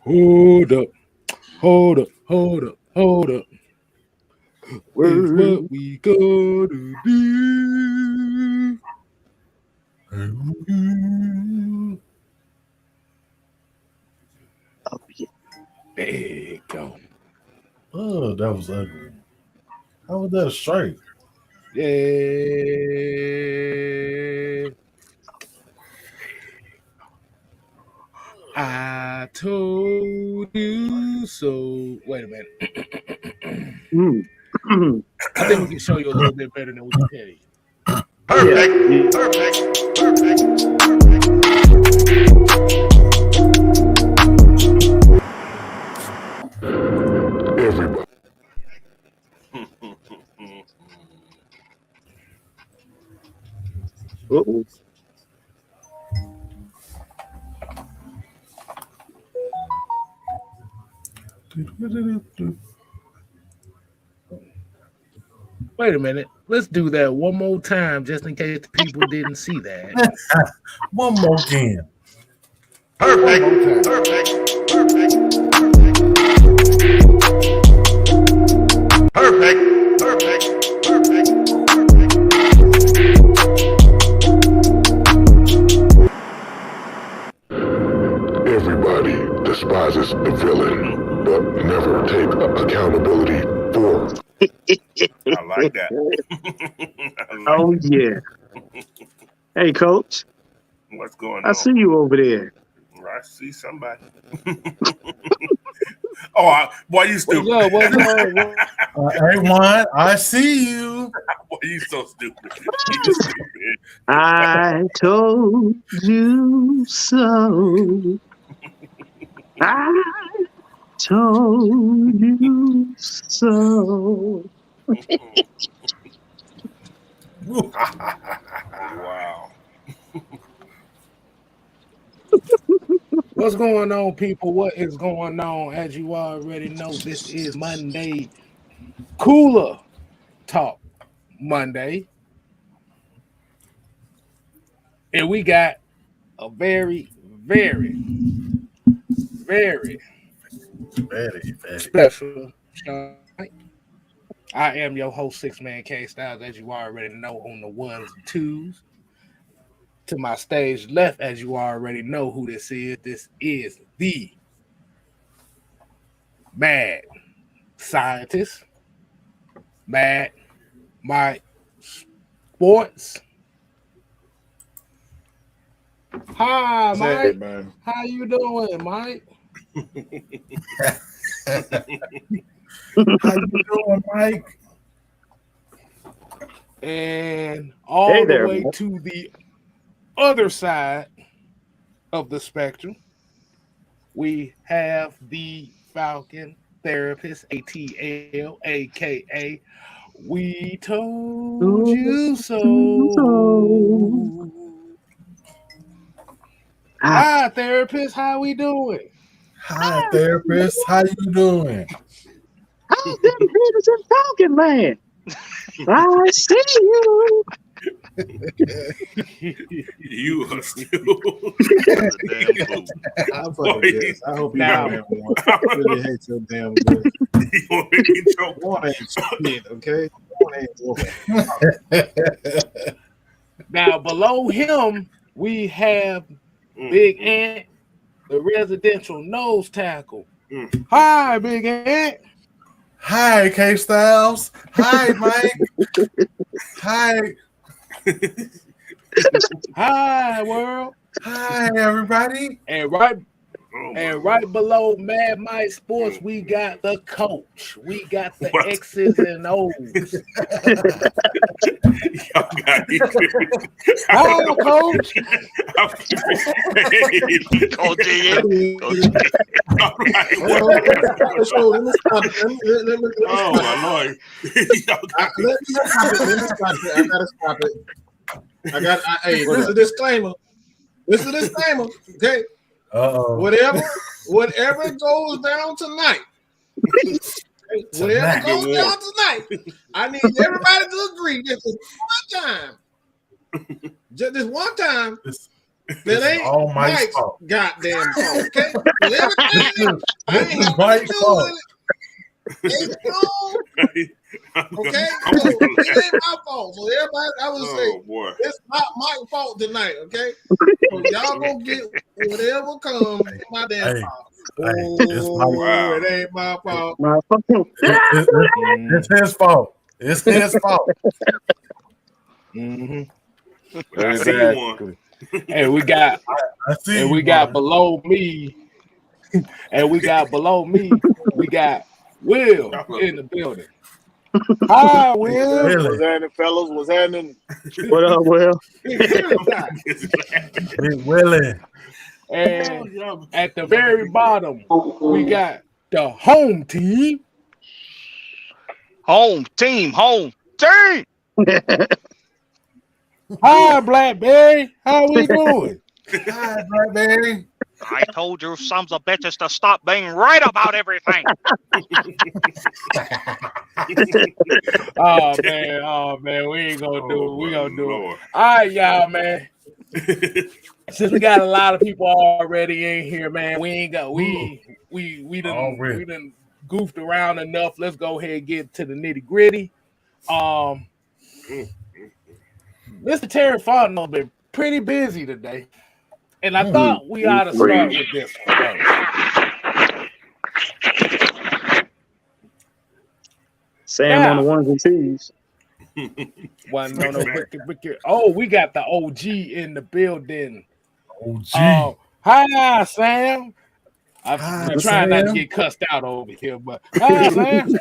Hold up, hold up, hold up, hold up. Is what we gonna do? Oh, yeah. There you go. Oh, that was ugly. How was that a strike? Yeah. I told you so. Wait a minute. Mm. I think we can show you a little bit better than we can tell you. Perfect. Yeah. Everybody. Uh-oh. Wait a minute. Let's do that one more time just in case the people didn't see that. One more again. Perfect. Everybody despises the villain, but never take accountability for. I like that. Oh, yeah. Hey, Coach. What's going I on? see you over there. I see somebody. Boy, you stupid. What's up? Hey, Juan, I see you. Boy, you so stupid. You stupid. I told you so. I told you so. Wow. What's going on, people? What is going on? As you already know, this is Monday Cooler Talk Monday. And we got a very special show. I am your host, Six Man K Styles, as you already know, on the ones and twos. To my stage left, as you already know who this is. This is the Mad Scientist, Mad Mike Sports. Hi, Mike. Man. How you doing, Mike? How you doing, Mike? And all Hey the there, way Mike. to the other side of the spectrum, we have the Falcon therapist, ATL, aka We Told You So. Hi, therapist. How we doing? Hi, therapist. How you doing? How's them hitters and Falcon man? I see you. You are still damn fool. I'm Boy, fucking this. I hope you Now- don't have one. I really hate your damn guts. You want me to choke? One ain't shit, okay? One ain't doing. Now, below him, we have Big Ant, the residential nose tackle. Hi, Big Ant. Hi, K Styles. Hi, Mike. Hi. Hi, world. Hi, everybody. And right Oh, And right below Mad Mike Sports, we got the coach. We got the What? X's and O's. Y'all got me. Hi, coach. Coach Let me stop it. Let me Oh stop my lord! Let me stop it. I gotta stop it. Hey, this is a disclaimer. This is a disclaimer. Okay. Uh-oh. Whatever goes down tonight. Whatever goes down tonight. I need everybody to agree just this one time. Just this one time. That ain't all Mike's Mike's fault. goddamn fault. Okay? Everything This is Mike's fault. ain't cool. Okay, so it ain't my fault. So everybody, I would say, Oh boy. it's not my fault tonight. Okay, so y'all gonna get whatever comes. It's my damn Hey, fault. it's my Wow. It ain't my fault. It's his fault. It's his fault. Mm-hmm. I see you one. And we got I see. and we you, got boy. below me, we got Will in the building. Hi, Will. Really? What's happening, fellas? What's happening? What up, Will? Big Willie. And at the very bottom, we got the home team. Home team. Hi, Blackberry. How we doing? Hi, Blackberry. I told you sons of bitches to stop being right about everything. Oh man, we ain't gonna do it. We gonna do it. All right, y'all, man. Since we got a lot of people already in here, man, we done goofed around enough. Let's go ahead and get to the nitty gritty. Mr. Terry Fontenot been pretty busy today, and I thought we ought to start with this one first. Sam on the ones and twos. Oh, we got the OG in the building. OG. Hi, Sam. I'm trying Sam. not to get cussed out over here, but hi, Sam.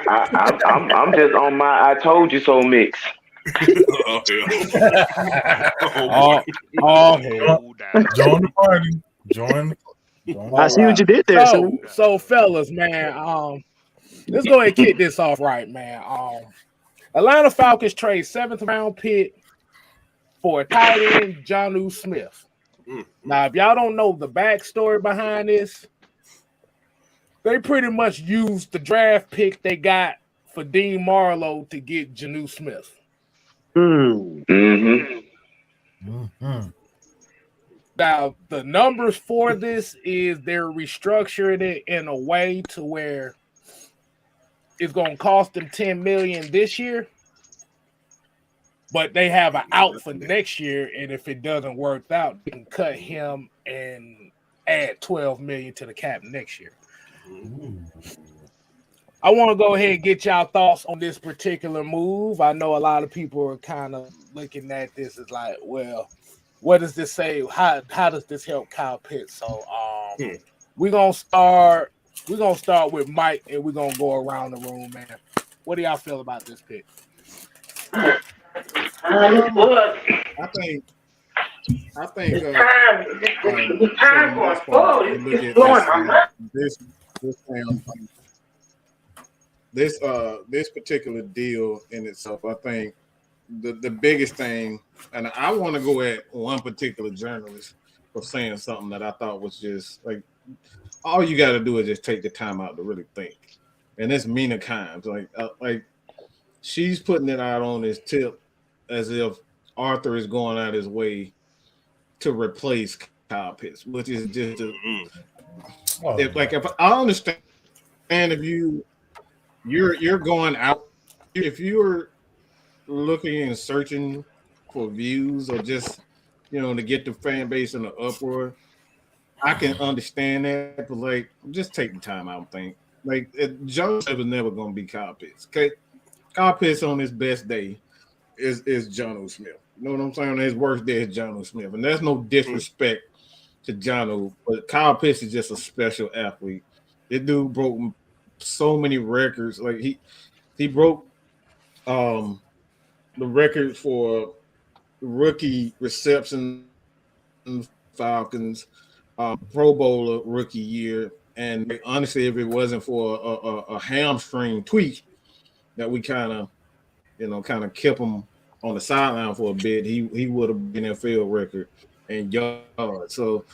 I'm just on my I told you so mix. Oh, hell. Join the party. Join. I see what you did there, Sam. So fellas, man, let's go ahead and kick this off right, man. Atlanta Falcons trade 7th round pick for tight end Jonnu Smith. Now, if y'all don't know the backstory behind this, they pretty much used the draft pick they got for Dean Marlowe to get Jonnu Smith. Mm-hmm. Now, the numbers for this is they're restructuring it in a way to where it's going to cost them $10 million this year, but they have an out for next year, and if it doesn't work out, they can cut him and add $12 million to the cap next year. I want to go ahead and get y'all thoughts on this particular move. I know a lot of people are kind of looking at this as like, well, what does this say? How does this help Kyle Pitts? So we're gonna start with Mike, and we're gonna go around the room, man. What do y'all feel about this pick? I think this particular deal in itself, I think the biggest thing, and I want to go at one particular journalist for saying something that I thought was just like, all you got to do is just take the time out to really think. And it's Mina Kimes, like she's putting it out on his tip as if Arthur is going out his way to replace Kyle Pitts, which is just if I understand, and if you're going out, if you're looking and searching for views or just to get the fan base in the uproar, I can understand that, but like just take the time out and think. Like Joseph is never going to be Kyle Pitts. Okay, Kyle Pitts on his best day is Jonnu Smith. You know what I'm saying? His worst day is Jonnu Smith, and there's no disrespect to Jonnu, but Kyle Pitts is just a special athlete. This dude broke so many records. Like he broke the record for rookie reception Falcons, Pro Bowler rookie year. And honestly, if it wasn't for a hamstring tweak that we kind of kept him on the sideline for a bit, he would have been a field record and yards. So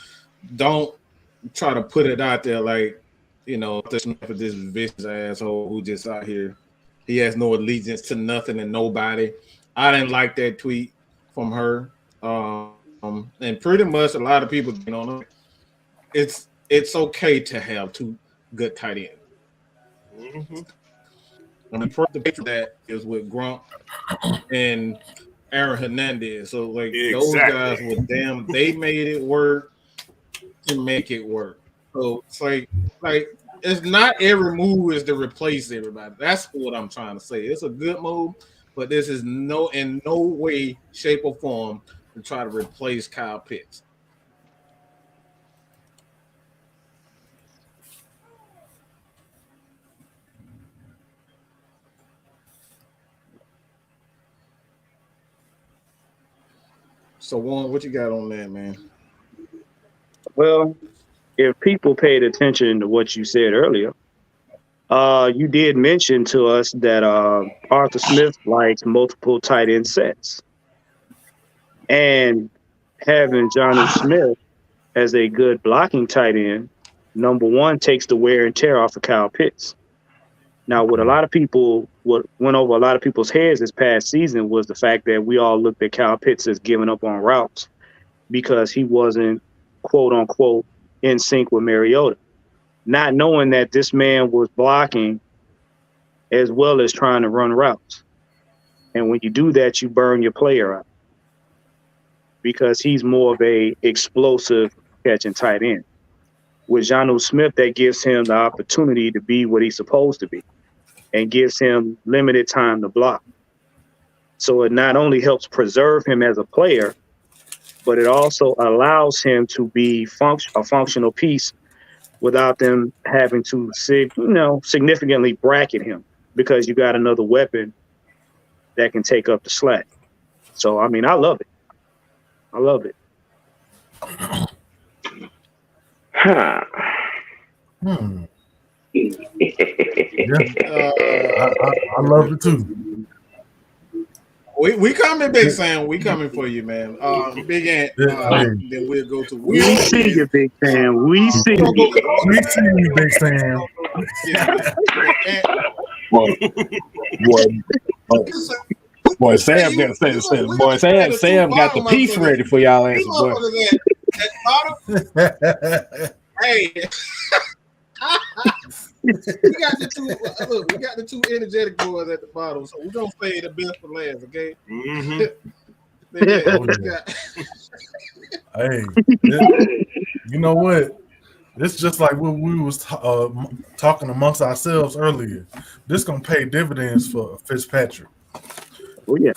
don't try to put it out there like, for this vicious asshole who just out here. He has no allegiance to nothing and nobody. I didn't like that tweet from her. And pretty much a lot of people, it's okay to have two good tight ends. Mm-hmm. I mean, the picture that is with Gronk and Aaron Hernandez. So like those guys were damn. They made it work to make it work. So it's like it's not every move is to replace everybody. That's what I'm trying to say. It's a good move, but this is in no way, shape, or form to try to replace Kyle Pitts. So Warren, what you got on that, man? Well, if people paid attention to what you said earlier, you did mention to us that Arthur Smith likes multiple tight end sets. And having Jonnu Smith as a good blocking tight end, number one, takes the wear and tear off of Kyle Pitts. Now, what went over a lot of people's heads this past season was the fact that we all looked at Kyle Pitts as giving up on routes because he wasn't, quote unquote, in sync with Mariota, not knowing that this man was blocking as well as trying to run routes. And when you do that, you burn your player out because he's more of a explosive catching tight end. With Jonnu Smith, that gives him the opportunity to be what he's supposed to be and gives him limited time to block. So it not only helps preserve him as a player, but it also allows him to be a functional piece without them having to significantly bracket him because you got another weapon that can take up the slack. So, I mean, I love it. I love it. Yeah. I love it too. We coming, Big Sam. We coming for you, man. Big Ant. Then we'll go to. We see you, Big Sam. We see you. We see you, Big Sam. Boy, Sam got Sam got the piece ready for y'all answer, boy. Hey. we got the two energetic boys at the bottom, so we're gonna say the best for last, okay? Hey, you know what? It's just like what we was talking amongst ourselves earlier. This gonna pay dividends for Fitzpatrick. Oh yeah,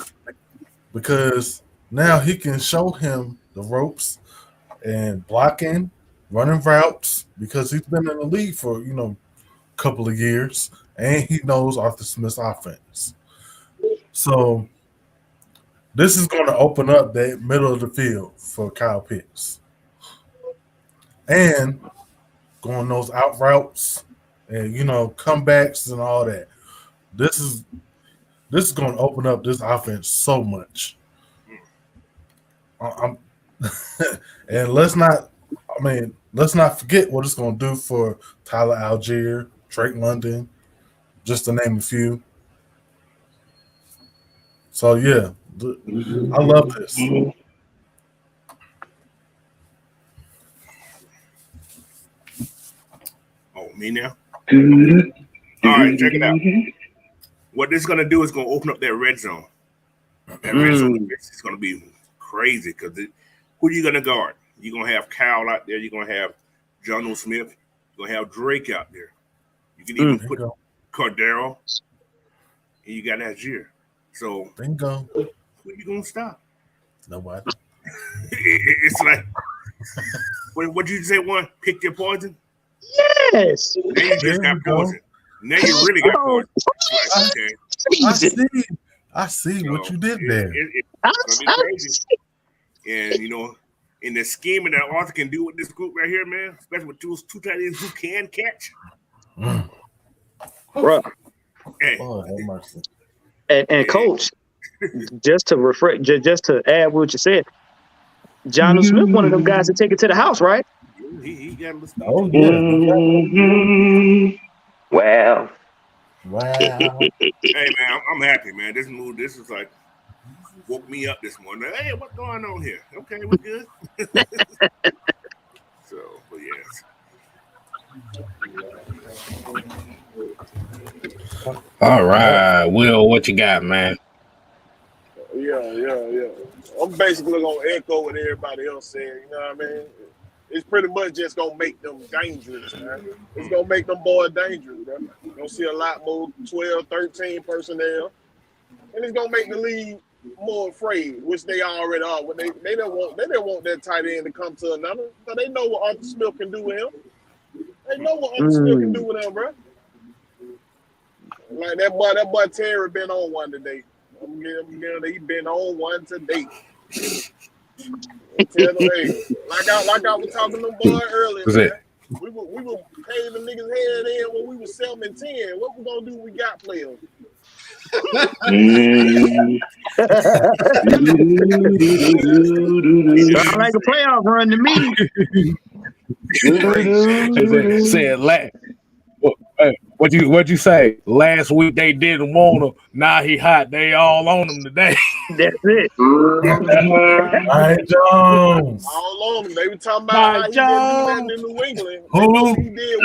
because now he can show him the ropes and blocking, running routes because he's been in the league for couple of years, and he knows Arthur Smith's offense. So this is going to open up that middle of the field for Kyle Pitts. And going those out routes and, comebacks and all that. This is going to open up this offense so much. And let's not forget what it's going to do for Tyler Algier, Drake London, just to name a few. So, yeah, I love this. Oh, me now? All right, check it out. What this is going to do is going to open up that red zone. That red zone is going to be crazy because who are you going to guard? You're going to have Kyle out there. You're going to have Jonnu Smith. You're going to have Drake out there. You can even put Cordero. And you got Algier. So, bingo. Who are you going to stop? Nobody. It's like, what did you say, one? Pick your poison? Yes. Now you just got poison. Now you really got poison. Like, okay. I see what you did there. It's going to be crazy. And, in the scheme that Arthur can do with this group right here, man, especially with those two tight ends who can catch. Bro. Hey. Oh, have mercy. And Coach, just to add what you said, Jonnu Smith, one of them guys that take it to the house, right? He got a listen. Oh, yeah. Wow. Wow. Hey, man, I'm happy, man. This is like, woke me up this morning. Hey, what's going on here? Okay, we're good. So, but yes. All right, Will, what you got, man? Yeah. I'm basically gonna echo what everybody else said. You know what I mean? It's pretty much just gonna make them dangerous, man. It's gonna make them boys dangerous, bro. You're gonna see a lot more 12, 13 personnel, and it's gonna make the league more afraid, which they already are. When they don't want that tight end to come to another, but they know what Arthur Smith can do with him. They know what Arthur Smith can do with him, bro. Like that boy Terry been on one today. He been on one today. Tell them, hey, like I was talking to them boy earlier, man. We were paying the niggas head in when we was 7-10. What we gonna do? We got players. Sound like a playoff run to me. Said, what'd you say? Last week they didn't want him. Now he hot. They all on him today. That's it. Mike Jones. All on him. They were talking about how he didn't do that in New England. Who? He did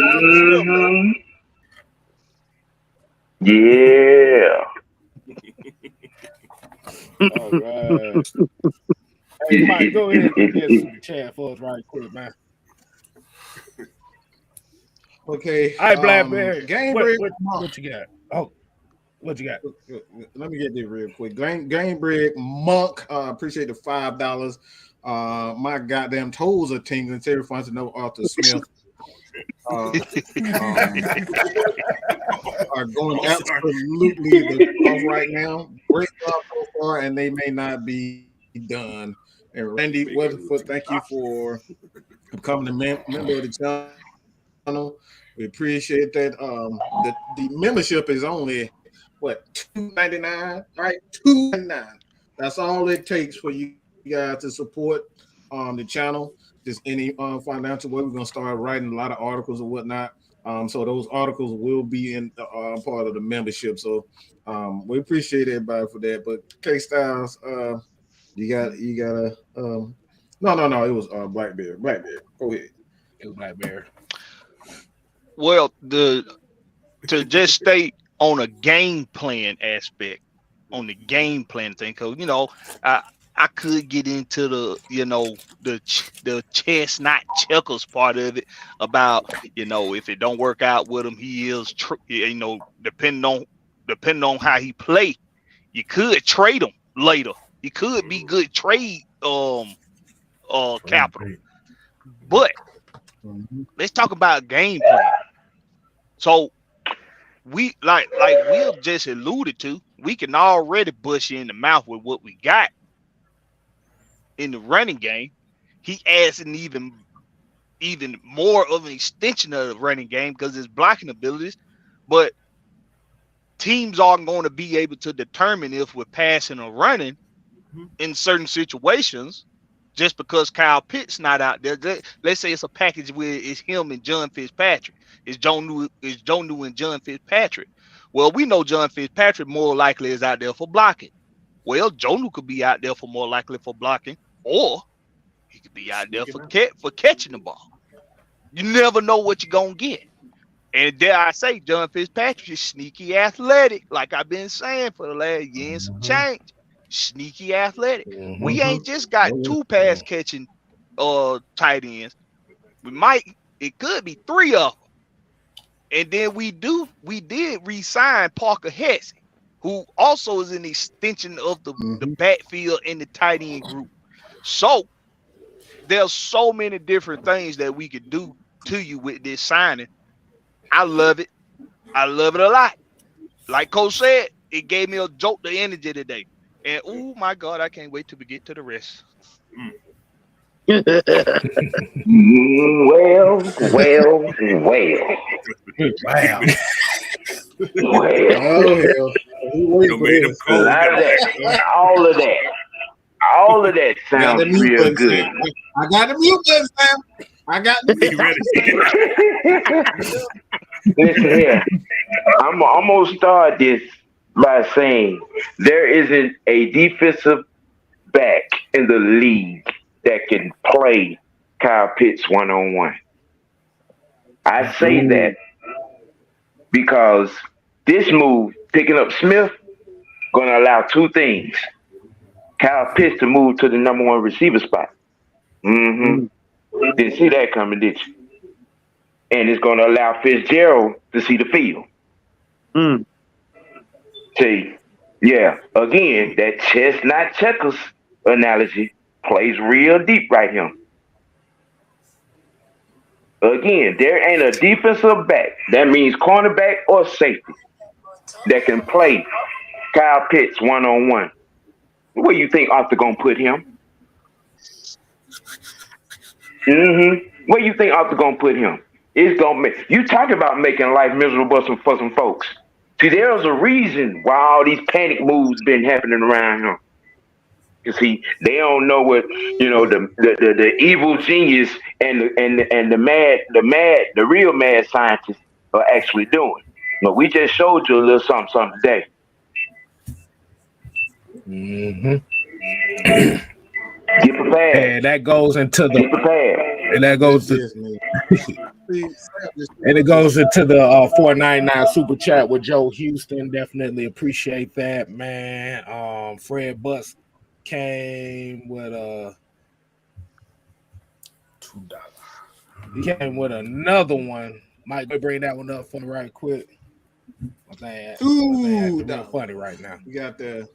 one Yeah. All right. Hey, Mike, go ahead and get some chat for us right quick, man. Okay. All right, Blackberry. Game what you got? Oh, what you got? Let me get this real quick. Game Break Monk. Appreciate the $5. My goddamn toes are tingling. Terry Fontenot, Arthur Smith. Are going absolutely off right now. Great job so far, and they may not be done. And Randy Weatherford, thank you for becoming a member of the channel. We appreciate that. The membership is only $2.99, right? $2.99. That's all it takes for you guys to support the channel. Just any financial way. We're gonna start writing a lot of articles and whatnot. So those articles will be in part of the membership. So we appreciate everybody for that. But K Styles, you got a no, it was Blackberry. Go ahead. It was Blackberry. Well, to just stay on a game plan aspect, on the game plan thing, because I could get into the chestnut checkers part of it about if it don't work out with him, he is depending on how he play, you could trade him later. He could be good trade capital. But let's talk about game plan. So we like Will just alluded to, we can already bush you in the mouth with what we got in the running game. He adds an even more of an extension of the running game because his blocking abilities. But teams aren't going to be able to determine if we're passing or running in certain situations just because Kyle Pitts not out there. Let's say it's a package where it's him and John Fitzpatrick. It's Jonnu and John Fitzpatrick. Well, we know John Fitzpatrick more likely is out there for blocking. Well, Jonnu could be out there for more likely for blocking, or he could be out there for catching the ball. You never know what you're gonna get. And dare I say, John Fitzpatrick is sneaky athletic, like I've been saying for the last year and some change. Sneaky athletic. We ain't just got two pass catching tight ends. It could be three of them. And then we did re-sign Parker Hesse, who also is an extension of the backfield in the tight end group. So there's so many different things that we could do to you with this signing. I love it. I love it a lot. Like Coach said, it gave me a jolt of energy today. And oh my God, I can't wait till we get to the rest. Well. Wow. All of that sounds real good. I got the mute button, Sam. I got the mute. Listen here, I'm gonna start this by saying there isn't a defensive back in the league that can play Kyle Pitts one-on-one. I say that because this move, picking up Smith, going to allow two things. Kyle Pitts to move to the number one receiver spot. Didn't see that coming, did you? And it's going to allow Fitzgerald to see the field. See, yeah, again, that chestnut checkers analogy plays real deep right here. Again, there ain't a defensive back, that means cornerback or safety, that can play Kyle Pitts one-on-one. Where you think Arthur gonna put him? Where you think Arthur gonna put him? It's gonna make you talk about making life miserable for some folks. See, there's a reason why all these panic moves been happening around here. You see, they don't know what the evil genius and the real mad scientists are actually doing. But we just showed you a little something today. Get prepared. And that goes into the. Get prepared. And that goes to. And it goes into the 499 super chat with Joe Houston. Definitely appreciate that, man. Fred Butts came with a $2. He came with another one. Mike, bring that one up for me right quick. $2 funny right now. We got the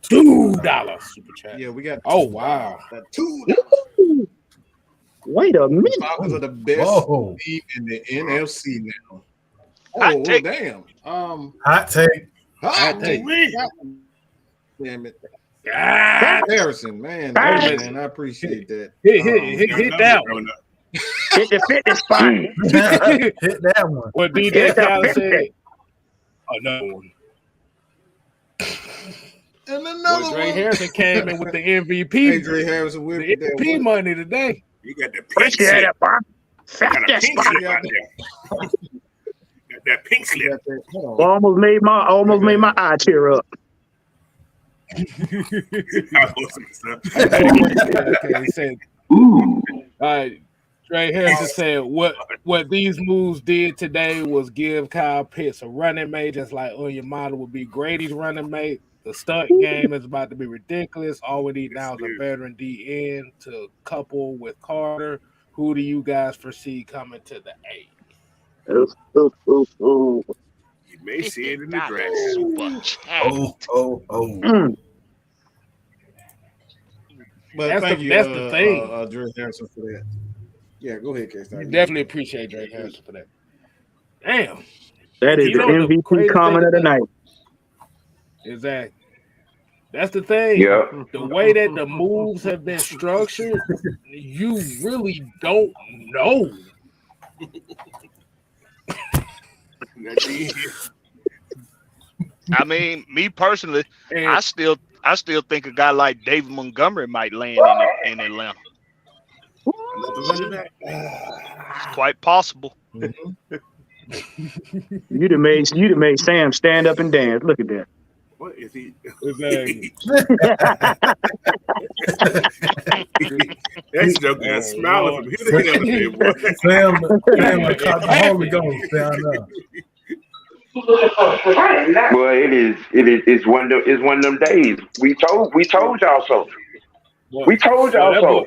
$2 super chat. Yeah, we got. Oh wow, that $2. Wait a minute. Falcons are the best team in the NFC now. Oh damn. Hot take. Hot take. Damn it. Harrison, man, I appreciate that. Hit that one. Hit the fitness spot. Hit that one. What DJ Khaled said. Another one. And another one. Dre Harrison came in with the MVP. Hey, Dre Harrison with the MVP money today. You got the pink slip. Got a pink slip out there. Got that pink slip. Almost made my eye tear up. Okay, he said, Dre Harrison said, what these moves did today was give Kyle Pitts a running mate, just like Onyemata would be Grady's running mate. The stunt game is about to be ridiculous. All we need now is a veteran DN to couple with Carter. Who do you guys foresee coming to the A? You may see it in the draft. But that's thank the, you, that's the thing. Dre Harrison for that. Yeah, go ahead, K-Star. We definitely appreciate Dre Harrison for that. Damn. That is the MVP comment of the night. Exactly. That's the thing. Yeah. The way that the moves have been structured, you really don't know. I mean, me personally, I still think a guy like David Montgomery might land in Atlanta. It's quite possible. You'd have made Sam stand up and dance. Look at that. What is he? Exactly. That's joking. I'm smiling from here to there. Sam caught the Holy Ghost down there. Well, it's one of them days. We told y'all so. We told y'all so.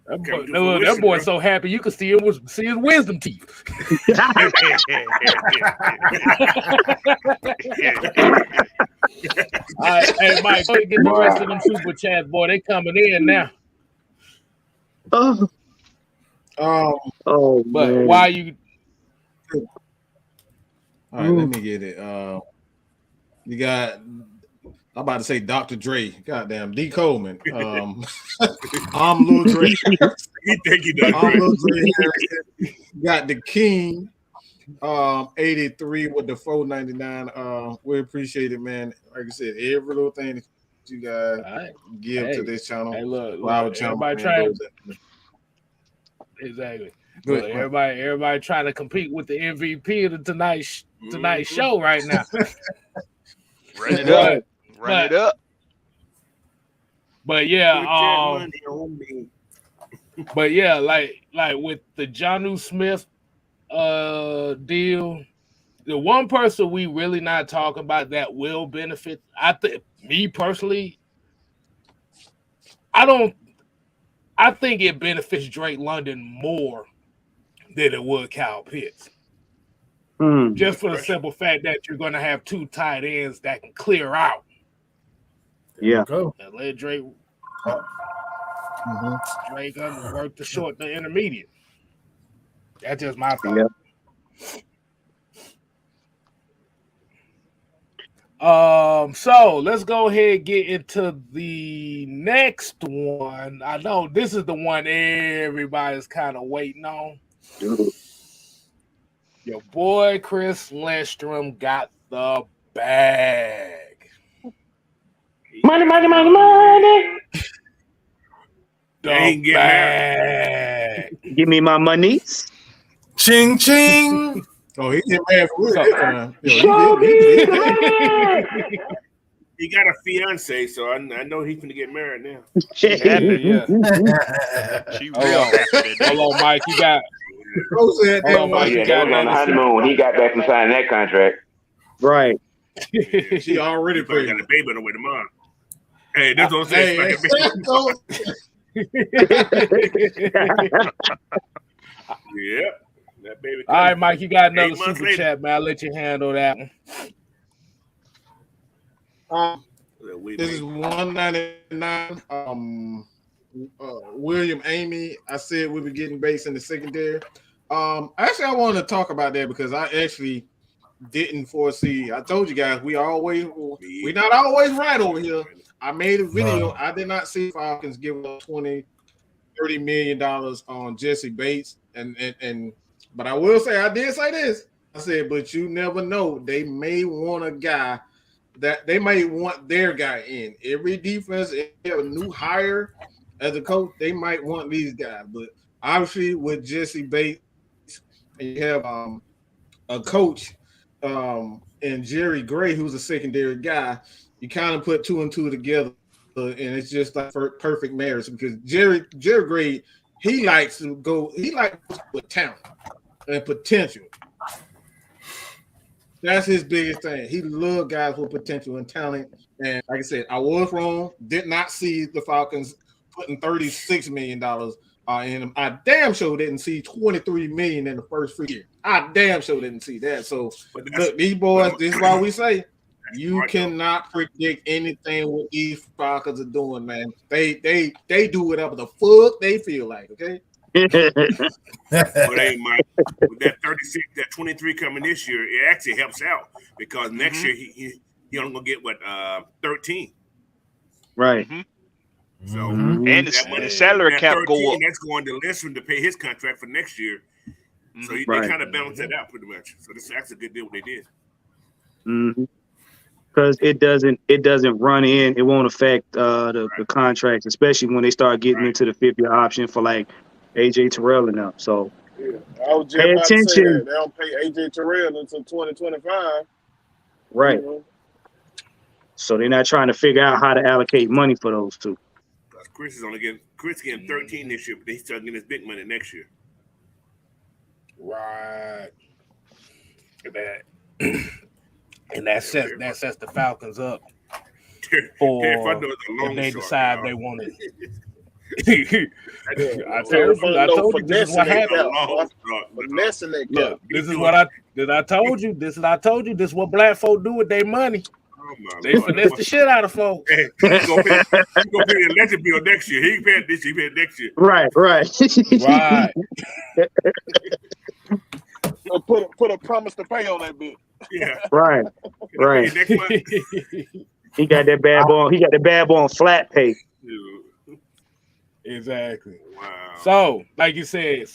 That boy's so happy you could see his wisdom teeth. All right, hey Mike, go get the rest of them super chats, boy. They coming in now. But man. Why you? All right, let me get it. You got. I'm about to say Dr. Dre. Goddamn, D. Coleman. I'm Lil Dre. You think you done I'm Lil Dre Harrison. Got the King. 83 with the 499. We appreciate it, man. Like I said, every little thing that you guys give to this channel. Hey, look our channel, everybody trying. Exactly. Look, everybody trying to compete with the MVP of the tonight show right now. Run it up. Run it up. But yeah, Put that money on me. but yeah, like with the Jonnu Smith deal, the one person we really not talking about that will benefit, I think, me personally, I think it benefits Drake London more than it would Kyle Pitts. Just for the simple fact that you're going to have two tight ends that can clear out. Yeah. Go. And let Drake work the short, the intermediate. That's just my thought. Yeah. So let's go ahead and get into the next one. I know this is the one everybody's kind of waiting on. Your boy Chris Lindstrom got the bag. Money, money, money, money. The bag. Give me my monies. Ching ching. Oh, he get mad for real this time. He got a fiance, so I know he's gonna get married now. She real happy. Hold on, Mike. You got. Oh yeah, they was on the honeymoon when he got back from signing that contract. Right. She already got a baby on the way tomorrow. Hey, that's what I'm saying. Yeah. That baby. All right, Mike, you got another super chat, man. I'll let you handle that one. This is 199. William Amy, I said we were getting base in the secondary. Actually, I want to talk about that because I actually didn't foresee. I told you guys we're not always right over here. I made a video. I did not see Falcons give up $20-30 million on Jesse Bates, but I will say I did say this. I said, but you never know. They may want a guy that they may want their guy in every defense. If they have a new hire as a coach, they might want these guys. But obviously, with Jesse Bates, and you have a coach and Jerry Gray, who's a secondary guy, you kind of put two and two together, and it's just like perfect marriage because Jerry Gray, he likes with talent and potential. That's his biggest thing. He loves guys with potential and talent. And like I said, I was wrong. Did not see the Falcons putting $36 million in them. I damn sure didn't see $23 million in the first free year. I damn sure didn't see that. So look, these boys, this is why we say you cannot predict anything what these Falcons are doing, man. They do whatever the fuck they feel like, okay? But hey, Mike, with that 36, that 23 coming this year, it actually helps out because next year he only gonna get 13. Right. So and the salary cap 13, go up. That's going to Lindstrom to pay his contract for next year. So they kind of balance that out pretty much. So that's a good deal what they did. Because it doesn't run in. It won't affect the contracts, especially when they start getting into the 5th-year option for like AJ Terrell and them. So I was just pay about to say attention. that. They don't pay AJ Terrell until 2025. Right. So they're not trying to figure out how to allocate money for those two. Chris getting 13 this year, but they start getting his big money next year. Right. And that sets the Falcons up for if they decide they want it. I told you this is what happened. Look, this is what I told you. This is what black folk do with their money. They finesse the shit out of folks. Hey, he's gonna pay the electric bill next year. He paid this year, he paid next year. Right. Put a promise to pay on that bill. Yeah. Right. Next month. He got that bad boy. He got the bad boy on flat pay. Exactly. Wow. So, like you said,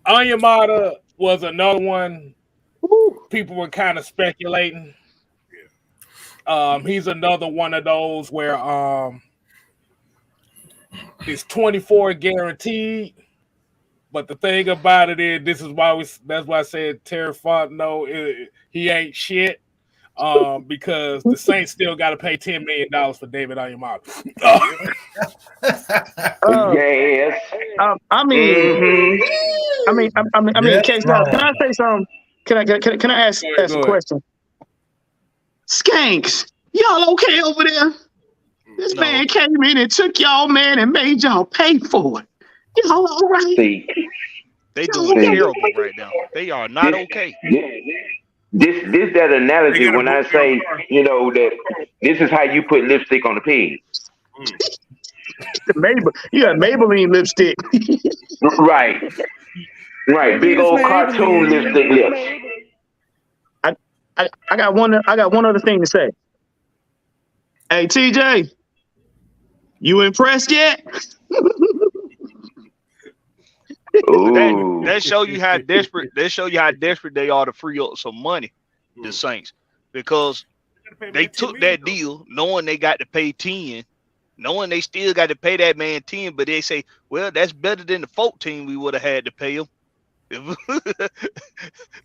Onyemata was another one. People were kind of speculating. He's another one of those where it's 24 guaranteed. But the thing about it is, that's why I said Terry Fontenot, he ain't shit. because the Saints still got to pay $10 million for David Onyemata. Yes. I mean, Yeah, Case, wrong. can I say something? Can I ask Go a ahead. question? Skanks, y'all okay over there? This No. man came in and took y'all man and made y'all pay for it. Y'all all right? See, They doing See. terrible right now. They are not okay. this that analogy They gotta when I book your say, car. that this is how you put lipstick on the pig. You got Maybelline lipstick. Right. Big old cartoon lipstick lips. I got one other thing to say. Hey TJ, you impressed yet? Ooh. That show you how desperate. They show you how desperate they are to free up some money. The Saints, because they took that deal knowing they got to pay 10, knowing they still got to pay that man 10, but they say, well, that's better than the 14 we would have had to pay him.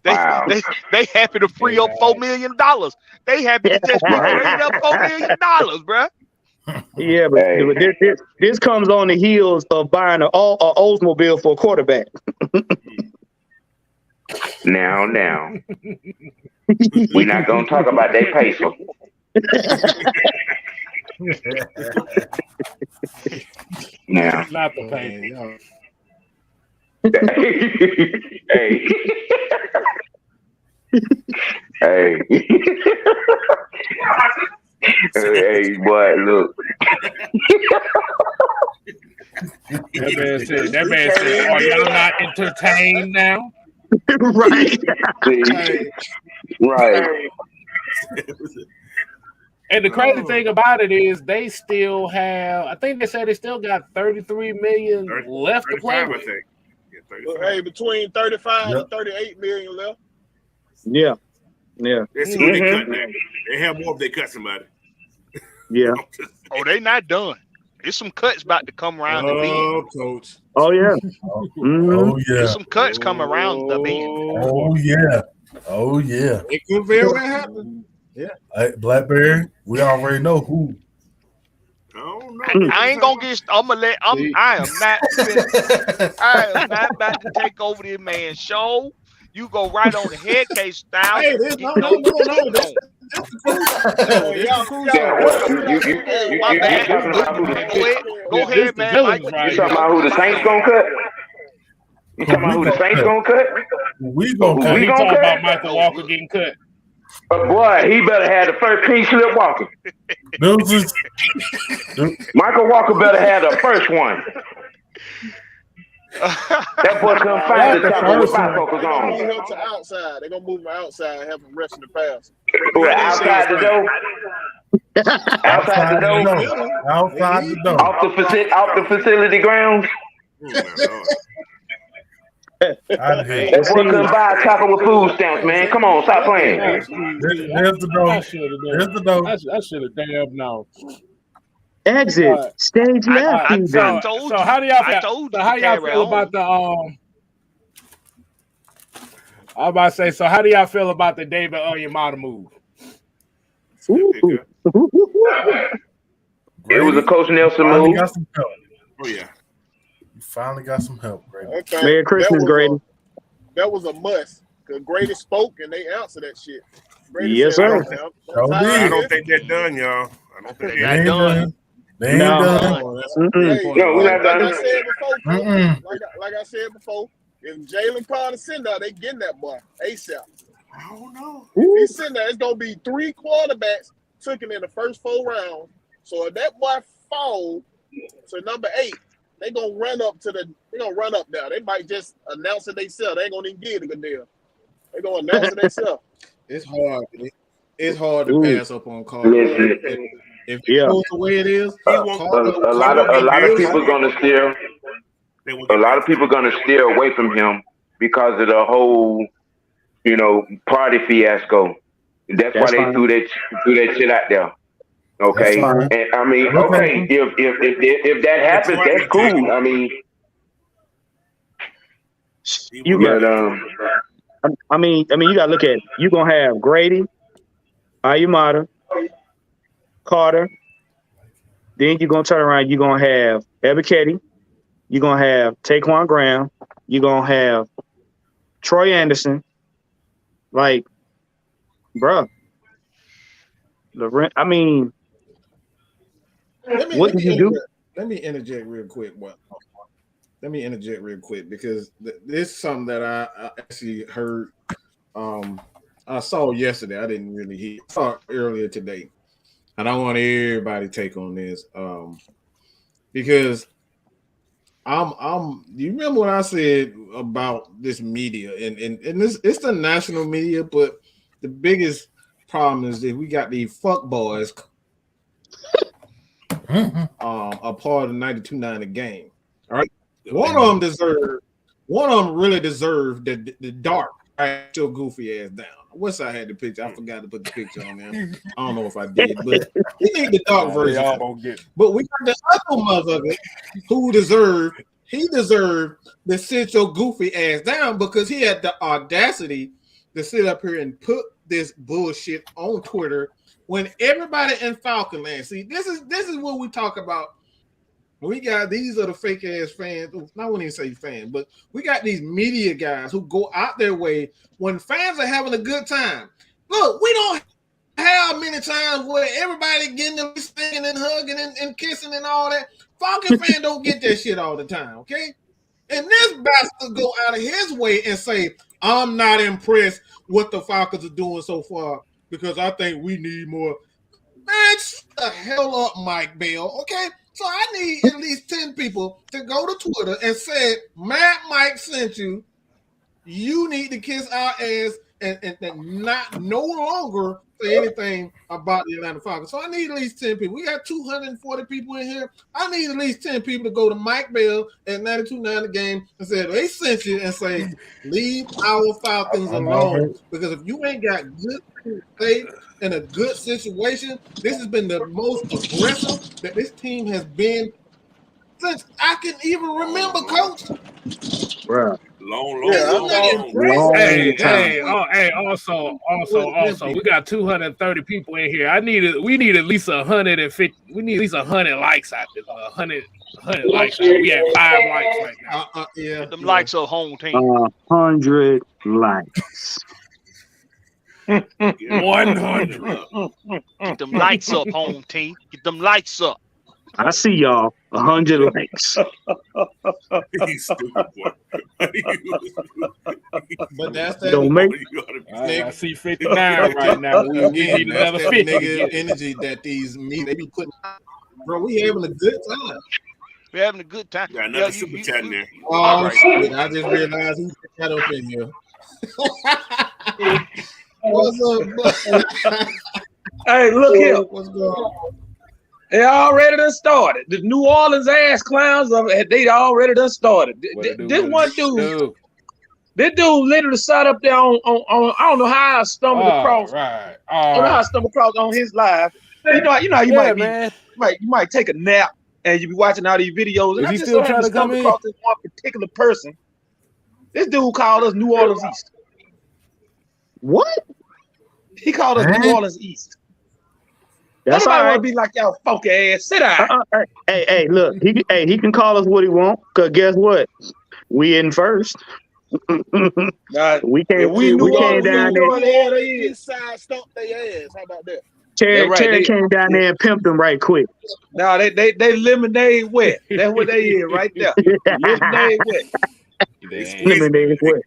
Wow. they happy to free up $4 million. They happy to just be freeing up $4 million, bruh. Yeah, but Hey. this comes on the heels of buying an Oldsmobile for a quarterback. Now. We're not gonna talk about that peso. Now. Not the pay. Hey. Hey. Hey, boy, look. That man said, are y'all not entertained now? Right. See? Right. And the crazy thing about it is they still have, I think they said they still got 33 million left to play 35, I with. think. Yeah, 35. Hey, between 35 and 38 million left. Yeah. They see who they cut now. They have more if they cut somebody. Yeah. Oh, they not done. There's some cuts about to come around the bend. Oh, coach. Oh yeah. Oh yeah. There's some cuts coming around the bend. Oh yeah. Oh yeah. It could very well happen. Hey, Blackberry, we already know who. I ain't gonna get. I am not about to take over this man's show. You go right on the head case style. Hey, no. My bad. Go ahead, man. Mike. You talking about who the Saints gonna cut? You talking about who the Saints gonna cut? We gonna cut. We talking about Michael Walker getting cut. Boy, he better have the first pink slip walking. Michael Walker better have the first one. That boy couldn't find the top with bifocals on. They're gonna move him to outside. They're gonna move him outside and have him rushing the pass. Outside the door. Outside the door. Outside the door. Off the facility grounds. That boy couldn't buy a taco with food stamps, man. Come on, stop playing. There's the door. There's the door. I should have damn known. Exit stage left. So how do y'all feel? So how y'all feel about the I'm about to say. So how do y'all feel about the David Onyemata move? It was a Coach Nelson move. Got some help. Oh yeah. You finally got some help, Grady. Okay. Merry Christmas, Grady. That was a must. Because Grady spoke and they answered that shit. Grady Yes, said, sir. I don't think they're done, y'all. I don't think They they're ain't done. done. They ain't done. No, we're not done. Like I said before, like I said before, if Jalen Carter send out, they getting that boy ASAP. I don't know. If he send out, it's gonna be 3 quarterbacks taken in the first 4 rounds. So if that boy fall to number 8, they gonna run up there. They might just announce it themselves. They ain't gonna even give it a good deal. They gonna announce it themselves. It's hard. It's hard to pass up on Carter. If it goes the way it is, A lot of people gonna steer. A lot of people gonna steer away from him because of the whole, party fiasco. That's why they threw that shit out there. Okay, and I mean, okay, if that happens, that's cool. I mean, you gotta look at it. You're gonna have Grady, Ayumata, Carter. Then you're gonna turn around. You're gonna have Ebiketie. You're gonna have Taquan Graham. You're gonna have Troy Anderson. Like, bruh. I mean, what did you do? Let me interject real quick. Let me interject real quick because this is something that I actually heard. I saw yesterday. I didn't really hear. I saw it earlier today, and I want everybody to take on this because I'm. You remember what I said about this media and this? It's the national media, but the biggest problem is that we got these fuck boys. A part of the 92-90 game. All right. One of them really deserved the dark, right? Still goofy ass down. What's I had the picture? I forgot to put the picture on there. I don't know if I did, but he need the dark version. But we got the other motherfucker who deserved to sit your goofy ass down because he had the audacity to sit up here and put this bullshit on Twitter when everybody in Falcon land. See, this is what we talk about. We got these are the fake ass fans. I wouldn't even say fans, but we got these media guys who go out their way when fans are having a good time. Look, we don't have many times where everybody getting them singing and hugging and kissing and all that. Falcon fan don't get that shit all the time, okay? And this bastard go out of his way and say, I'm not impressed what the Falcons are doing so far because I think we need more. Man, shut the hell up, Mike Bell, okay? So I need at least 10 people to go to Twitter and say, Matt Mike sent you. You need to kiss our ass and not no longer say anything about the Atlanta Falcons. So I need at least 10 people. We got 240 people in here. I need at least 10 people to go to Mike Bell at 92-90 game and say they sent you and say, leave our Falcons alone. Because if you ain't got good faith in a good situation, this has been the most aggressive that this team has been since I can even remember, Coach. Bruh. Long Hey, also, we got 230 people in here. We need at least 150. We need at least 100 likes out there. 100 likes. We have 5 likes right now. Get them likes up, home team. 100 likes. 100. Get them lights up, home team. Get them lights up. I see y'all. 100 likes. He's stupid, boy. But that's that. Don't make. I see 59 right now. We need another 50. Nigga energy that these they be putting. Bro, we having a good time. We're having a good time. Got another super chat in there. Oh, shit. I just realized who got up in here. What's up, Hey, look here. What's going on? They already done started. The New Orleans ass clowns, they already done started. This one dude, this dude literally sat up there on I don't know how I stumbled across. Right. I don't know how I stumbled across on his live. You know, you might take a nap and you be watching all these videos. And Is he still trying to come in? Across this one particular person. This dude called us New Orleans East. What? He called us New Orleans East. That's all right. Want to be like y'all funky ass. Sit down. Hey, look. He can call us what he want. Cause guess what? We in first. We came down there. Side stump their ass. How about that? Terry came down there and pimped them right quick. No, they lemonade wet. That's what they is right there. Lemonade wet. Lemonade wet.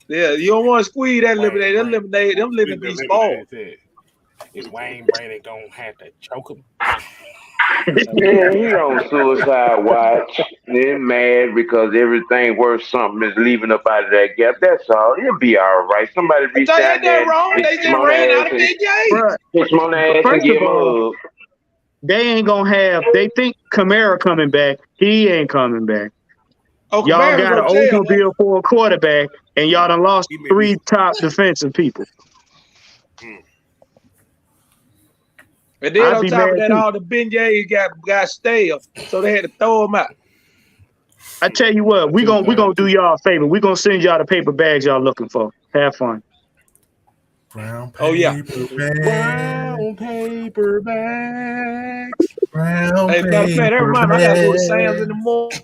Yeah, you don't want to squeeze that lemonade. That lemonade, them lemonade small. Is Wayne Brady gonna have to choke him? Yeah, he on suicide watch. Then mad because everything worth something is leaving up out of that gap. That's all. He'll be all right. Somebody reach out there. Wrong. They just ran out of Big J. Hit him on the ass and give him a hug. They ain't gonna have. They think Kamara coming back. He ain't coming back. Oh, y'all got an Oldsmobile for a quarterback, and y'all done lost 3 top defensive people. And then on top of that, all the beignets got stale, so they had to throw them out. I tell you what, we gonna do y'all a favor. We gonna send y'all the paper bags y'all looking for. Have fun. Brown paper Oh, yeah. Brown paper bags. Brown Hey, matter of fact, that paper remind me, I gotta go to Sam's in bag. the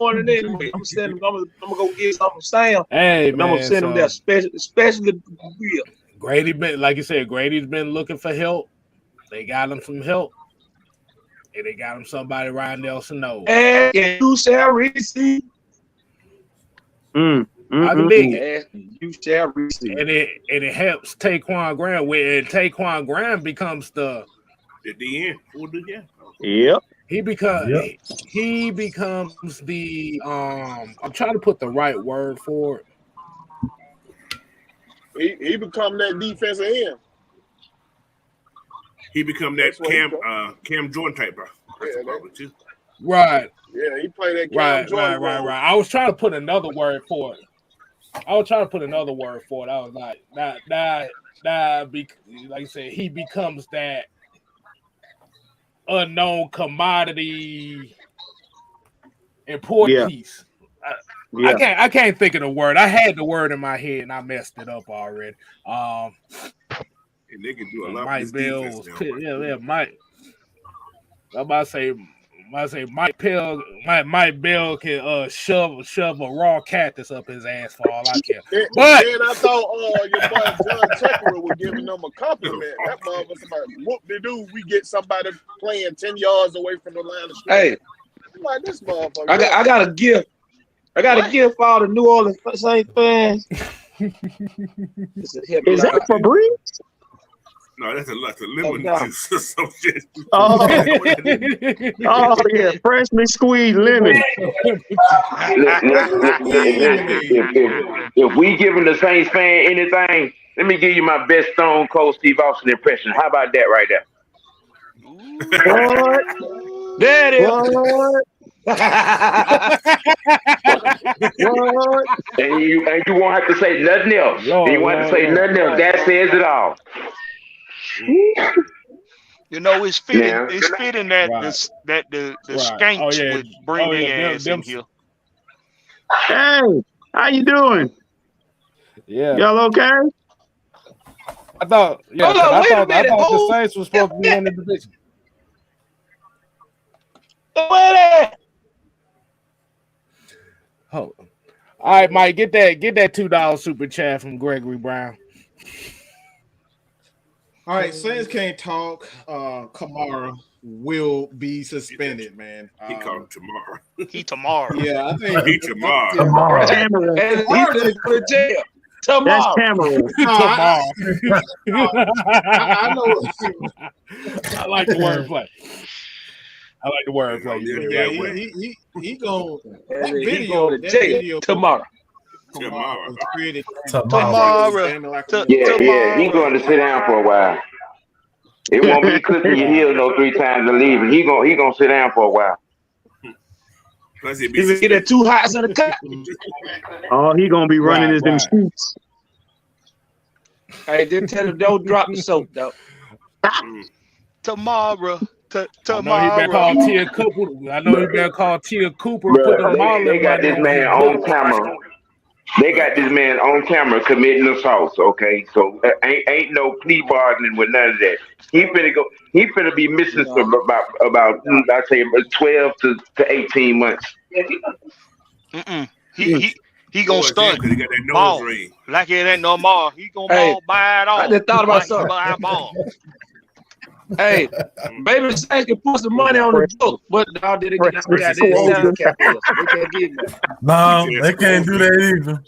morning anyway. I'm gonna go get something from Sam. Hey, And I'm gonna man. send them there, especially real. Grady been, like you said, Grady's been looking for help. They got him some help. And they got him somebody Ryan Nelson knows. And you shall receive. I can dig it. And you shall receive. And it helps Taquan Graham when Taquan Graham becomes the DN. Yep. he becomes the I'm trying to put the right word for it. He become that defensive end. He become that Cam Jordan type, bro. Right. Yeah, he played that Cam Right. Jordan role. I was trying to put another word for it. I was like, like you said, he becomes that unknown commodity important piece. I can't think of the word. I had the word in my head and I messed it up already. And they can do a lot Mike of Bell defense was now. yeah, Mike. I'm about to say Mike Bell can shove a raw cactus up his ass for all I care. But then I thought your boy John Tucker was giving them a compliment. That motherfucker like, whoop de doo, we get somebody playing 10 yards away from the line of scrimmage. Hey, I'm like this motherfucker. I got a gift. I got a gift for all the New Orleans Saints fans. Is that for Breeze? No, that's a lemon juice or some shit. Oh yeah, freshly squeezed lemon. If we giving the Saints fan anything, let me give you my best Stone Cold Steve Austin impression. How about that right there? What? There it is. What? And you won't have to say nothing else. You won't have to say nothing else. That says it all. You know, it's fitting. Yeah. It's fitting that the skanks would bring their ass in here. Hey, how you doing? yeah, Y'all okay? I thought Hold on, I wait a thought minute, the hold- Saints was supposed to be in the division. Hold on. All right, Mike, get that $2 super chat from Gregory Brown. All right, Saints can't talk. Kamara will be suspended, man. He called him tomorrow. He tomorrow. Yeah, I think He tomorrow. Tomorrow. Tamara. And he finna go to jail That's tomorrow. Tamara. I know. I like the wordplay. Yeah, he going that And he video. going to That jail video tomorrow. was created Tomorrow. standing like Yeah, he going to sit down for a while. It won't be clicking your heels no 3 times and leaving. He gonna sit down for a while. Plus he'd He be gonna get that 2 hots in the cup. Oh, he gonna be running as them Right. streets. Hey, just tell him don't drop the soap, though. Tomorrow. I know he been called Tia Cooper. I know he been called Tia Cooper. Bruh, Put them all they in got this man on camera. They got this man on camera committing assaults. Okay, so ain't no plea bargaining with none of that. He finna be missing for about I say 12 to 18 months. He gonna stunt. because he got that nose Ball. ring. Like it ain't no more. He gonna ball by it all. I just thought about Like he something. buy a ball. Hey, baby Saints can put some money on the book, but no, did it get out there? They sound cap us. They can't give me. No, they can't do that either.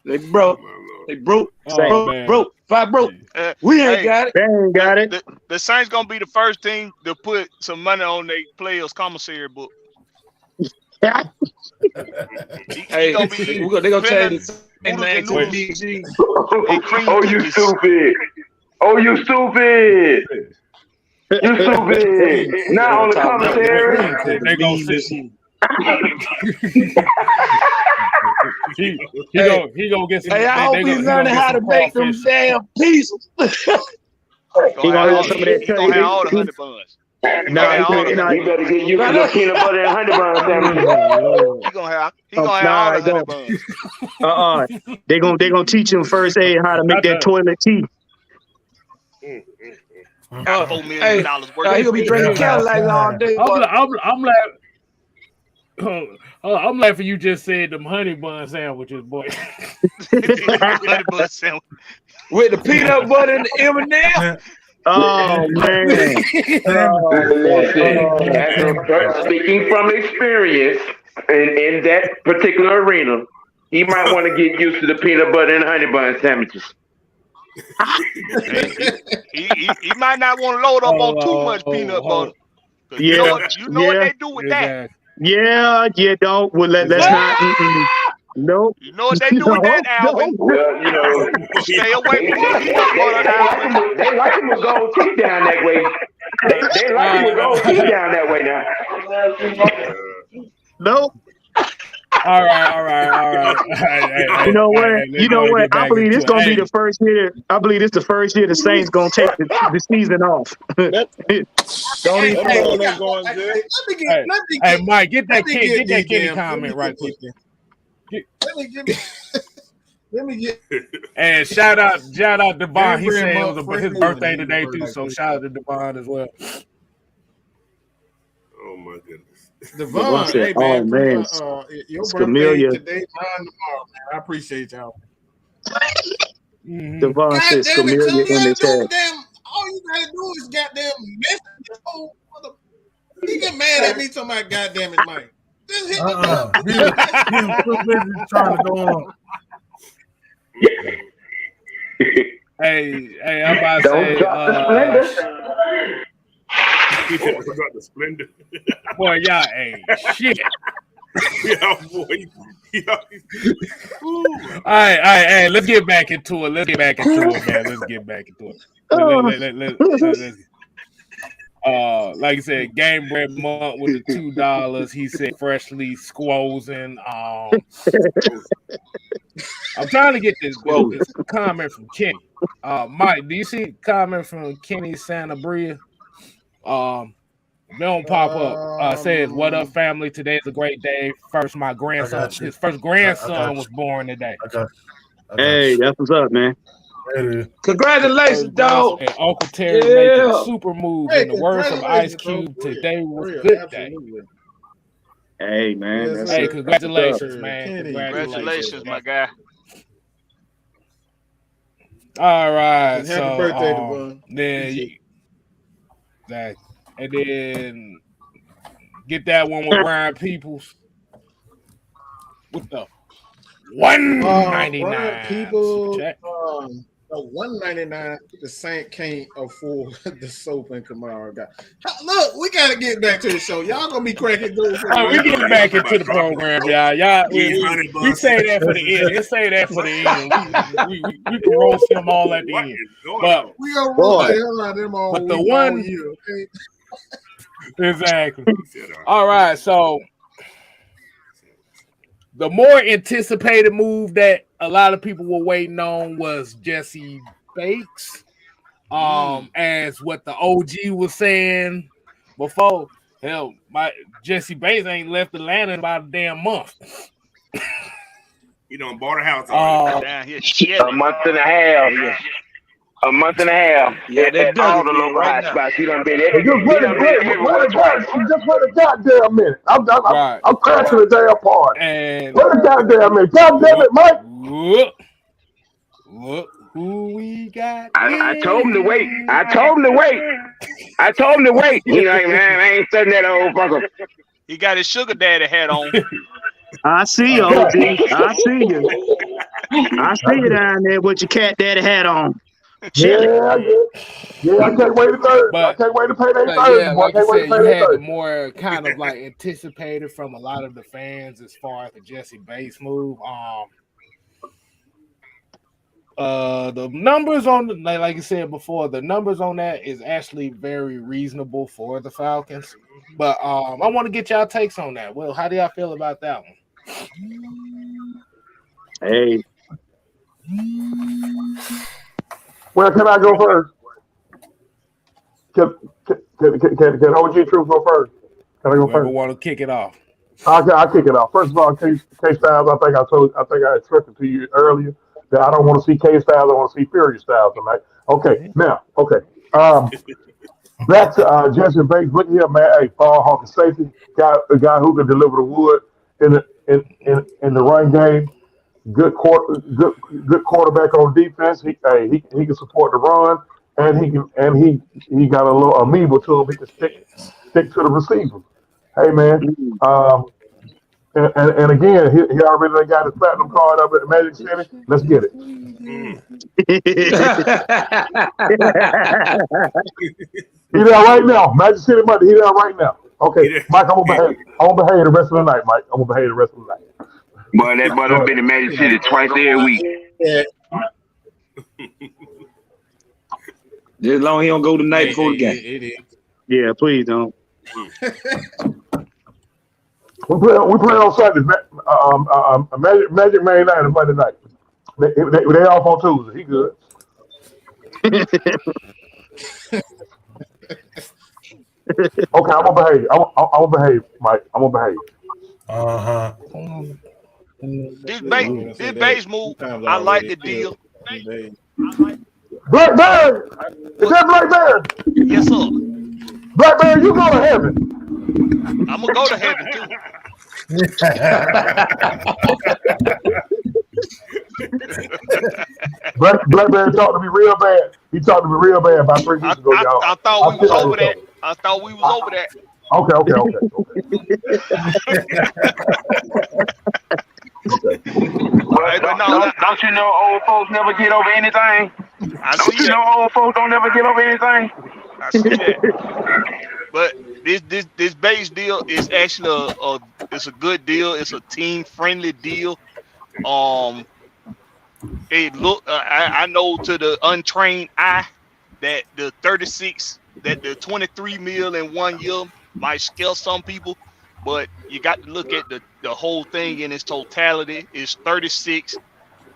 They broke. They broke. Oh, man. Broke. If I broke, we ain't got it. They ain't got it. The Saints gonna be the first team to put some money on their players' commissary book. Hey, gonna be they gonna change the Who name to the DG. Oh, you stupid! Oh, you stupid! You stupid! Not on the commissary. They gonna see. He gonna get some. Hey, I hope he's learning how to make them damn pieces. He gonna have some of that He gonna have all the Terry. honey buns. No, You better get used to the peanut butter and honey bun sandwiches. He gonna have all the honey buns. They gonna teach him first aid how to make that toilet tea. Got $4 million worth. He gonna be drinking Cadillacs all day. I'm laughing. You just said them honey bun sandwiches, boy. Honey bun sandwich with the peanut butter and the M&M. Oh man! Listen, speaking from experience in that particular arena, he might want to get used to the peanut butter and honey bun sandwiches. he might not want to load up on too much peanut butter. You know what they do with that. Yeah, don't. Well, let's not. Nope. You know what they do with that, Alvin? Well, you know, stay away from the peanut butter, Alvin. They like him with gold teeth down that way. They like him with gold teeth down that way now. Nope. All right. You know what? I believe this gonna be the first year. I believe this the first year the Saints gonna take the season off. Don't even Hey, Mike, get that Kenny comment right quick. Let me get. And shout out Devon. He said it was his birthday today too. So shout out to Devon as well. Oh my goodness. Devon, hey man, your birthday today, mine tomorrow, man. I appreciate y'all. Devon says Camellia in the chat. All you gotta do is goddamn message. Oh, he get mad at me talking about goddamn it, Mike. Just hit trying to go on. Hey, I'm about to say. He said about the Splendor. Boy, y'all ain't shit. Yeah, boy. Yeah. All right. Let's get back into it. Man. Let's get back into it. Like I said, Game Bread Month with the $2. He said freshly squozing. I'm trying to get this comment from Kenny. Mike, do you see a comment from Kenny Santabria? Don't pop up. Says, "What up, family? Today's a great day. First, my grandson. His first grandson was born today." Hey, that's what's up, man. Congratulations, dog. And Uncle Terry making a super move. In the words of Ice Cube, today was a good day. Hey, man. Hey, congratulations, man. Congratulations, my guy. All right. Happy birthday, Devon. And then get that one with Brian Peoples. What the $199? People, $199. The Saint can't afford the soap and Kamara got. Look, we gotta get back to the show. Y'all gonna be cracking those. We getting back into the program, y'all. We say that for the end. Let's say that for the end. We can roast them all at the end. But we gonna roast the hell out of them all. But the one year, okay? Exactly. All right, so the more anticipated move that a lot of people were waiting on was Jesse Bates. As what the OG was saying before, hell, Jesse Bates ain't left Atlanta in about a damn month. You know, bought a house down here. A month and a half. A month and a half. Yeah, that's all the local hot spots. He done been everywhere. Just wait a goddamn minute. I'm crashing the damn party. And wait a goddamn minute. God damn it, Mike. Look who we got. I told him to wait. I told him to wait. He like, man, I ain't studying that old fucker. He got his sugar daddy hat on. I see you, OG. I see you. I see you down there with your cat daddy hat on. Yeah, I can't wait to Thursday. I can't wait to pay that Thursday. Yeah, like you said, you had the more kind of like anticipated from a lot of the fans as far as the Jesse Bates move. The numbers on the, like you said before, the numbers on that is actually very reasonable for the Falcons. But I want to get y'all takes on that. Well, how do y'all feel about that one? Hey. Well, can I go first? Can OG Truth go first? Can I go Whoever first? want to kick it off. I'll kick it off. First of all, K Styles, I think I expressed it to you earlier that I don't want to see K Styles, I want to see Fury Styles tonight. Okay, now, okay. Back to Jesse Bates. Look here, man. Hey, Paul Hawkins safety guy, a guy who can deliver the wood in the run game. Good quarterback on defense. He can support the run, and he got a little amoeba to him. He can stick to the receiver. Hey man, and again, he already done got his platinum card up at Magic City. Let's get it. He there right now. Magic City Monday. He there right now. Okay, Mike, I'm gonna behave the rest of the night, Mike. I'm gonna behave the rest of the night. Boy, that boy done been in Magic City twice every week. Just as long as he don't go the night before the game. It is. Yeah, please don't. We play on Sundays. Magic Man Night and Monday night. They off on Tuesday. He good. Okay, I'm gonna behave. I'm gonna behave, Mike. I'm gonna behave. This base move, I like the deal. Blackberry! Is that Blackberry? Yes, sir. Blackberry, you go to heaven. I'm gonna go to heaven too. Blackberry talked to me real bad. He talked to me real bad about 3 weeks ago, y'all. I thought we was over that. I thought we was over that. Okay. But don't you know old folks never get over anything? Don't you know old folks don't never get over anything? I see that. But this base deal is actually it's a good deal. It's a team friendly deal. It look I know to the untrained eye that the 23 mil in 1 year might scare some people, but you got to look at the whole thing in its totality. It's 36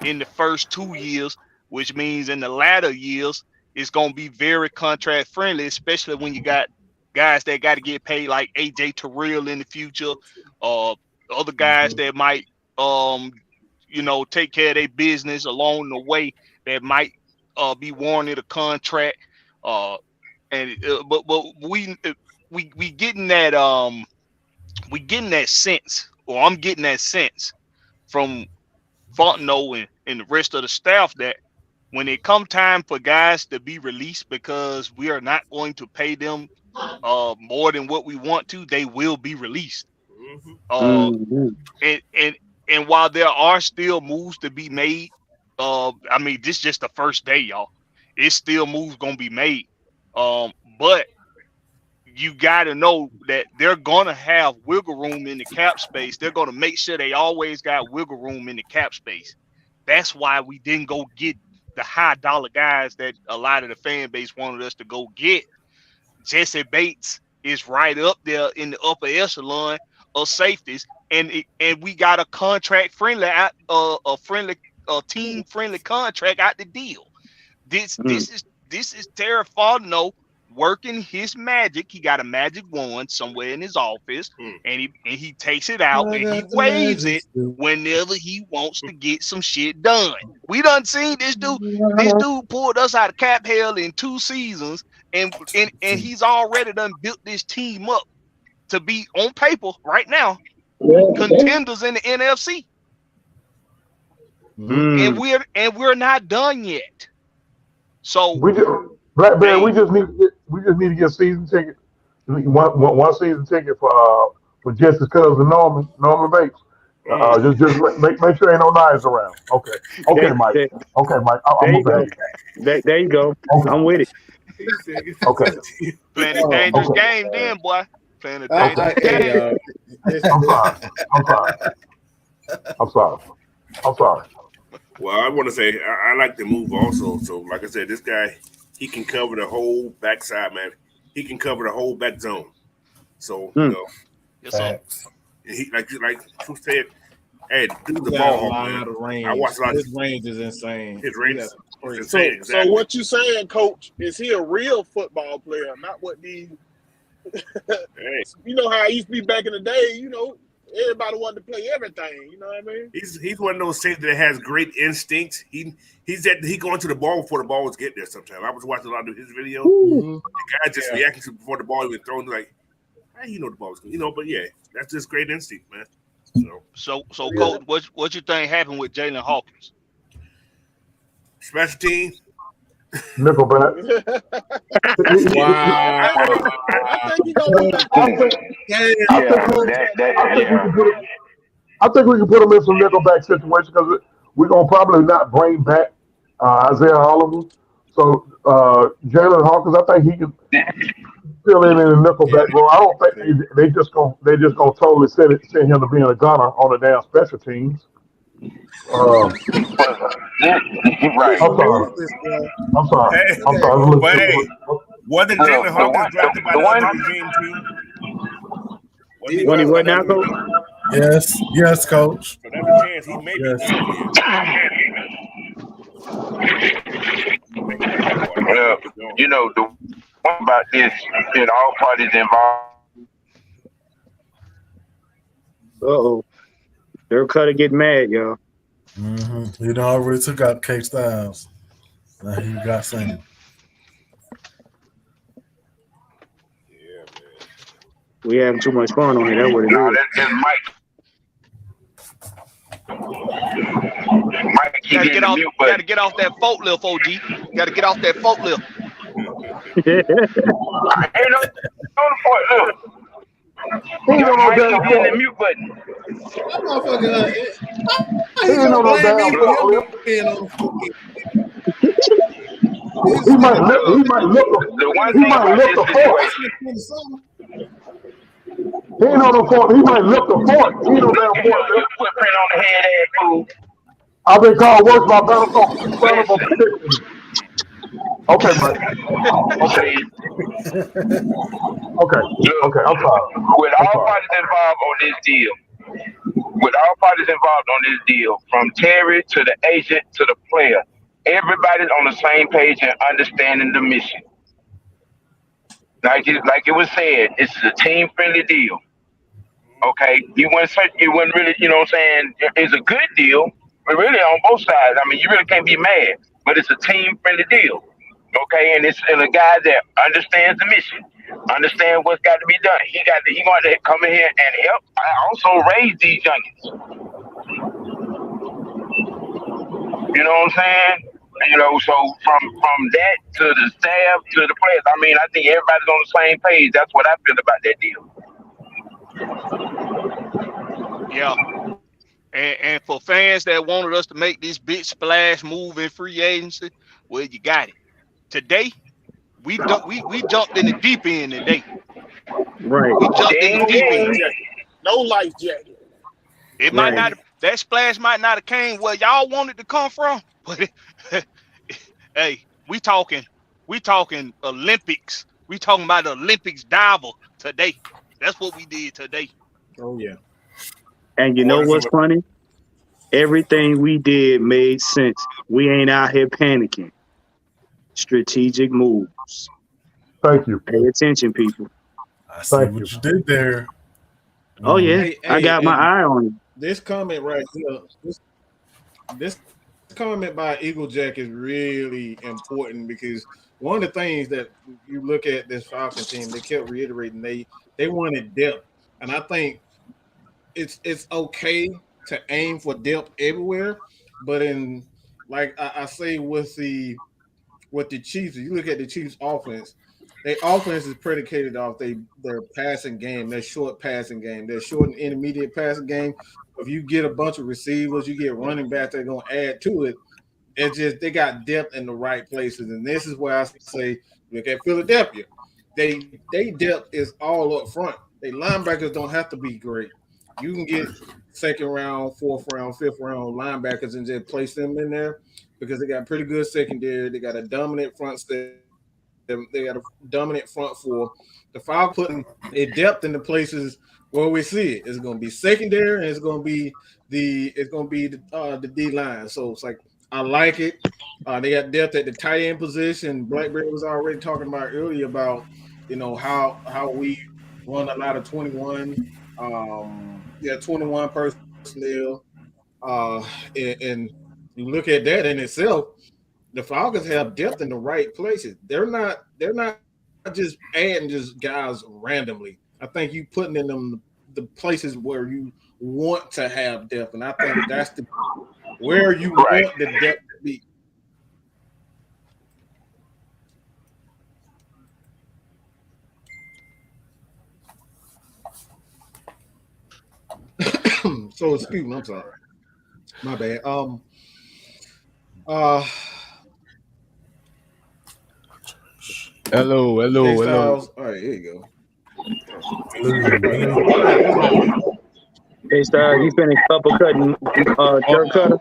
in the first 2 years, which means in the latter years it's gonna be very contract friendly, especially when you got guys that got to get paid like AJ Terrell in the future, other guys that might take care of their business along the way that might be warranted a contract. But we getting that sense, or I'm getting that sense from Fontenot and the rest of the staff that when it come time for guys to be released because we are not going to pay them more than what we want to, they will be released. And while there are still moves to be made, this is just the first day, y'all. It's still moves gonna be made. But you gotta know that they're gonna have wiggle room in the cap space. They're gonna make sure they always got wiggle room in the cap space. That's why we didn't go get the high dollar guys that a lot of the fan base wanted us to go get. Jesse Bates is right up there in the upper echelon of safeties, and we got a contract friendly, team friendly contract out the deal. This is Terry Fontenot working his magic. He got a magic wand somewhere in his office, and he takes it out and he waves it whenever he wants to get some shit done. We done seen this dude. This dude pulled us out of cap hell in 2 seasons, and he's already done built this team up to be on paper right now contenders in the NFC. And we're not done yet. So Blackberry, we just need to get a season ticket. One season ticket for Jesse's cousin Norman Bates. Just make sure ain't no knives around. Okay, Mike. Okay, Mike. I'm gonna there you go. Okay. I'm with it. Okay. Playing a dangerous game, then, boy. Playing a dangerous game. I'm sorry. Well, I want to say I like the move also. So, like I said, this guy, he can cover the whole backside, man. He can cover the whole back zone. So, yes, sir. He like Truth said, Hey, dude, the He got a ball, lot man. of range. I watched a lot. His range is insane. His range He is got- insane. So Exactly. what you saying, Coach? Is he a real football player, not what these? Hey, You know how I used to be back in the day. You know, everybody wanted to play everything. You know what I mean? he's one of those safeties that has great instincts. He going to the ball before the ball was get there. Sometimes I was watching a lot of his videos. Mhm. The guy just reacting to before the ball even thrown. Like, hey, you know the ball was good. You know, but yeah, that's just great instinct, man. So Coach, what you think happened with Jalen Hawkins? Special team. Nickelback. Wow. I think he gonna be I think we can put him in some nickelback situation because we're gonna probably not bring back Isaiah Oliver. So Jalen Hawkins, I think he can fill in the nickelback role. I don't think they just gonna totally send him to being a gunner on the damn special teams. Right. I'm sorry. Hey, but hey, wasn't Jalen Hawkins drafted by the other regime too? When he what now, Coach? Yes, Coach. So there's a chance he may be Well, you know, the one about this, all parties involved. Uh-oh. They're Cutter getting mad, y'all. Mm-hmm. He already took out K Styles. Now he got Sam. We having too much fun on here. That's what it is. That's Mike. Mike, Gotta get off that forklift, OG. Gotta get off that forklift. Ain't no the forklift. Mike is getting the mute button. That motherfucker. He ain't no damn forklift. He might lift the fork. He ain't no fork. He might lift the fork. He ain't no damn fork. Footprint on the head, fool. I've been called worse by battle. Okay, Mike. Okay. Okay, I'm sorry. With all parties involved on this deal, from Terry to the agent to the player, everybody's on the same page and understanding the mission. Like it was said, it's a team-friendly deal. Okay, you wouldn't really, you know what I'm saying? It's a good deal, but really on both sides. I mean, you really can't be mad, but it's a team-friendly deal. Okay, and it's a guy that understands the mission, understands what's got to be done. He going to come in here and help. I also raise these youngins. You know what I'm saying? You know, so from that to the staff to the players, I mean, I think everybody's on the same page. That's what I feel about that deal. Yeah. And for fans that wanted us to make this big splash move in free agency, well, you got it. Today, we jumped in the deep end today. Right. We jumped in the deep end. No life jacket. It might not. That splash might not have came where y'all wanted to come from, but hey, we talking Olympics. We talking about the Olympics diver today. That's what we did today. Oh yeah. And you know what's funny? Everything we did made sense. We ain't out here panicking. Strategic moves. Thank you. Pay attention, people. I see what you did there. Oh yeah, I got my eye on it. This comment right here, this comment by Eagle Jack is really important because one of the things that you look at this Falcon team, they kept reiterating they wanted depth, and I think it's okay to aim for depth everywhere, but in like I say with the Chiefs, you look at the Chiefs' offense. Their offense is predicated off their passing game, their short passing game, their short and intermediate passing game. If you get a bunch of receivers, you get running backs that are going to add to it. It's just they got depth in the right places, and this is where I say look at Philadelphia. They depth is all up front. They linebackers don't have to be great. You can get second round, fourth round, fifth round linebackers and just place them in there because they got pretty good secondary. They got a dominant front step. They got a dominant front four. The Falcons putting a depth in the places where we see it. It's going to be secondary, and it's going to be the D line. So it's like I like it. They got depth at the tight end position. Blackberry was already talking about earlier about how we run a lot of 21, 21 personnel. And you look at that in itself, the Falcons have depth in the right places. They're not just adding just guys randomly. I think you putting in them the places where you want to have depth, and I think that's where you want the depth to be. So excuse me, I'm sorry. My bad. Hello. All right, here you go. Hey, Star, you finished uppercutting Dirt Cutter?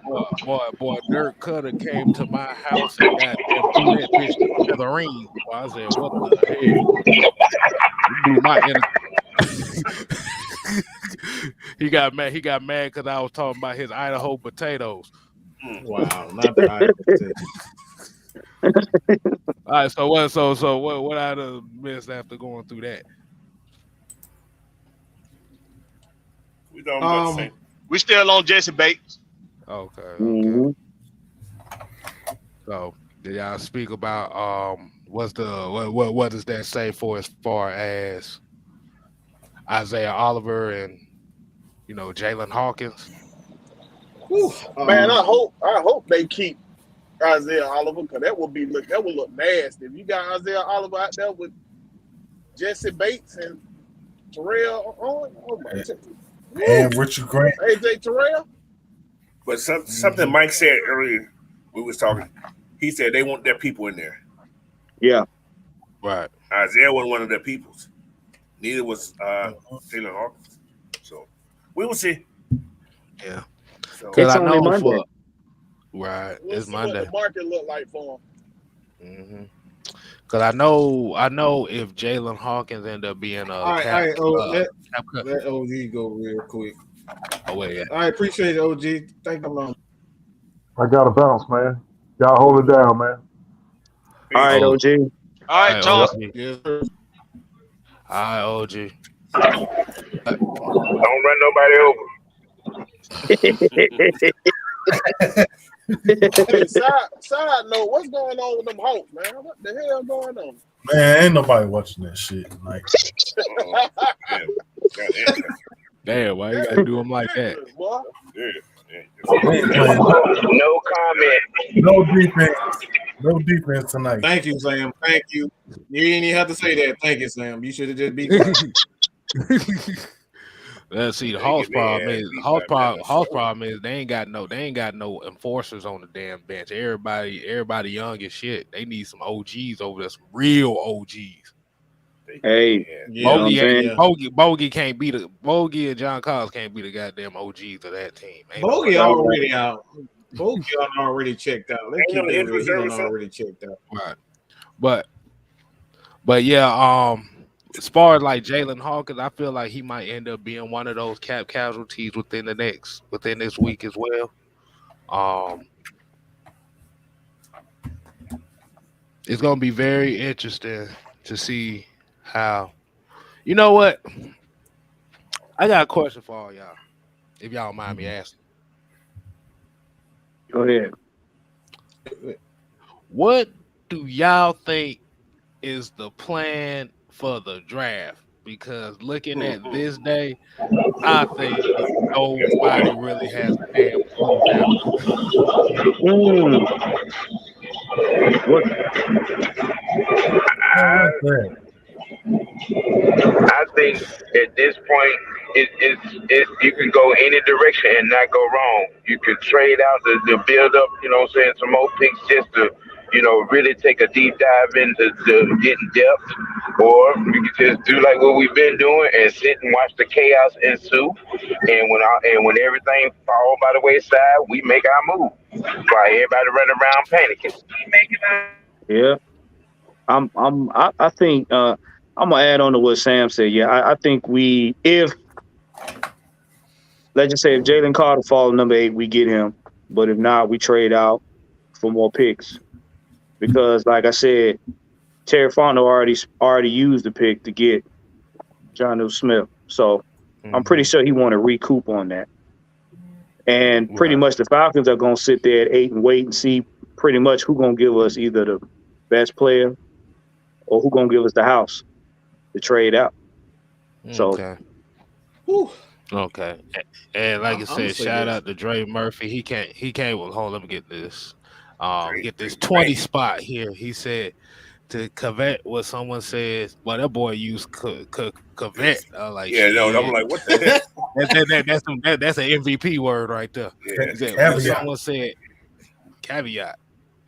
Boy, Dirt Cutter came to my house and got threw that bitch to the ring. Boy, I said, what the hell? You blew my He got mad because I was talking about his Idaho potatoes. Wow, not the Idaho potatoes. All right, so what I done missed after going through that? We still on Jesse Bates. Okay. Mm-hmm. So did y'all speak about what does that say for as far as Isaiah Oliver and Jalen Hawkins? Man, I hope they keep Isaiah Oliver, because that would look nasty. If you got Isaiah Oliver out there with Jesse Bates and Terrell on, oh my God. And Richard Grant, AJ Terrell. But something Mike said earlier, we was talking. He said they want their people in there. Yeah, right. Isaiah wasn't one of their peoples. Neither was Jalen Hawkins. So we will see. Yeah, so, it's only Monday. Right, We'll it's see Monday. what the market look like for him. Mm-hmm. Because I know if Jalen Hawkins end up being a let OG go real quick. Oh wait, yeah. I appreciate it, OG. Thank you. I got to bounce, man. Y'all hold it down, man. All right, OG. All right, Tom. Yes, sir. All right, OG. Don't run nobody over. Hey, side note, what's going on with them Hawks, man? What the hell going on? man, ain't nobody watching that shit. Like, Damn, why you gotta do them like that? they ain't playing No comment. no defense tonight. Thank you, Sam. Thank you. You didn't even have to say that. Thank you, Sam. You should have just beat quiet. Let's see. The Hawks problem is they ain't got no enforcers on the damn bench. Everybody young as shit. They need some OGs over there, some real OGs. Hey, Bogey can't be Bogey and John Collins can't be the goddamn OGs of that team. Bogey already out. Bogey already checked out. He already checked out. Right. But yeah, as far as like Jalen Hawkins, I feel like he might end up being one of those cap casualties within this week as well. It's gonna be very interesting to see how. You know what? I got a question for all y'all, if y'all don't mind me asking. Go ahead. What do y'all think is the plan for the draft? Because looking at this day, I think nobody really has a damn clue now. I think at this point, it's you can go any direction and not go wrong. You can trade out the build up, some more picks just to, really take a deep dive into getting depth, or you can just do like what we've been doing and sit and watch the chaos ensue. And when everything falls by the wayside, we make our move. While everybody running around panicking. Yeah, I think I'm gonna add on to what Sam said. Yeah, I think if let's just say if Jalen Carter falls number 8, we get him. But if not, we trade out for more picks. Because, like I said, Terry Fontenot already used the pick to get Jonnu Smith. So I'm pretty sure he want to recoup on that. And pretty much the Falcons are going to sit there at 8 and wait and see pretty much who going to give us either the best player or who going to give us the house to trade out. So, okay. And like I said, shout out to Dre Murphy. He came with, hold on, let me get this. Get this 20 spot here. He said to covet what someone says. Well, that boy used covet. Like, yeah, no, I'm like, what the heck? That's an MVP word right there. Yeah. Someone said caveat.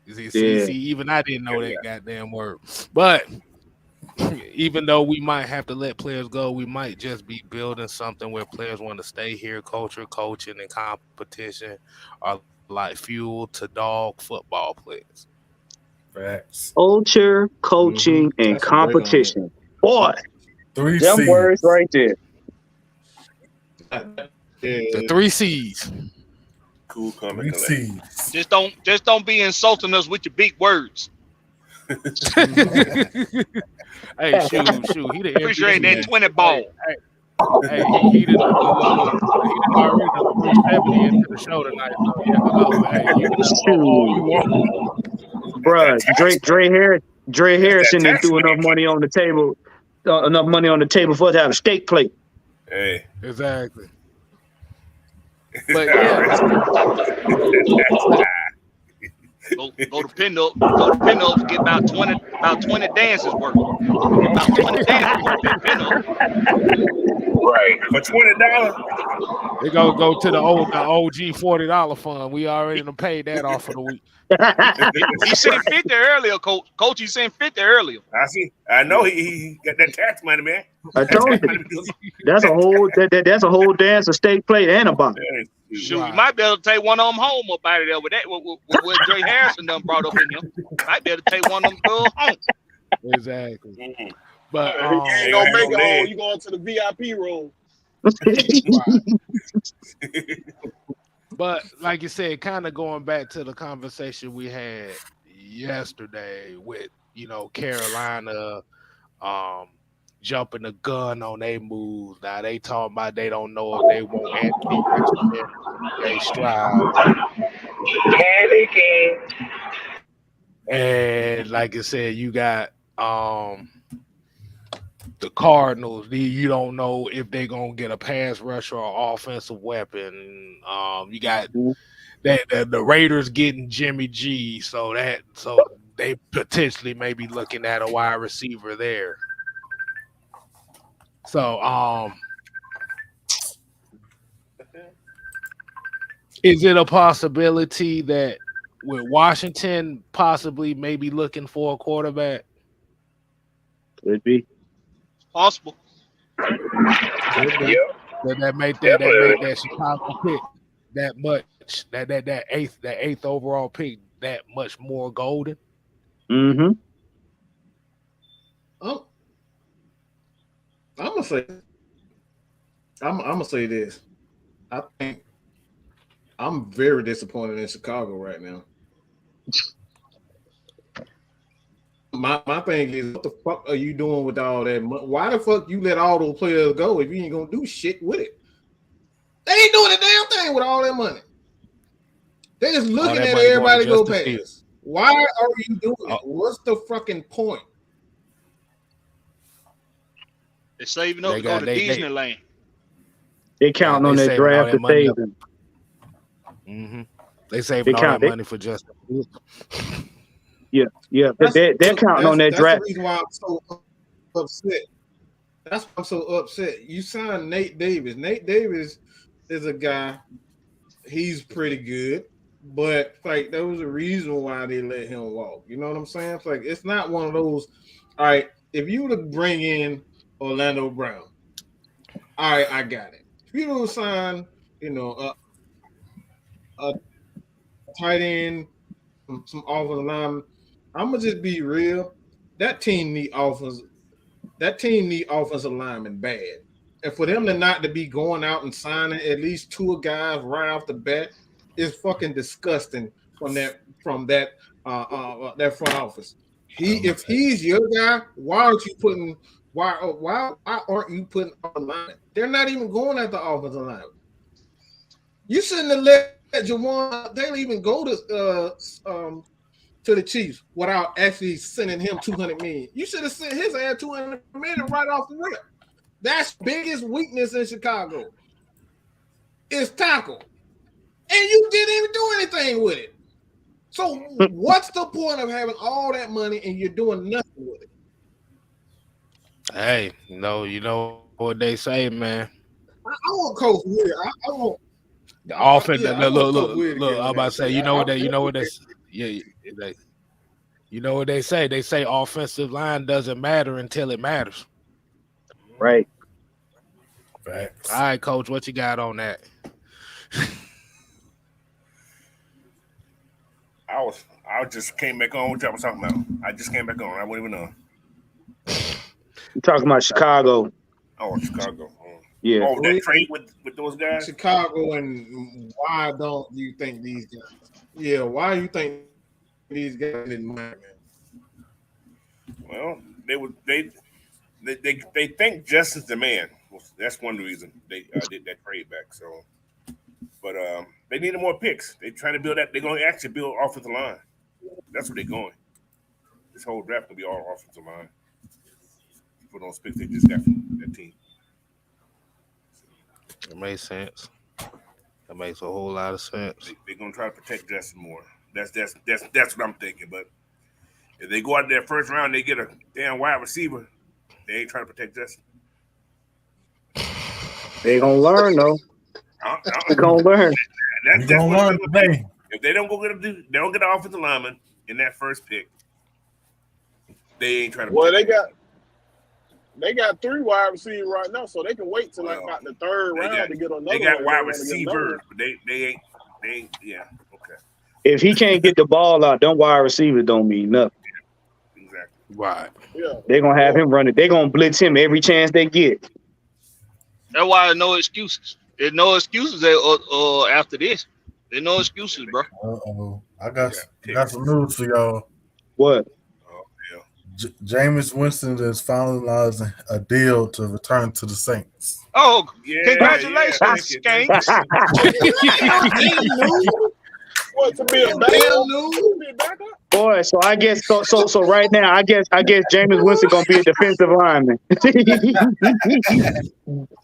See, even I didn't know that goddamn word. But even though we might have to let players go, we might just be building something where players want to stay here. Culture, coaching, and competition are like fuel to dog football players. Facts. Culture, coaching, and competition. Boy, 3 them C's. words right there. The 3 C's. Cool comment. 3 C's. Just don't be insulting us with your big words. Hey, shoot. He the Appreciate that 20 ball. Hey, he did already put 70 into the show tonight. So yeah, hello. Hey, you can all you want. Bruh, Dre Harrison didn't threw enough money on the table. Enough money on the table for us to have a steak plate. Hey. Exactly. But yeah. Go to Pinnock. Go to Pinnock. Get about 20 dances worth. About 20 dances worth at Pinnock. Right. For $20. They go to the OG $40 fund. We already done paid that off for the week. He sent 50 earlier, Coach. Coach, he sent 50 earlier. I see. I know he got that tax money, man. I told you. That's a whole dance, a steak plate, and a bottle. Shoot, you might be able to take one of them home up out of there with that. With what Dre Harrison done brought up in him. Might be able to take one of them girls home. Exactly. Mm-hmm. But you ain't gonna make it home. You going to the VIP room. But like you said, kind of going back to the conversation we had yesterday with, Carolina jumping the gun on their moves. Now they talking about they don't know if they want Anthony Richardson. They strive. And like I said, you got the Cardinals. You don't know if they're gonna get a pass rusher or offensive weapon. You got the Raiders getting Jimmy G, so they potentially may be looking at a wide receiver there. So is it a possibility that with Washington possibly maybe looking for a quarterback? Could be. Possible. That make that Chicago pick that much, that eighth overall pick that much more golden. Mm-hmm. I'm gonna say this. I think I'm very disappointed in Chicago right now. My thing is, what the fuck are you doing with all that money? Why the fuck you let all those players go if you ain't gonna do shit with it? They ain't doing a damn thing with all that money. They just looking at everybody go past. Why are you doing it? What's the fucking point? They're saving up to go to Disneyland. They counting on that draft to save them. Mm-hmm. They saving all that money for Justin. Yeah. They're counting on that draft. That's the reason why I'm so upset. That's why I'm so upset. You signed Nate Davis. Nate Davis is a guy. He's pretty good, but like there was a reason why they let him walk. You know what I'm saying? It's like it's not one of those. All right, if you were to bring in Orlando Brown, all right, I got it. If you don't sign, a tight end, some offensive linemen, I'm gonna just be real. That team need offensive linemen bad. And for them to not to be going out and signing at least 2 guys right off the bat is fucking disgusting from that that front office. If he's your guy, why aren't you putting why aren't you putting on the line? They're not even going at the offensive line. You shouldn't have let Jawan Taylor even go to the Chiefs without actually sending him $200 million. You should have sent his ass $200 million right off the rip. That's biggest weakness in Chicago. Is tackle. And you didn't even do anything with it. So what's the point of having all that money and you're doing nothing with it? Hey, no, you know what they say, man. I want Coach Weir. I want the offense. Yeah, look. I'm about to say, you know what they say. They say offensive line doesn't matter until it matters. Right. Facts. All right, Coach, what you got on that? I just came back on. What y'all was talking about? I just came back on. I wouldn't even know. You talking about Chicago? Oh, Chicago. Yeah. Oh, that trade with those guys? Chicago, and why don't you think these guys? Yeah, why you think these guys didn't mind, man? Well, they think Justin's the man. That's one reason they did that trade back. So, but they needed more picks. They're trying to build that. They're going to actually build offensive line. That's where they're going. This whole draft will be all offensive line for those picks they just got from that team. It makes sense. That makes a whole lot of sense. They're going to try to protect Justin more. That's what I'm thinking. But if they go out there first round, they get a damn wide receiver. They ain't trying to protect Justin. They gonna learn though. They gonna learn. That's gonna learn today. If they don't they don't get an offensive lineman in that first pick, they ain't trying to. Well, they got 3 wide receivers right now, so they can wait till like about the 3rd round to get another. They got wide receivers, but they ain't. Yeah, okay. If he can't get the ball out, them wide receivers don't mean nothing. Exactly. Right. Yeah. They're gonna have him running. They're gonna blitz him every chance they get. That's why there's no excuses. There's no excuses after this. There's no excuses, bro. Uh-oh. I got some news for y'all. What? Jameis Winston is finalizing a deal to return to the Saints. Oh, congratulations, Skanks. What, to be a backup? Boy, so I guess so right now, I guess Jameis Winston gonna be a defensive lineman.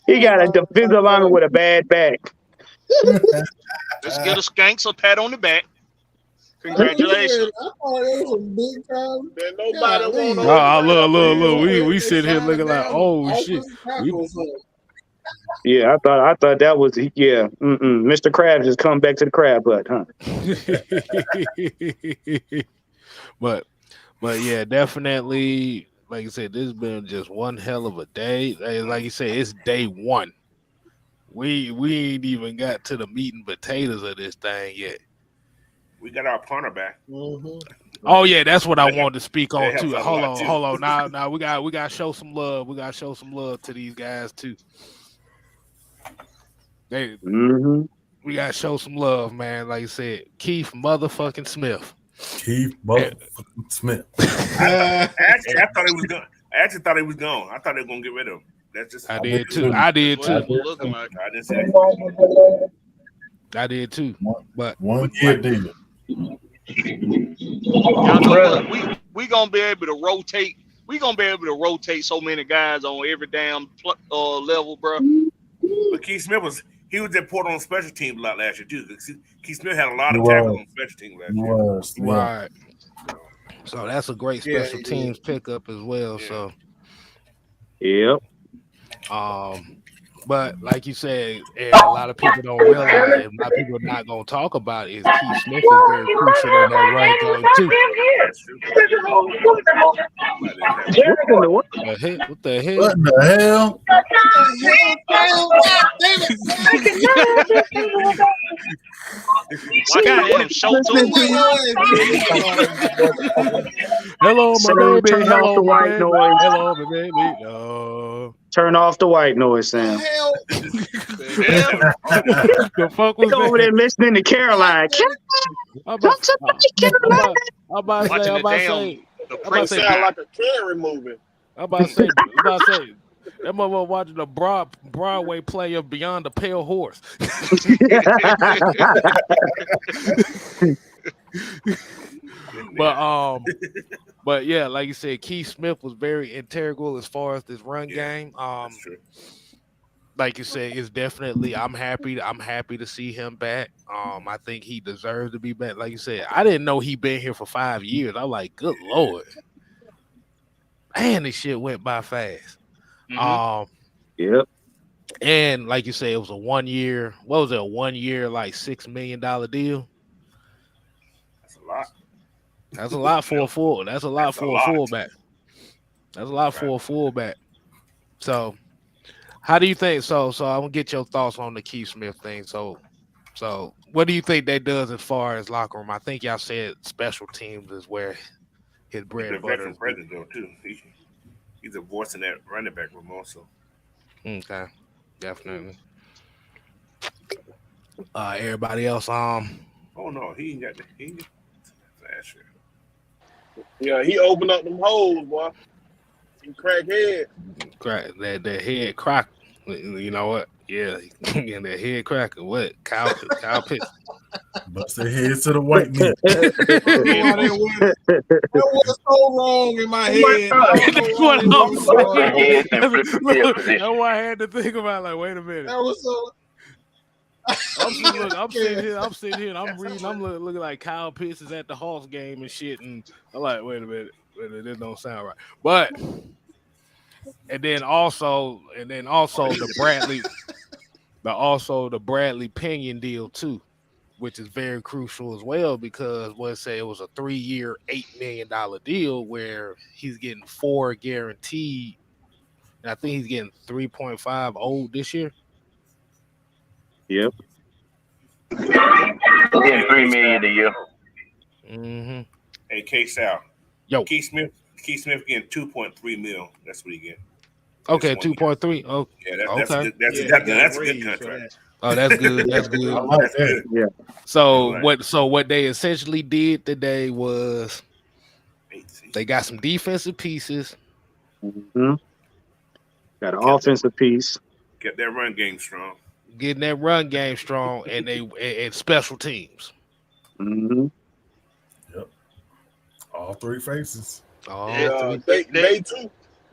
He got a defensive lineman with a bad back. Let's get a Skanks a pat on the back. Congratulations. I thought it was a big time. Then nobody Look. We sit here looking like, oh shit. Yeah, I thought that was Mr. Krabs just come back to the crab hut, huh? but yeah, definitely. Like I said, this has been just one hell of a day. Like you said, it's day one. We ain't even got to the meat and potatoes of this thing yet. We got our punter back. Mm-hmm. Oh yeah, that's what I wanted to speak on too. Hold on. Now we got to show some love. We got to show some love to these guys too. We got to show some love, man. Like you said, Keith motherfucking Smith. Keith motherfucking Smith. I thought he was gone. I actually thought he was gone. I thought they were gonna get rid of him. That's just I did too. I did too. I didn't say that. I did too. But 1 year deal. Y'all know what? We gonna be able to rotate. We gonna be able to rotate so many guys on every damn level, bro. But Keith Smith was important on special teams a lot last year too. Keith Smith had a lot of tackles on special teams last year. Right. So that's a great special teams pickup as well. Yeah. So. Yep. But like you said, and a lot of people don't realize, a lot of people are not going to talk about it, is Keith Smith is very crucial in that right game too. What the hell? Hello, my baby. Turn off the white noise. Hello, my baby. No. Turn off the white noise, Sam. Hell, The fuck was They over there that? listening to Caroline. I'm about to say, The It Prince sound like a Carrie movie. I'm about to say, that motherfucker watching the Broadway play of Beyond the Pale Horse. But yeah, like you said, Keith Smith was very integral as far as this run game. That's true. Like you said, it's definitely. I'm happy to see him back. I think he deserves to be back. Like you said, I didn't know he been here for 5 years. I was like, good Lord, man, this shit went by fast. Yep. And like you said, it was a 1 year. What was it? A 1 year, like $6 million deal. That's a lot. That's a lot for a full. That's a lot for a fullback. That's a lot for a fullback. So, how do you think? So I'm gonna get your thoughts on the Keith Smith thing. So what do you think that does as far as locker room? I think y'all said special teams is where his bread and butter is. Presence though too. He's a voice in that running back room also. Okay, definitely. Everybody else, Oh no, he ain't got last year. Yeah, he opened up them holes, boy. He crack head. crack that head crack. You know what? Yeah, and that head cracker. What? Kyle Pitts. Bust their heads to the white meat. That was so wrong in my head. That's what I had to think about. Like, wait a minute. That was so. I'm sitting here, and I'm reading. I'm looking like Kyle Pitts is at the Hawks game and shit, and I'm like, wait a minute, this don't sound right. But and then also the Bradley Pinion deal too, which is very crucial as well because let's say it was a 3-year, $8 million deal where he's getting 4 guaranteed, and I think he's getting 3.5 owed this year. Yep. Getting $3 million a year. Mm-hmm. Hey, K-Sal. Yo. Keith Smith getting 2.3 mil. That's what he get. Okay, 2.3. Oh, yeah, okay. That's a good contract. Oh, that's good. That's good. I like that. Yeah. So what they essentially did today was they got some defensive pieces. Mm-hmm. Got an offensive piece. Kept that run game strong. Getting that run game strong, and and special teams. Mm-hmm. Yep. All three faces. Oh,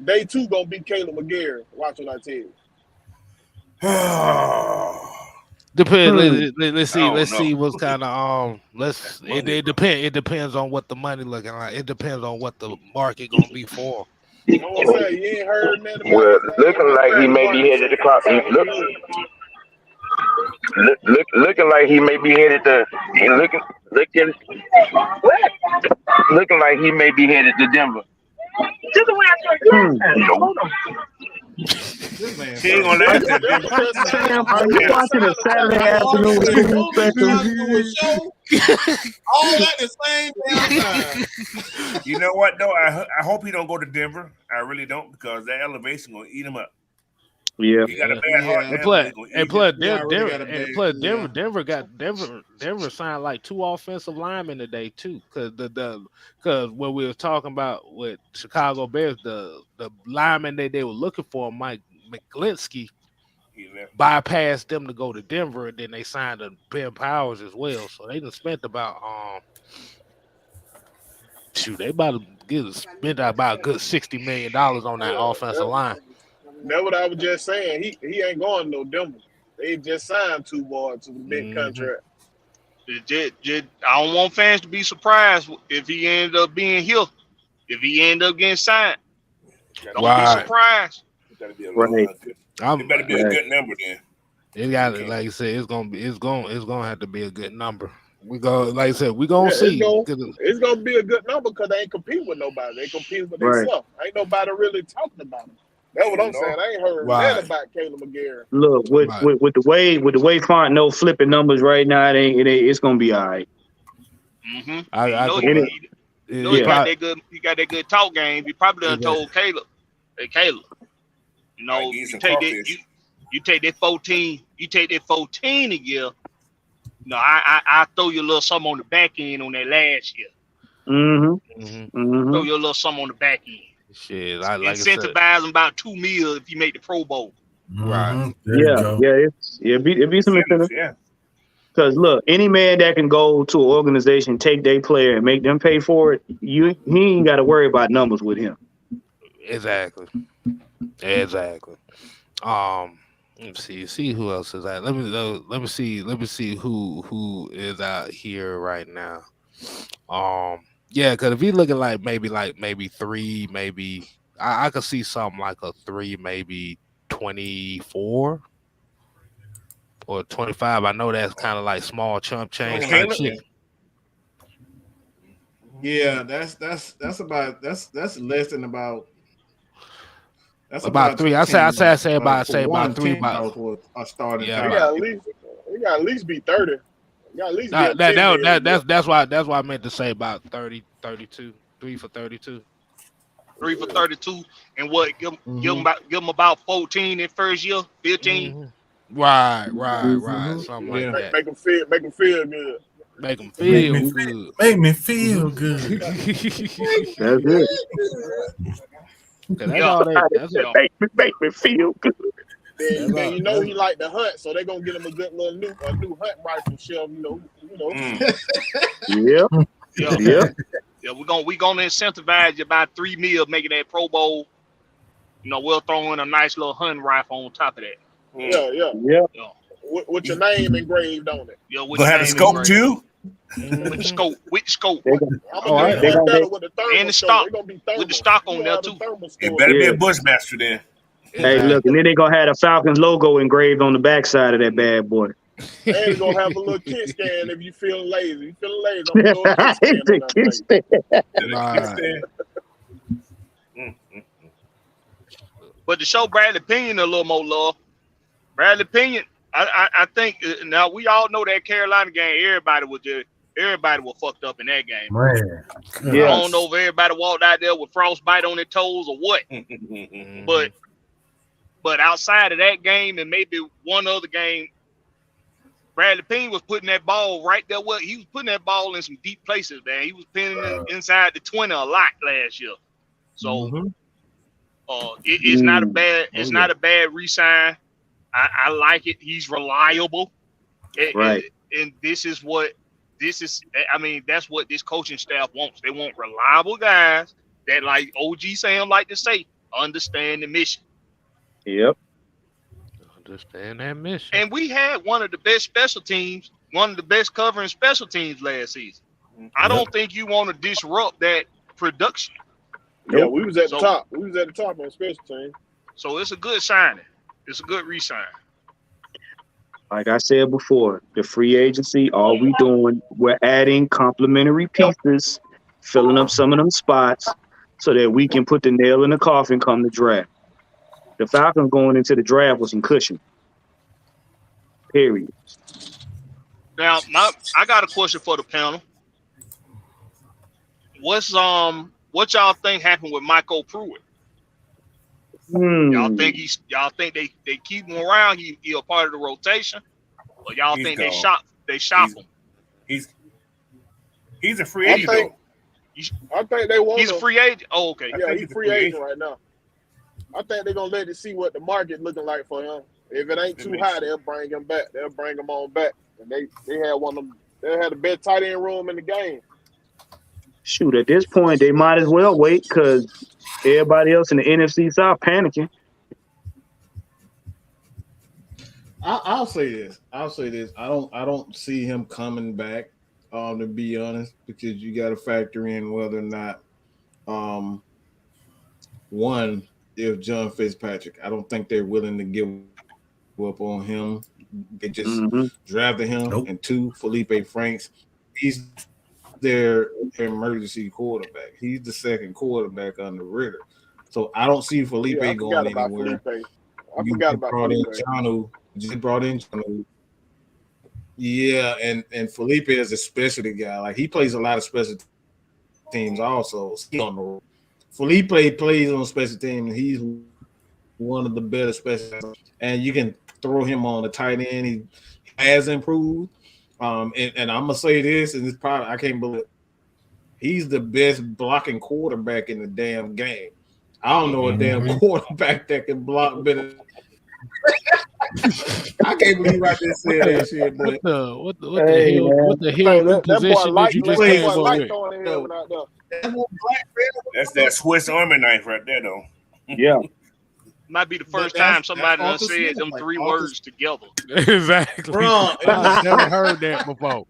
Day two gonna be Caleb McGarry. Watch what I tell you. Depends. Let's see what's kind of it depends on what the money looking like. It depends on what the market gonna be for. You know what I'm saying? You ain't heard nothing about Well, looking like he may be headed to clock. Looking like he may be headed to looking like he may be headed to Denver. He ain't gonna let that. Are you watching a Saturday afternoon special? All at the same damn time. You know what though? I hope he don't go to Denver. I really don't because that elevation gonna eat him up. Yeah. He got a bad heart. Denver signed like 2 offensive linemen today too, because when we were talking about with Chicago Bears, the lineman they were looking for, Mike McGlinskey, bypassed them to go to Denver, and then they signed Ben Powers as well. So they done spent about they about to spend about a good $60 million on that offensive line. That's what I was just saying. He ain't going no Denver. They just signed 2 boys to the big contract. I don't want fans to be surprised if he ended up being here. If he ended up getting signed, don't be surprised. It better be a good number then. It got it. Like I said, it's gonna have to be a good number. We go, like I said, we gonna see. It's gonna be a good number because they ain't competing with nobody. They compete with themselves. Ain't nobody really talking about them. That's what I'm saying. I ain't heard nothing about Caleb McGarry. Look, with the way Fontenot flipping numbers right now, it's gonna be all right. Mm-hmm. He got that good talk game. He probably done told Caleb, "Hey Caleb, You know, you take that 14 a year. No, I throw you a little something on the back end on that last year. Throw you a little something on the back end. Shit, like incentivize them about $2 million if you make the Pro Bowl. Right. It'd be some incentive. Yeah. Because look, any man that can go to an organization, take their player, and make them pay for it, he ain't got to worry about numbers with him. Exactly. Let's see who else is out. Let me see who is out here right now. Yeah, because if you looking like maybe 3, maybe I could see something like a 3, maybe 24 or 25. I know that's kind of like small chump change type shit. Yeah, that's less than about. That's about 3. I say about 3. About a starting. Yeah, we got at least be 30. Got at least be that's why I meant to say about 30, 32, 3 for 32. 3 for 32, and what? Give them about 14 in first year, 15. Right. Something like that. Make them feel good. Make them feel good. Make me feel good. That's it. Make me feel good. Then you know he like to hunt, so they're gonna get him a good little new hunt rifle shelf. Yeah, we're gonna incentivize you about $3 million making that Pro Bowl. We'll throw in a nice little hunting rifle on top of that. Yeah. With your name engraved on it. Yeah, gonna have the scope too. With the scope. I'm gonna do better with the thermal. And the stock. They're gonna be thermal. With the stock on there too. It better be a Bushmaster then. Hey, look, and then they gonna have a Falcons logo engraved on the backside of that bad boy. And you're gonna have a little kit scan if you feeling lazy. If you feeling lazy, I'm gonna do a kit scan on that. But to show Bradley Pinion a little more love, Bradley Pinion, I think now we all know that Carolina game. Everybody was fucked up in that game. Man, I don't know if everybody walked out there with frostbite on their toes or what. But outside of that game and maybe one other game, Bradley Pinion was putting that ball right there. Well, he was putting that ball in some deep places, man. He was pinning it inside the 20 a lot last year. So it's not a bad re-sign. I like it. He's reliable. Right. And that's what this coaching staff wants. They want reliable guys that, like OG Sam like to say, understand the mission. Yep. Understand that mission. And we had one of the best special teams, one of the best covering special teams last season. I don't think you want to disrupt that production. Yeah, we was at the top. We was at the top on special team. So it's a good signing. It's a good re-sign. Like I said before, the free agency, all we doing, we're adding complementary pieces, filling up some of them spots so that we can put the nail in the coffin come the draft. The Falcons going into the draft with some cushion. Period. Now, I got a question for the panel. What y'all think happened with Michael Pruitt? Y'all think they keep him around? He a part of the rotation, or y'all think they shop him? He's a free agent. I think they want. He's a free agent. Oh, okay. Yeah, he's a free agent right now. I think they're gonna let it see what the market looking like for him. If it ain't too high, they'll bring him back. They'll bring him on back. And they had one of them. They had the best tight end room in the game. Shoot, at this point, they might as well wait because everybody else in the NFC South panicking. I'll say this. I don't see him coming back. To be honest, because you got to factor in whether or not, one, if John Fitzpatrick, I don't think they're willing to give up on him. They just drafted him. Nope. And two, Felipe Franks, he's their emergency quarterback. He's the second quarterback under Ritter. So I don't see Felipe going anywhere. I forgot about Felipe. Just brought in Janu. Yeah, and Felipe is a specialty guy. Like, he plays a lot of special teams also. Felipe plays on special teams. He's one of the better specialists, and you can throw him on the tight end. He has improved. And I'm gonna say this, and it's probably I can't believe it. He's the best blocking quarterback in the damn game. I don't know a damn quarterback that can block better. I can't believe I just said that shit. But what the hell new position did you just came up with? That's that Swiss Army knife right there, though. Yeah. Might be the first time somebody done said them three words together. Exactly. Bro, I've never heard that before.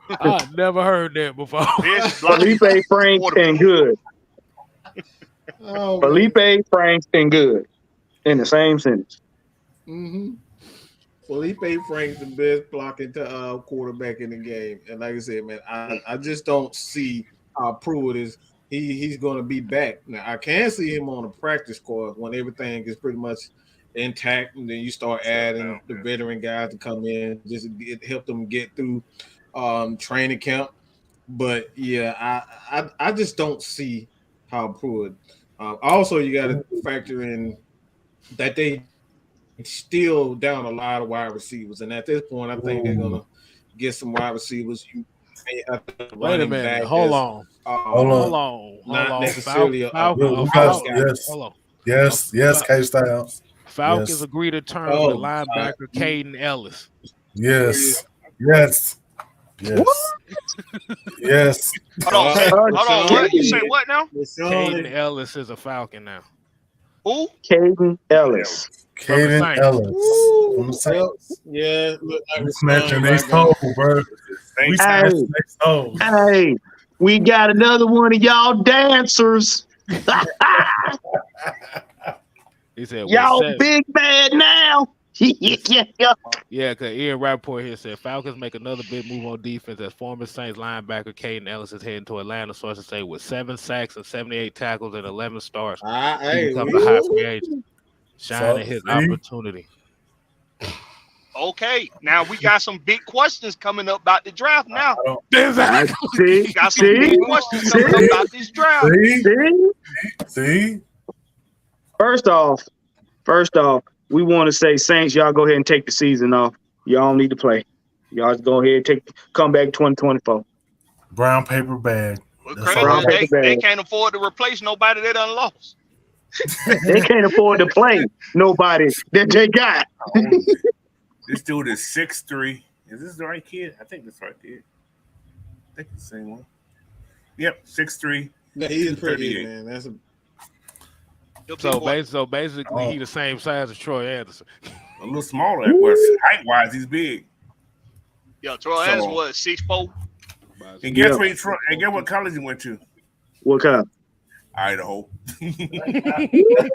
I've never heard that before. Felipe Franks and good. Felipe Franks and good in the same sentence. Mm-hmm. Felipe Franks the best blocking quarterback in the game, and like I said, man, I just don't see how Pruitt is. He's going to be back. Now I can see him on a practice squad when everything is pretty much intact, and then you start adding the veteran guys to come in, just help them get through training camp. But yeah, I just don't see how Pruitt. Also, you got to factor in that they still down a lot of wide receivers, and at this point, I think they're gonna get some wide receivers. You may have to Wait a minute. Hold on. Not necessarily Yes, K-Styles. Falcons agree to terms with linebacker Caden Ellis. Yes. Hold on. What you say? What now? Caden Ellis is a Falcon now. Who? Caden Ellis. Caden Ellis. From the Saints. Yeah, look like we snatching these toes, bro. We snatching these toes. Hey, we got another one of y'all dancers. He said, y'all big bad now. Yeah, because Ian Rappaport here said Falcons make another big move on defense as former Saints linebacker Caden Ellis is heading to Atlanta. Sources say with 7 sacks and 78 tackles and 11 starts, he becomes a high free agent, shining his opportunity. Okay, now we got some big questions coming up about the draft now. Exactly. We got some big questions coming up about this draft. See? First off, we want to say, Saints, y'all go ahead and take the season off. Y'all don't need to play. Y'all just go ahead and come back 2024. Brown paper bag. Well, crazy, they can't afford to replace nobody they done lost. They can't afford to play nobody that they got. This dude is 6'3". Is this the right kid? I think that's the right kid. I think it's the same one. Yep, 6'3". Yeah, he is pretty big, man. That's So basically, he's the same size as Troy Anderson. A little smaller. Height-wise, he's big. Yo, Troy Anderson was 6'4". And guess what college he went to? What kind? Idaho.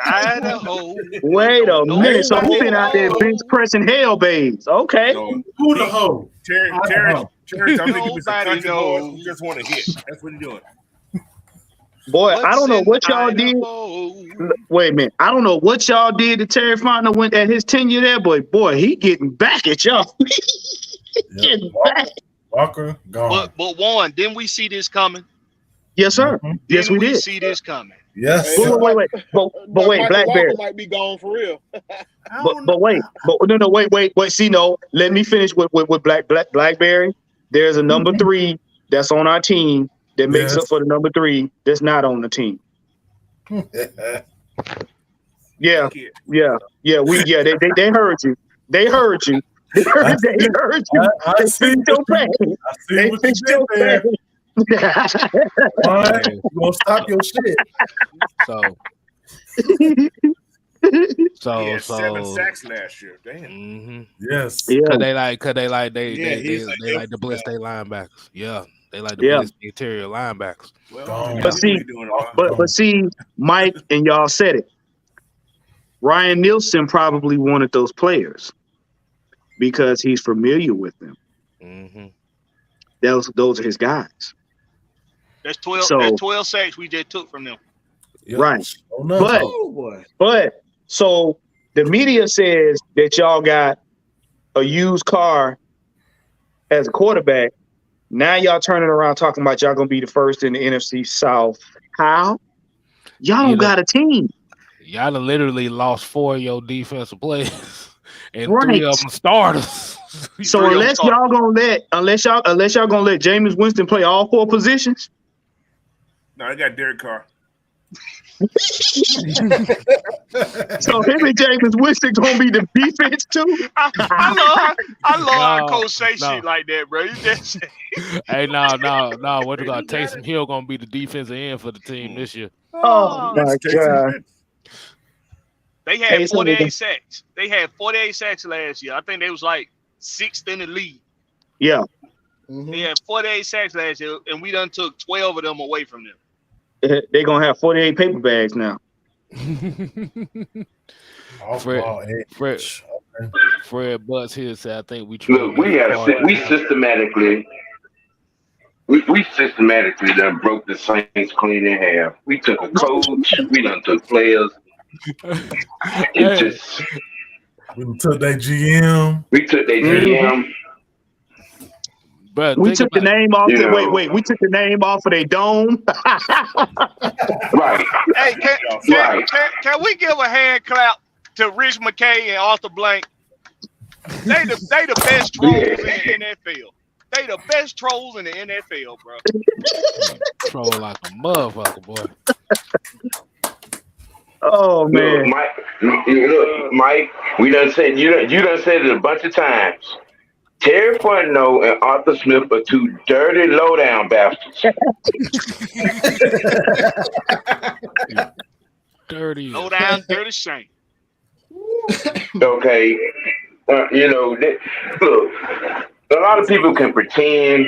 Idaho. Wait a minute. So he's been out there bench pressing hell babes. Okay. So, who the hoe? Terry, I think he was a country boy who just want to hit. That's what he's doing. Boy, I don't know what y'all did. Wait a minute. I don't know what y'all did to Terry Fontenot went at his tenure there, boy, he getting back at y'all. Getting back. Walker gone. But Warren, didn't we see this coming? Yes, sir. Yes, we did. See this coming. Yes. Wait. But wait, Blackberry might be gone for real. but wait. No, wait. See, no. Let me finish with Blackberry. There's a number 3 that's on our team that makes up for the number 3 that's not on the team. Yeah. They heard you. They heard you. They heard you. I see your pain. I see what you did there. Why? You gonna stop your shit? So 7 sacks last year. Damn. Mm-hmm. Yes. Yeah. They like to blitz their linebackers. Yeah. They like to blitz the interior linebackers. But see, Mike and y'all said it. Ryan Nielsen probably wanted those players because he's familiar with them. Mm-hmm. Those are his guys. That's 12. That's 12 sacks we just took from them. Yep. Right. But so the media says that y'all got a used car as a quarterback. Now y'all turning around talking about y'all gonna be the first in the NFC South. How? Y'all don't got a team. Y'all done literally lost 4 of your defensive players and Right. 3 of them starters. So unless y'all gonna let Jameis Winston play all 4 positions, No, I got Derek Carr. so him and Jameis Winston gonna be the defense too. I love how Coach say shit like that, bro. You just Hey, no. What you got? Taysom Hill gonna be the defensive end for the team this year. Oh my God! They had 48 sacks. They had 48 sacks last year. I think they was like 6th in the league. Yeah. They had 48 sacks last year, and we done took 12 of them away from them. They're gonna have 48 paper bags now. Fred Butts here said, "I think we look. We systematically done broke the Saints clean in half. We took a coach. We done took players. We took that GM. We took that GM. But we took the name off. We took the name off of their dome. Right. Hey, can we give a hand clap to Rich McKay and Arthur Blank? They the best trolls in the NFL. They the best trolls in the NFL, bro. Troll like a motherfucker, boy. Oh man, Mike, we done said you done said it a bunch of times. Terry Fontenot and Arthur Smith are 2 dirty, low-down bastards. Dirty. Low-down, dirty shame. Okay. Look, a lot of people can pretend.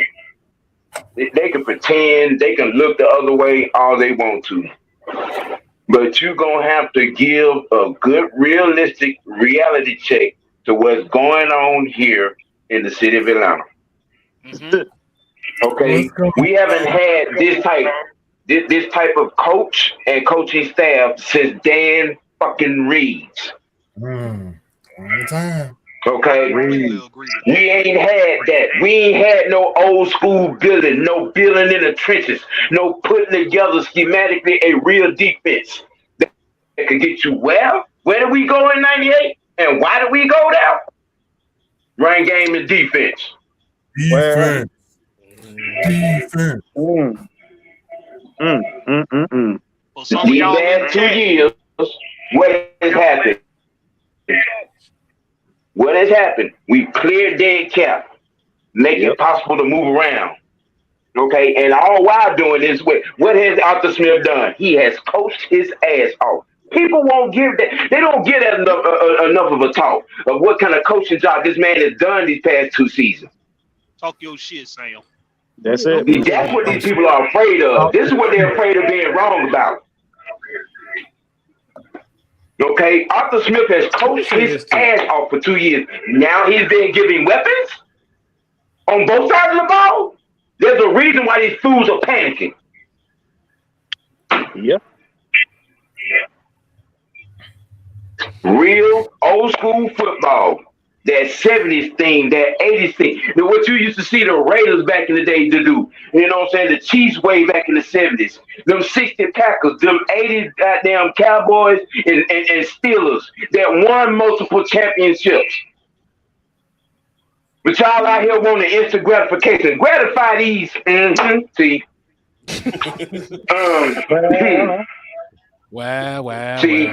They can pretend. They can look the other way all they want to. But you're going to have to give a good, realistic reality check to what's going on here in the city of Atlanta. Mm-hmm. Okay, we haven't had this type of coach and coaching staff since Dan fucking Reeves. All the time. Okay, we ain't had that. We ain't had no old school building, no building in the trenches, no putting together schematically a real defense that could get you well. Where did we go in '98? And why did we go there? Run game and defense. Defense. These last 2 years, what has happened? What has happened? We cleared dead cap, make it possible to move around. Okay, and all while doing this, what has Arthur Smith done? He has coached his ass off. People won't give that. They don't get enough of a talk of what kind of coaching job this man has done these past 2 seasons. Talk your shit, Sam. That's it. That's what these people are afraid of. This is what they're afraid of being wrong about. Okay, Arthur Smith has coached his ass off for 2 years. Now he's been giving weapons on both sides of the ball. There's a reason why these fools are panicking. Yep. Real old school football. That 70s thing, that 80s thing. What you used to see the Raiders back in the day to do. You know what I'm saying? The Chiefs way back in the 70s. Them 60 Packers, them 80s goddamn Cowboys and Steelers that won multiple championships. But y'all out here wanting instant gratification. Gratify these. See. Wow. See,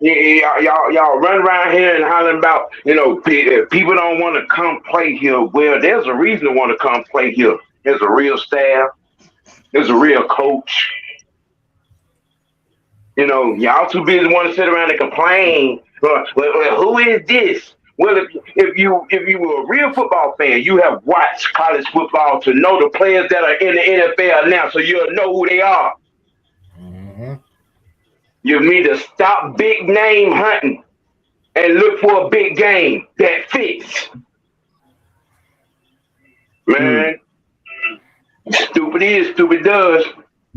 y'all run around here and hollering about, people don't want to come play here. Well, there's a reason to want to come play here. There's a real staff. There's a real coach. Y'all too busy want to sit around and complain. Well, who is this? Well, if you were a real football fan, you have watched college football to know the players that are in the NFL now, so you'll know who they are. Mm-hmm. You need to stop big name hunting and look for a big game that fits. Man, stupid is, stupid does.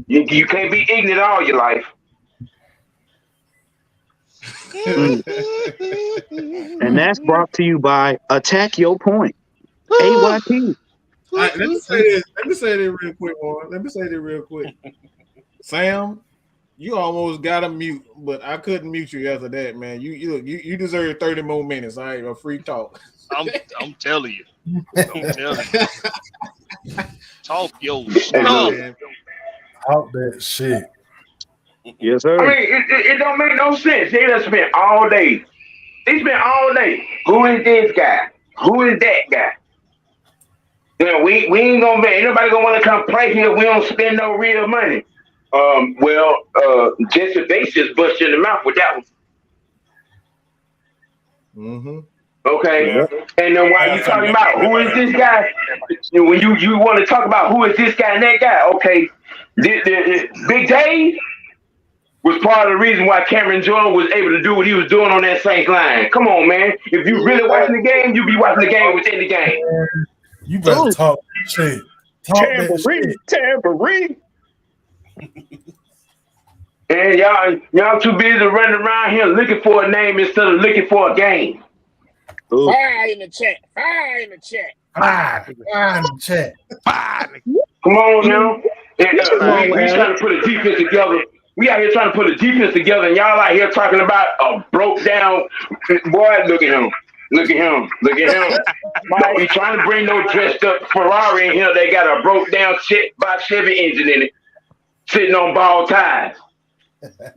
You can't be ignorant all your life. And that's brought to you by Attack Your Point. AYP. Let me say this real quick, Warren. Sam, You almost got a mute, but I couldn't mute you after that, man. You deserve 30 more minutes. All right, a free talk. I'm telling you. I'm telling you. Talk your stuff. Talk that shit. Yes, sir. I mean, it don't make no sense. They done spent all day. They spent all day. Who is this guy? Who is that guy? You know, we ain't gonna be. Ain't nobody gonna want to come play here. We don't spend no real money. Jesse Bates just busted you in the mouth with that one. Mm-hmm. Okay. Yeah. And then while you talking about who is this guy, when you want to talk about who is this guy and that guy, okay, Big Dave was part of the reason why Cameron Jordan was able to do what he was doing on that Saints line. Come on, man. If you really watching the game, you be watching the game within the game. You better talk that shit. Talk that shit. Tambourine. And y'all too busy running around here looking for a name instead of looking for a game. Ooh. Fire in the chat. Fire in the chat. Fire in the chat. Come on now. And, we trying to put a defense together. We out here trying to put a defense together, and y'all out here talking about a broke down boy. Look at him. Look at him. Look at him. No, he's trying to bring no dressed up Ferrari in here. They got a broke down by Chevy engine in it, sitting on ball tires.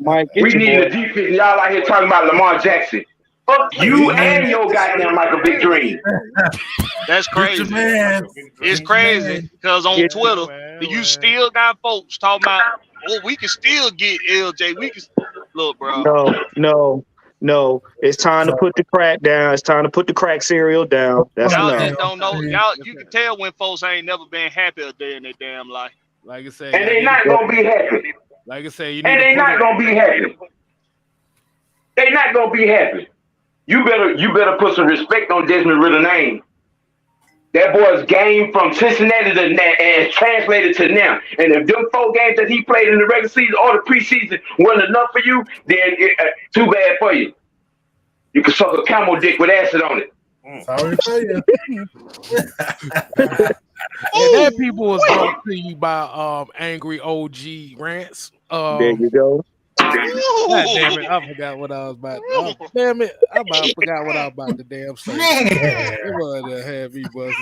Mike, We need a defense. Y'all out here talking about Lamar Jackson. Fuck you and your goddamn Michael Big Dream. That's crazy. Man. It's crazy because on Twitter, you still got folks talking about, oh, we can still get LJ. We can look, bro. No. It's time to put the crack down. It's time to put the crack cereal down. That's Y'all enough. just don't know. Y'all, you can tell when folks ain't never been happy a day in their damn life. Like I said, And they not gonna be happy. like I said, you And they not gonna be happy. They not gonna be happy. You better put some respect on Desmond Ritter's name. That boy's game from Cincinnati to and translated to now. And if them 4 games that he played in the regular season or the preseason wasn't enough for you, then too bad for you. You can suck a camel dick with acid on it. Sorry to tell you. And that people was brought to you by Angry OG Rants. There you go. God damn it, I forgot what I was about. Damn it, I forgot what I was about to damn say. It was a heavy buzz.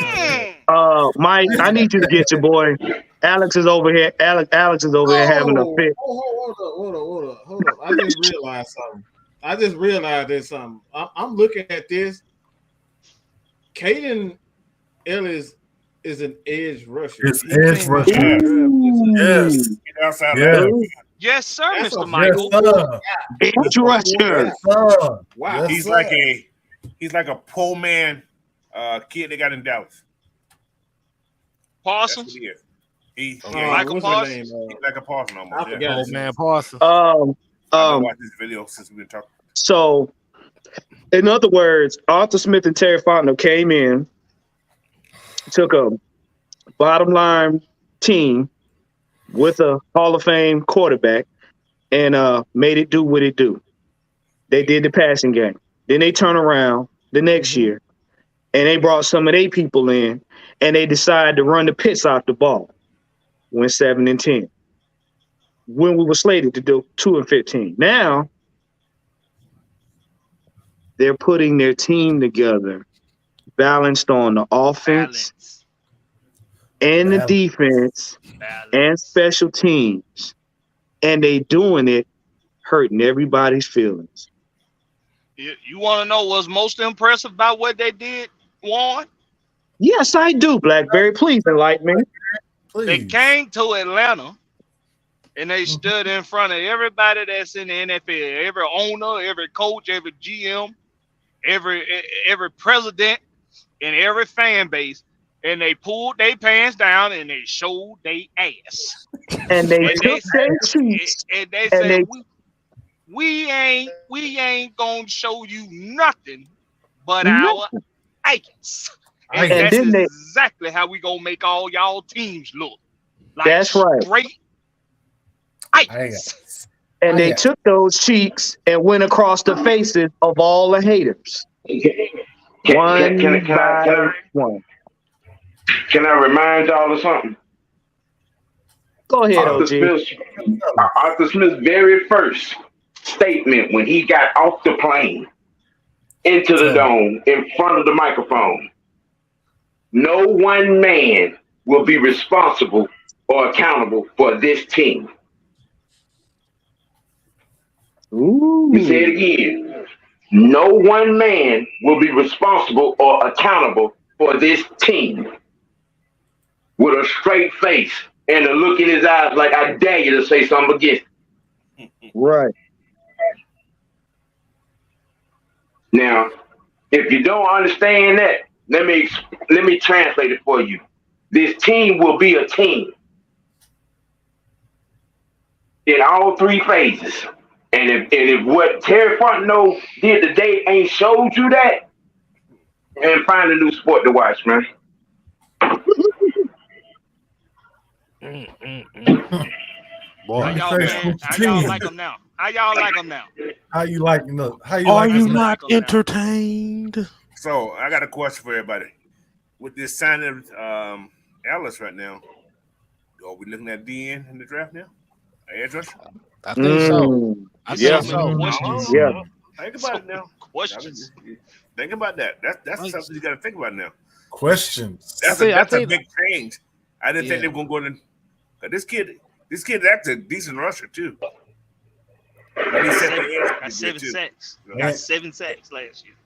Mike, I need you to get your boy. Alex is over here. Alex is over here having a fit. Hold up. I just realized there's something. I'm looking at this. Caden Ellis is an edge rusher. It's edge rusher. Yes. Yes, sir, Yes, Mr. Michael. Edge rusher. Wow. He's like a poor man kid they got in Dallas. Parsons? He's Michael Parsons? He's like a Parsons almost. I forgot Old man Parsons. I've watched this video since we've been talking. So, in other words, Arthur Smith and Terry Fontenot came in, took a bottom line team with a Hall of Fame quarterback, and made it do what it do. They did the passing game. Then they turn around the next year, and they brought some of their people in, and they decided to run the pits out the ball. Went 7-10. When we were slated to do 2-15. Now they're putting their team together, balanced on the offense and the defense and special teams, and they doing it, hurting everybody's feelings. You want to know what's most impressive about what they did, Warren? Yes, I do, Blackberry. Please enlighten me. They came to Atlanta and they stood in front of everybody that's in the NFL, every owner, every coach, every GM, every president, and every fan base, and they pulled their pants down and they showed their ass. And they took their cheeks. And they said, we ain't gonna show you nothing but our ass. And that's exactly how we gonna make all y'all teams look. Like that's right. Straight ice. And they took those cheeks and went across the faces of all the haters. One by one. Can I remind y'all of something? Go ahead, OG. Arthur Smith's very first statement when he got off the plane into the dome in front of the microphone. No one man will be responsible or accountable for this team. Ooh. You say it again. No one man will be responsible or accountable for this team. With a straight face and a look in his eyes like, I dare you to say something against it. Right. Now, if you don't understand that, let me translate it for you. This team will be a team in all three phases. And if what Terry Fontenot did today ain't showed you that, and find a new sport to watch, man. Boy, how y'all like them now? How y'all like them now? How you like? How you Are like you not entertained? So I got a question for everybody. With this signing of Ellis right now, are we looking at DN in the draft now? Edge rusher? I think so. I think so. Yeah. Think about it now. Questions. Think about that. That's something you got to think about now. Questions. That's a big change. I didn't think they were going to go in. This kid, that's a decent rusher too. Got 7 sacks. Got 7 sacks last year.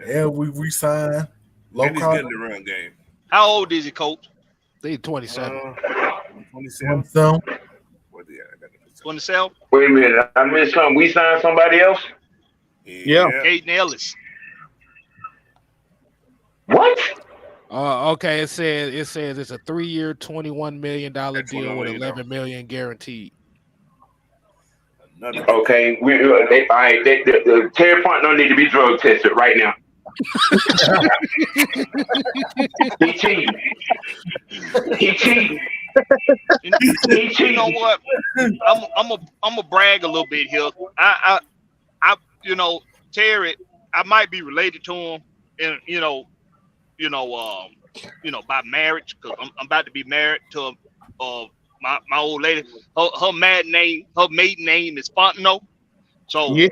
Yeah, we re-signed. And he's good in the run game. How old is he, Coach? He's 27. 27. 27? Wait a minute. I missed something. We signed somebody else? Yeah. Caden Ellis. What? Okay, it says it's a 3-year, $21 million deal with $11 million guaranteed. Okay, Terry Fontenot need to be drug tested right now. He cheating. He cheating. You know what? I'm a brag a little bit here. I Terry, I might be related to him, and by marriage, because I'm about to be married to my old lady. Her maiden name is Fontenot. So yeah.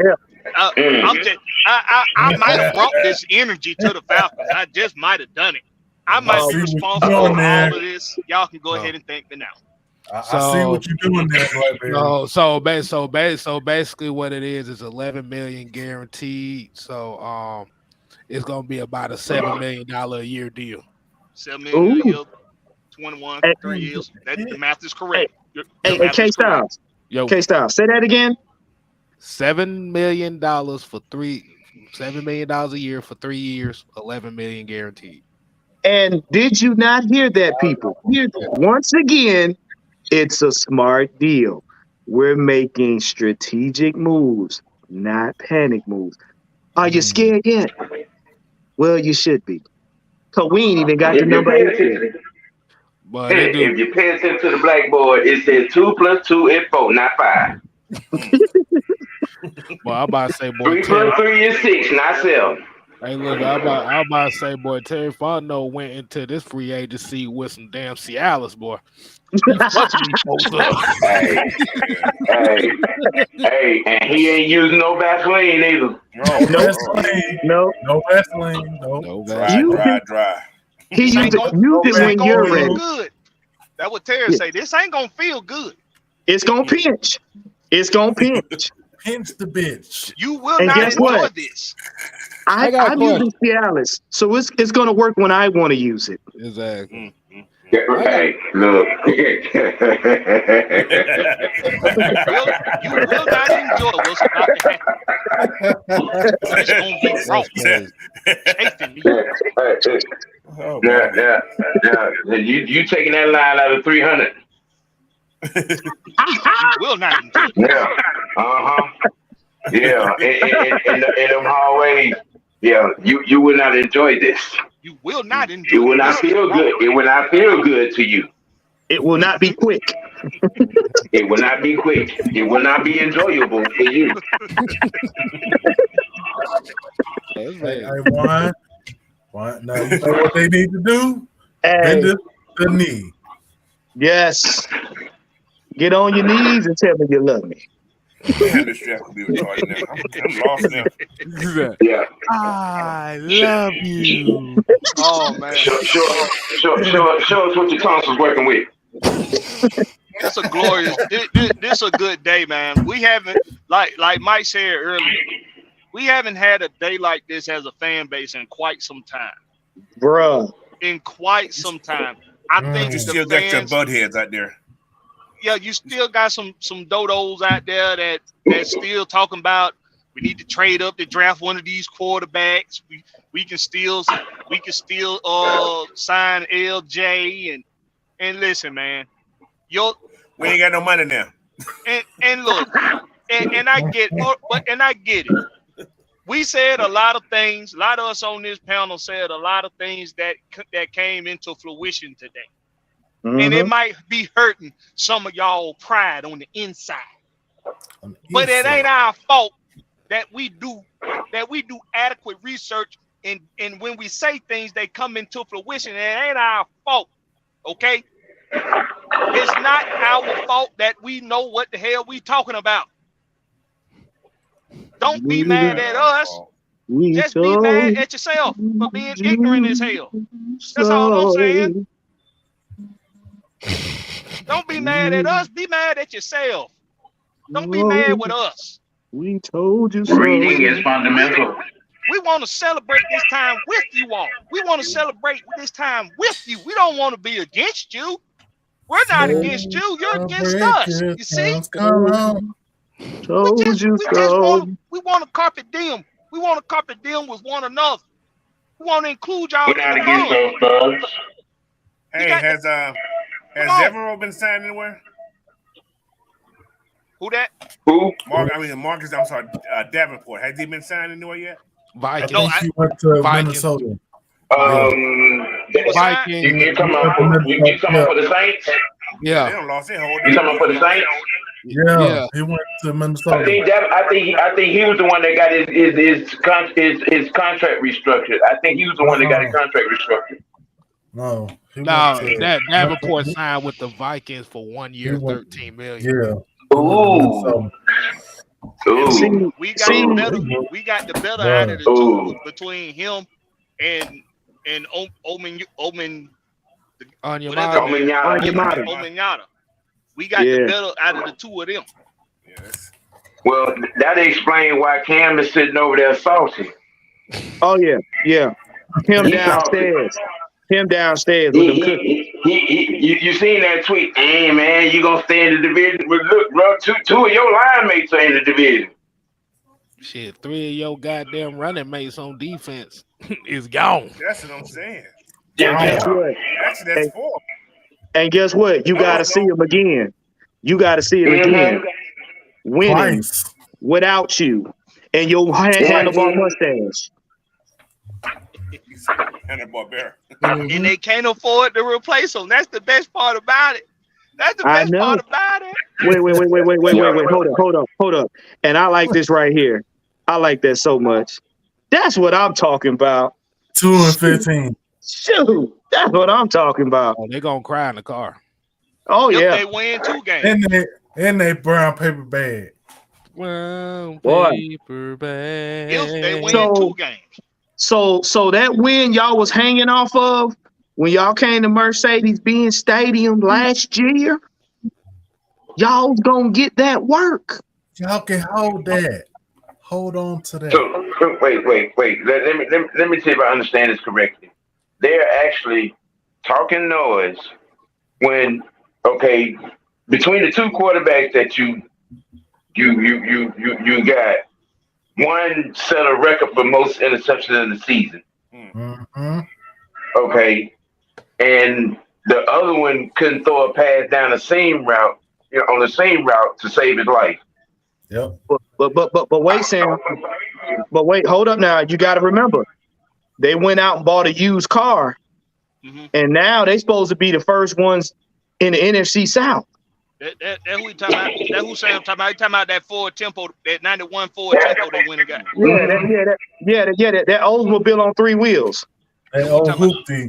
I might have brought this energy to the Falcons. I just might have done it. I might be responsible for all of this. Y'all can go ahead and thank me now. I see what you're doing there, right? No, so basically what it is $11 million guaranteed. So it's gonna be about a $7 million a year deal. $7 million a year, 21, 3 years. The math is correct. Hey, K-Styles. K-Styles, say that again. $7 million for $7 million a year for 3 years, $11 million guaranteed. And did you not hear that, people? Hear that. Once again, it's a smart deal. We're making strategic moves, not panic moves. Are you scared yet? Well, you should be. Because we ain't even got the number 8. But if you pay attention to the blackboard, it says 2 + 2 is 4, not 5. Well, I'm about to say, boy, 3 + 3 is 6, not 7. Hey, look, I'm about to say, boy, Terry Fontenot went into this free agency with some damn Cialis, boy. Hey, and he ain't using no Vaseline either. No Vaseline. No Vaseline. Dry. He used it when you're ready. Good. That's what Terry say. This ain't gonna feel good. It's gonna pinch. It's gonna pinch. Pinch the bitch. You will not enjoy this. I'm using Cialis, so it's gonna work when I want to use it. Exactly. Hey, look. You will not enjoy what's about to happen. It's gonna be wrong. Yeah. You taking that line out of 300? You will not enjoy it. Yeah. In them hallways. Yeah, you will not enjoy this. You will not enjoy it. You will not feel good. It will not feel good to you. It will not be quick. It will not be quick. It will not be enjoyable for you. Hey, Warren. Now you know what they need to do? Bend the knee. Yes. Get on your knees and tell me you love me. Man, this draft could be retarded now. I'm lost now. Yeah. I love you. Oh man, Show us what your tonsils working with. it's a glorious. This a good day, man. We haven't like Mike said earlier. We haven't had a day like this as a fan base in quite some time. Bruh. In quite some time. I think You the still got your fans. butt heads out there. Yeah, you still got some dodos out there that still talking about we need to trade up to draft one of these quarterbacks. We can still sign LJ and listen, man. We ain't got no money now. And look, and I get it. We said a lot of things. A lot of us on this panel said a lot of things that came into fruition today. Mm-hmm. And it might be hurting some of y'all pride on the inside. But it ain't our fault that we do adequate research and when we say things they come into fruition. It ain't our fault. Okay? It's not our fault that we know what the hell we talking about. Don't be mad at us. Just be mad at yourself for being ignorant as hell. That's all I'm saying. Don't be mad at us. Be mad at yourself. Don't be mad with us. We told you so. Reading is fundamental. We want to celebrate this time with you all. We want to celebrate this time with you. We don't want to be against you. We're not against you. You're against us. You see? We want to carpet diem. We want to carpet diem with one another. We want to include y'all. We're not against those thugs. Hey, has Devereaux been signed anywhere? Who that? Who? Marcus. I'm sorry, Davenport. Has he been signed anywhere yet? Vikings. I think he went to Minnesota. Vikings. You talking about for the Saints? Yeah. They don't lost their whole. You talking about for the Saints? Yeah, he went to Minnesota. I think he was the one that got his contract restructured. I think he was the one that got his contract restructured. No, that Davenport signed with the Vikings for 1 year, $13 million. Yeah. Ooh. We got the better out of the two between him and Onyemata. We got the better out of the two of them. Yes. Well, that explains why Cam is sitting over there salty. Oh yeah. Him downstairs with them cookies. You seen that tweet? Hey man, you gonna stay in the division? Well, look, bro, two of your line mates are in the division. Shit, 3 of your goddamn running mates on defense is gone. That's what I'm saying. Guess what? Actually, that's 4. And guess what? You got to see him again. Winning without you and your handlebar mustache. And they can't afford to replace him. That's the best part about it. Part about it. Wait. Hold up. And I like this right here. I like that so much. That's what I'm talking about. 2-15. Shoot, that's what I'm talking about. Oh, they're gonna cry in the car. Oh yeah. They win 2 games. And they brown paper bag. Brown paper bag. If they win 2 games. So that win y'all was hanging off of when y'all came to Mercedes-Benz Stadium last year, y'all was gonna get that work. Y'all can hold that. Hold on to that. So wait. Let me see if I understand this correctly. They're actually talking noise when between the 2 quarterbacks that you got, one set a record for most interceptions in the season. Mm-hmm. Okay, and the other one couldn't throw a pass down the same route, on the same route to save his life. Yep. But wait, Sam. But wait, hold up now. You got to remember, they went out and bought a used car, and now they supposed to be the first ones in the NFC South. That who we talking about? That who Sam talking about? He talking about that Ford Tempo, that 91 Ford Tempo they went and got. That Oldsmobile on 3 wheels. That old hoopty.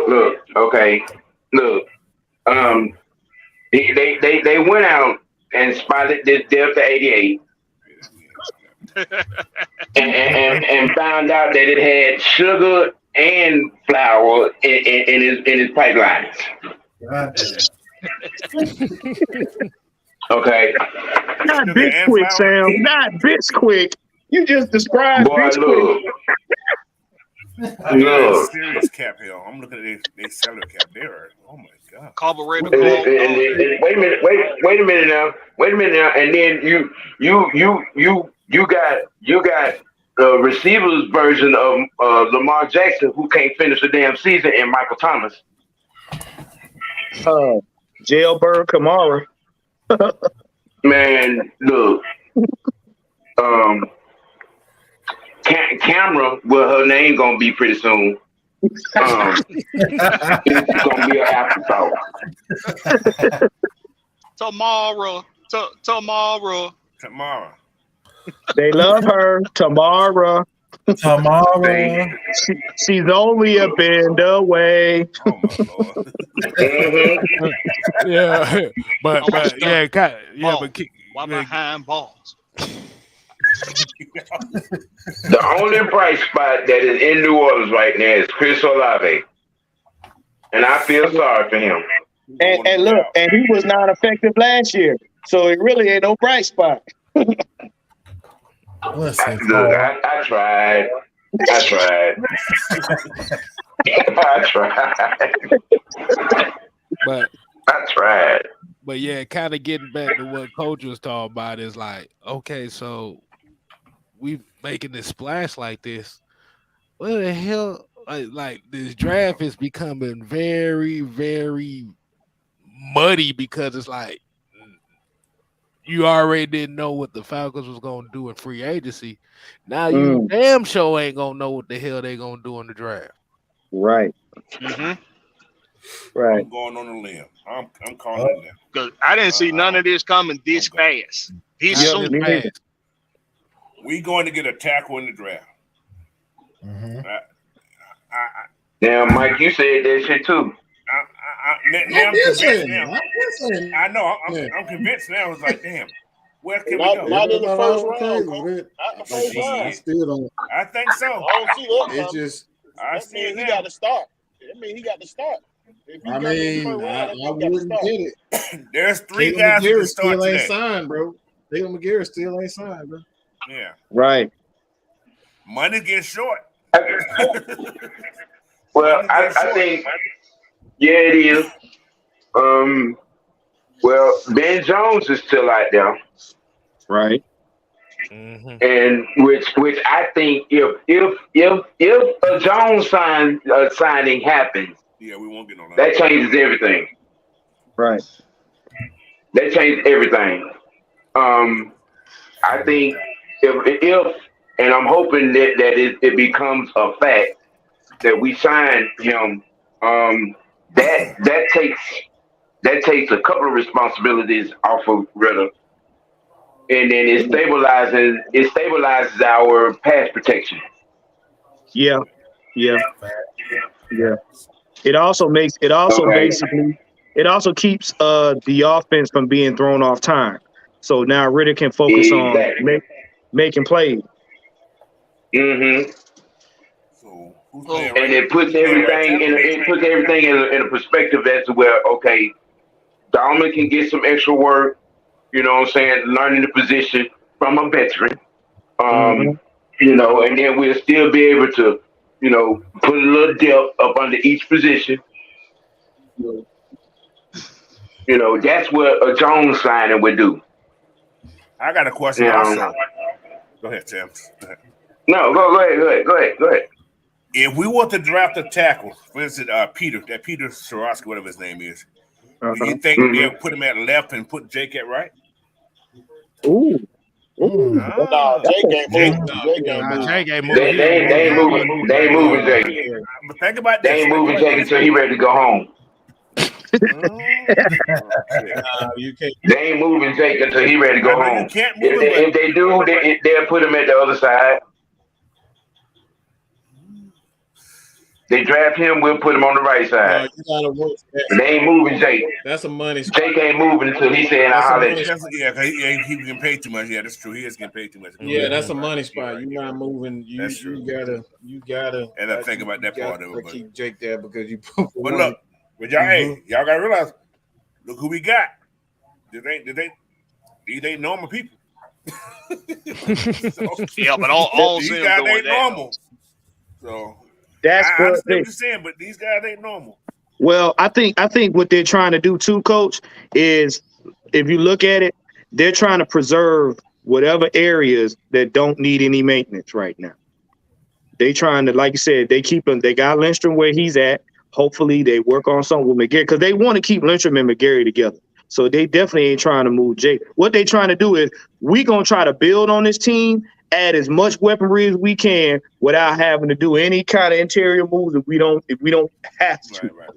Look. Okay, look. They went out and spotted this Delta 88 and found out that it had sugar and flour in his pipelines. Okay. Not Bisquick, Sam. Not Bisquick. You just described Boy, Bisquick. look. Serious cap hill. I'm looking at their salary cap. They're oh my god. Carburetor. Wait a minute. Wait a minute now. And then you got the receivers version of Lamar Jackson who can't finish the damn season and Michael Thomas. Jailbird Kamara. Man, look. Camera, well, her name gonna be pretty soon. It's gonna be an afterthought. Tomorrow. They love her. Tamara. She's only a bend away. Oh my lord. Yeah, but Why behind balls? The only bright spot that is in New Orleans right now is Chris Olave, and I feel sorry for him. And look, and he was not effective last year, so it really ain't no bright spot. Look, I tried. But yeah, kind of getting back to what Coach was talking about is like, okay, so we making this splash like this. What the hell? Like this draft is becoming very, very muddy because it's like you already didn't know what the Falcons was gonna do in free agency. Now you damn sure ain't gonna know what the hell they gonna do in the draft. Right. Right. I'm going on a limb. I'm calling it. Because I didn't see none of this coming this fast. This soon. We going to get a tackle in the draft. Damn, Mike, you said that shit too. I'm convinced now. I know. I'm convinced now. It's like, damn, where can we go? Not in the first round. Not the first round. I think so. I don't see that. It just. I see it He now. got to start. I mean, he got to start. I wouldn't get it. There's three guys who can start still ain't today. signed, bro. Taylor McGarrett still ain't signed, bro. Yeah. Right. Money gets short. Well, I think, yeah, it is. Well, Ben Jones is still out there, right? And which I think if a Jones signing happens, yeah, we won't get on that changes everything. Right. That changes everything. I think if and I'm hoping that it becomes a fact that we sign him, that takes a couple of responsibilities off of Ritter, and then it stabilizes our pass protection. Yeah. It also keeps the offense from being thrown off time. So now Ritter can focus on making plays. Mm-hmm. And it puts everything in a perspective as to where, okay, Dalman can get some extra work, you know what I'm saying, learning the position from a veteran. You know, and then we'll still be able to, you know, put a little depth up under each position. You know, that's what a Jones signing would do. I got a question also. Go ahead, Tim. No, go ahead. If we want to draft a tackle, for instance, Peter Swarovski, whatever his name is, do you think they'll put him at left and put Jake at right? Ooh. No, Jake ain't moving. They ain't moving Jake. But think about this. They ain't moving Jake until he ready to go home. They ain't moving Jake until he ready to go home. If they do, they'll put him at the other side. They draft him, we'll put him on the right No, side. you gotta work. They ain't moving Jake. That's a money spot. Jake ain't moving until he saying That's a I'll let money you. spot. Yeah, 'cause he can pay too much. Yeah, that's true. He is getting paid too much. Yeah, that's a money spot. You're not moving. That's true. You gotta. And I think about that part of it. But keep Jake there because you. But look, but y'all, hey, y'all gotta realize, look who we got. These ain't normal people. So, Yeah, but all these them guys doing ain't that, normal. So That's I what understand they, what you're saying, but these guys ain't normal. well, I think what they're trying to do too, Coach, is if you look at it, they're trying to preserve whatever areas that don't need any maintenance right now. They trying to, like you said, they got Lindstrom where he's at. Hopefully they work on something with McGarry because they want to keep Lindstrom and McGarry together. So they definitely ain't trying to move Jake. What they trying to do is we gonna try to build on this team, add as much weaponry as we can without having to do any kind of interior moves if we don't have to. Right.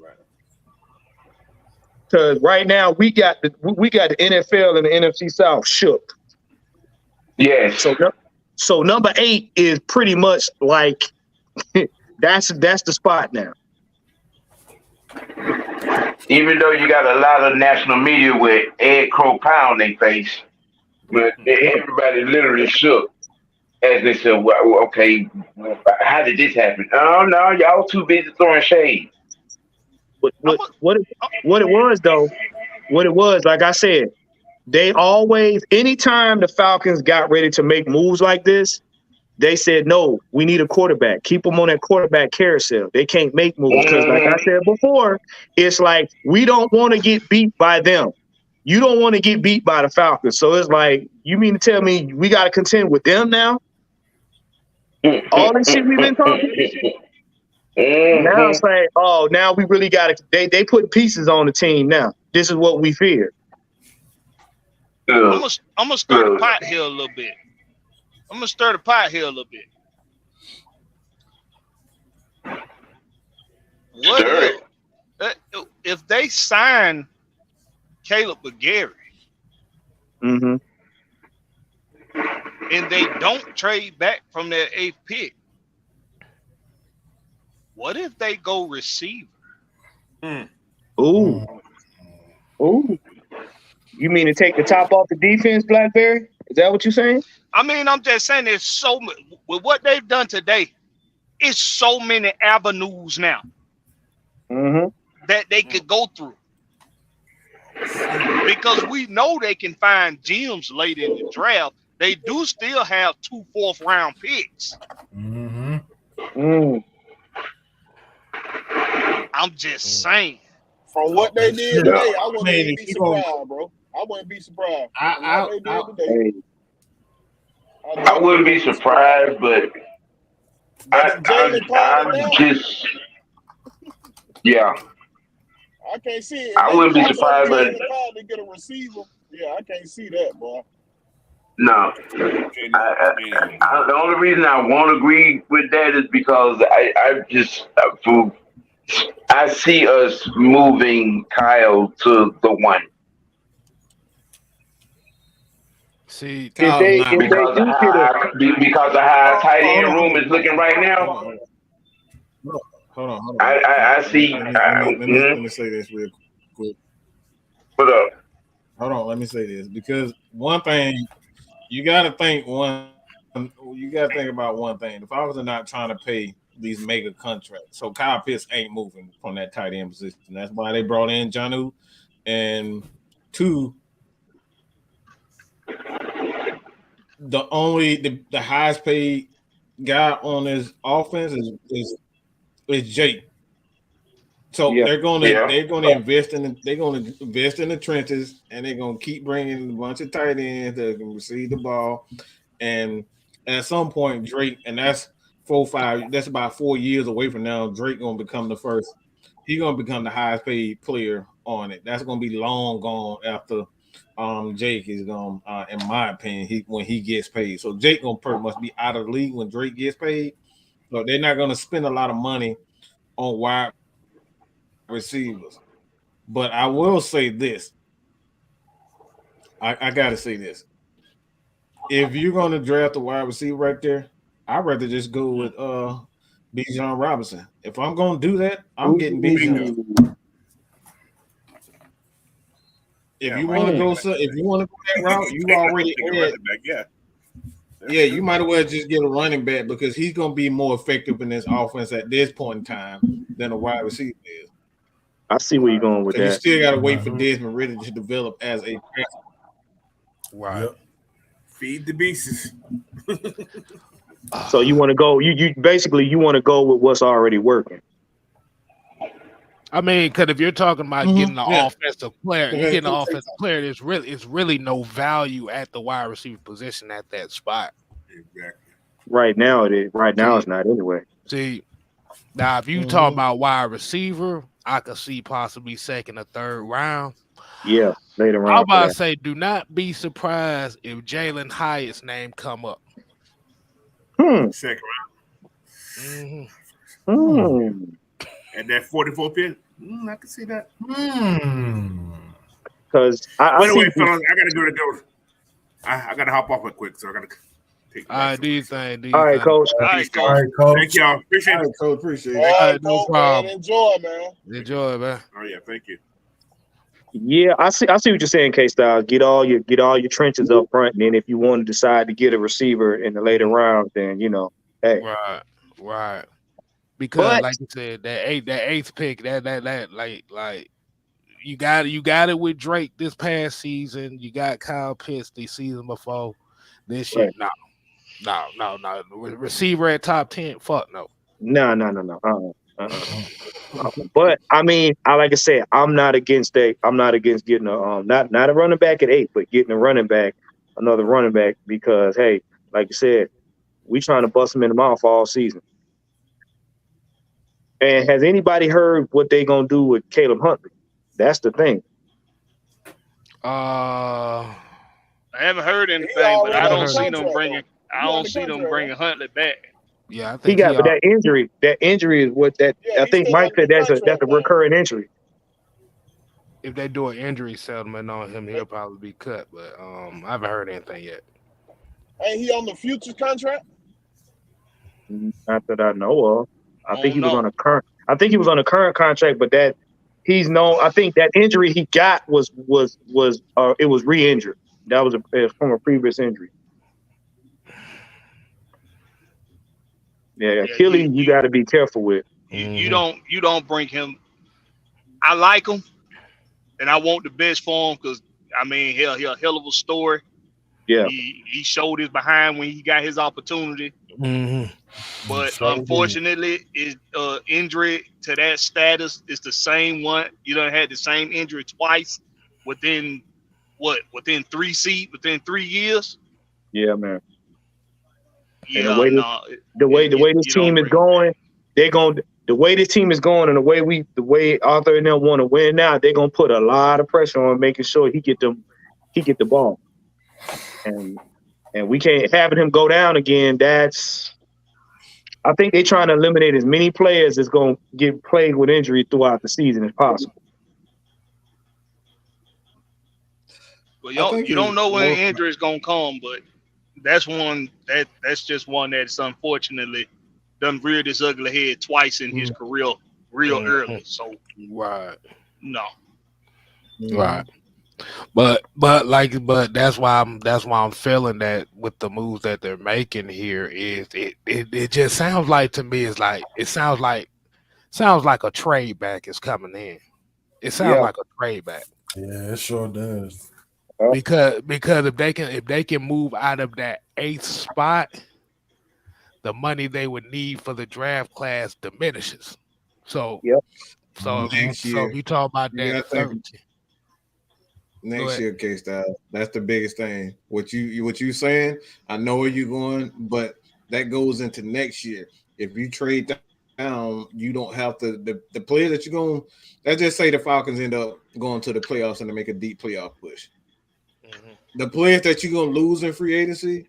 Because right now we got the NFL and the NFC South shook. Yes. So number 8 is pretty much like that's the spot now. Even though you got a lot of national media with Ed Crow pie on their face, but everybody literally shook as they said, well, okay, how did this happen? Oh, no, y'all too busy throwing shade. What it was, like I said, they always, anytime the Falcons got ready to make moves like this, they said, no, we need a quarterback. Keep them on that quarterback carousel. They can't make moves because, like I said before, it's like we don't want to get beat by them. You don't want to get beat by the Falcons. So it's like, you mean to tell me we got to contend with them now? All this shit we've been talking. Now it's like, oh, now we really got to. They put pieces on the team now. This is what we feared. I'm gonna stir the pot here a little bit. What if they sign Caleb McGarry and they don't trade back from their 8th pick? What if they go receiver? Ooh. You mean to take the top off the defense, Blackberry? Is that what you're saying? I mean, I'm just saying there's so much with what they've done today. It's so many avenues now that they could go through. Because we know they can find gems late in the draft. They do still have 2 4th-round picks. I'm just saying. From what they did today, I wouldn't be surprised, bro. I wouldn't be surprised. I wouldn't be surprised, but I'm just, yeah. I can't see it. I wouldn't be surprised, but to get a receiver, yeah, I can't see that, boy. No, the only reason I won't agree with that is because I see us moving Kyle to the 1. See, because of how tight end room is looking right now. Hold on. I see. Let me say this real quick. What up? Hold on. Let me say this because one thing you got to think about one thing. The Falcons are not trying to pay these mega contracts, so Kyle Pitts ain't moving from that tight end position. That's why they brought in Jonnu, and 2. The highest paid guy on his offense is Jake. So they're gonna invest in the trenches, and they're gonna keep bringing a bunch of tight ends that can receive the ball. And at some point, Drake, and that's 4-5. That's about 4 years away from now. Drake gonna become the first. He's gonna become the highest paid player on it. That's gonna be long gone after. Jake is gonna, in my opinion, when he gets paid. So Jake gonna pretty much be out of the league when Drake gets paid. So they're not gonna spend a lot of money on wide receivers. But I will say this. I gotta say this. If you're gonna draft a wide receiver right there, I'd rather just go with Bijan Robinson. If I'm gonna do that, I'm getting Bijan. If you want to go that route, you already had. Yeah, you might as well just get a running back because he's gonna be more effective in this offense at this point in time than a wide receiver is. I see where you're going with that. You still got to wait for Desmond Ridder to develop as a passer. Right. Yep. Feed the beasts. So you want to go? You basically you want to go with what's already working. I mean, because if you're talking about getting an offensive player, you're getting an offensive player. It's really no value at the wide receiver position at that spot. Exactly. Right now it is. Right now it's not anyway. See, now if you talk about wide receiver, I could see possibly second or third round. Yeah, later round. I'm about to say, do not be surprised if Jalen Hyatt's name come up. Second round. And that 44 pick, I can see that. Because anyway, fellas, I gotta go. I gotta hop off real quick, so I gotta take. All right, do you think? All right, coach. All right, coach. Thank y'all. Appreciate it, coach. Appreciate it. All right, no coach, problem. Man. Enjoy, man. Enjoy, man. Oh yeah, thank you. Yeah, I see what you're saying, K-Styles. Get all your trenches up front, and then if you want to decide to get a receiver in the later round, then hey. Right. Because like you said, that eighth pick, that like you got it with Drake this past season. You got Kyle Pitts the season before. This year, no. Receiver at top 10, fuck no. No. But I mean, like I said, I'm not against that. I'm not against getting a not a running back at 8, but getting another running back because hey, like you said, we trying to bust them in the mouth all season. And has anybody heard what they gonna do with Caleb Huntley? That's the thing. I haven't heard anything, but I don't see them bringing. I don't see them bringing Huntley back. Yeah, I think but that injury. That injury is what that. I think Mike said that's a recurring injury. If they do an injury settlement on him, he'll probably be cut. But I haven't heard anything yet. Ain't he on the futures contract? Not that I know of. I think he was on a current. I think he was on a current contract, but that he's known. I think that injury he got was it was re-injured. That was from a previous injury. Yeah, Achilles, you got to be careful with. You don't bring him. I like him, and I want the best for him because I mean, he a hell of a story. Yeah, he showed his behind when he got his opportunity. But unfortunately, his injury to that status is the same one. You done had the same injury twice within 3 years. Yeah, man. Yeah, the way this team is going, the way this team is going, and the way Arthur and them want to win now, they're gonna put a lot of pressure on making sure he get the ball, and we can't have him go down again. I think they're trying to eliminate as many players that's gonna get plagued with injury throughout the season as possible. Well, you don't know when injury is gonna come, but that's just one that's unfortunately done reared his ugly head twice in his career real early. So no. Right. But that's why I'm feeling that with the moves that they're making here is it just sounds like to me it sounds like a trade back is coming in. It sounds like a trade back. Yeah, it sure does. Because if they can move out of that 8th spot, the money they would need for the draft class diminishes. So if you talk about that next year, K-Style, that's the biggest thing. What you saying? I know where you're going, but that goes into next year. If you trade down, you don't have to the player that you're going. Let's just say the Falcons end up going to the playoffs and to make a deep playoff push. The players that you're gonna lose in free agency,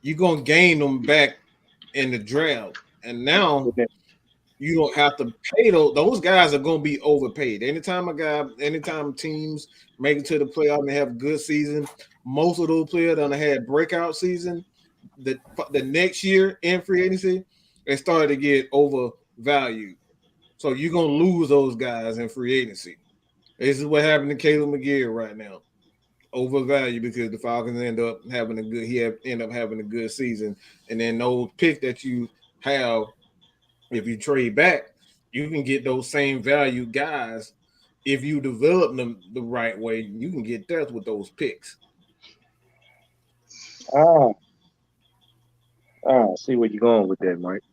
you're gonna gain them back in the draft, and now you don't have to pay those guys are gonna be overpaid. Anytime teams make it to the playoff and they have a good season, most of those players that had breakout season, the next year in free agency, They started to get overvalued. So you're gonna lose those guys in free agency. This is what happened to Caleb McGill right now. Overvalued because the Falcons end up having a good season. And then those picks that you have, if you trade back, you can get those same value guys. If you develop them the right way, you can get depth with those picks. See where you're going with that, Mike.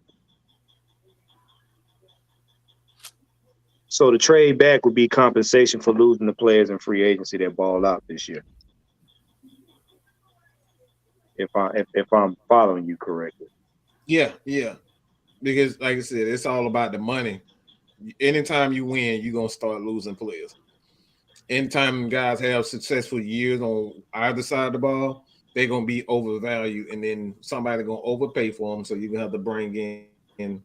So the trade back would be compensation for losing the players in free agency that ball out this year. If I'm following you correctly. Yeah. Because like I said, it's all about the money. Anytime you win, you're gonna start losing players. Anytime guys have successful years on either side of the ball, they're gonna be overvalued, and then somebody gonna overpay for them. So you're gonna have to bring in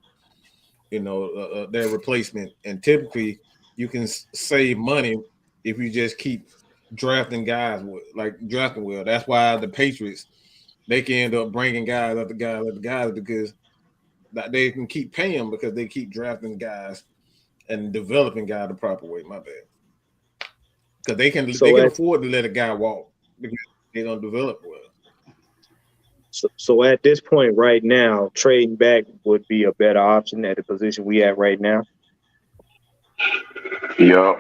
their replacement. And typically, you can save money if you just keep drafting guys drafting well. That's why the Patriots, they can end up bringing guys after guys after guys because they can keep paying them because they keep drafting guys and developing guys the proper way. My bad. Because they can afford to let a guy walk because they don't develop well. So at this point right now, trading back would be a better option at the position we at right now. Yeah.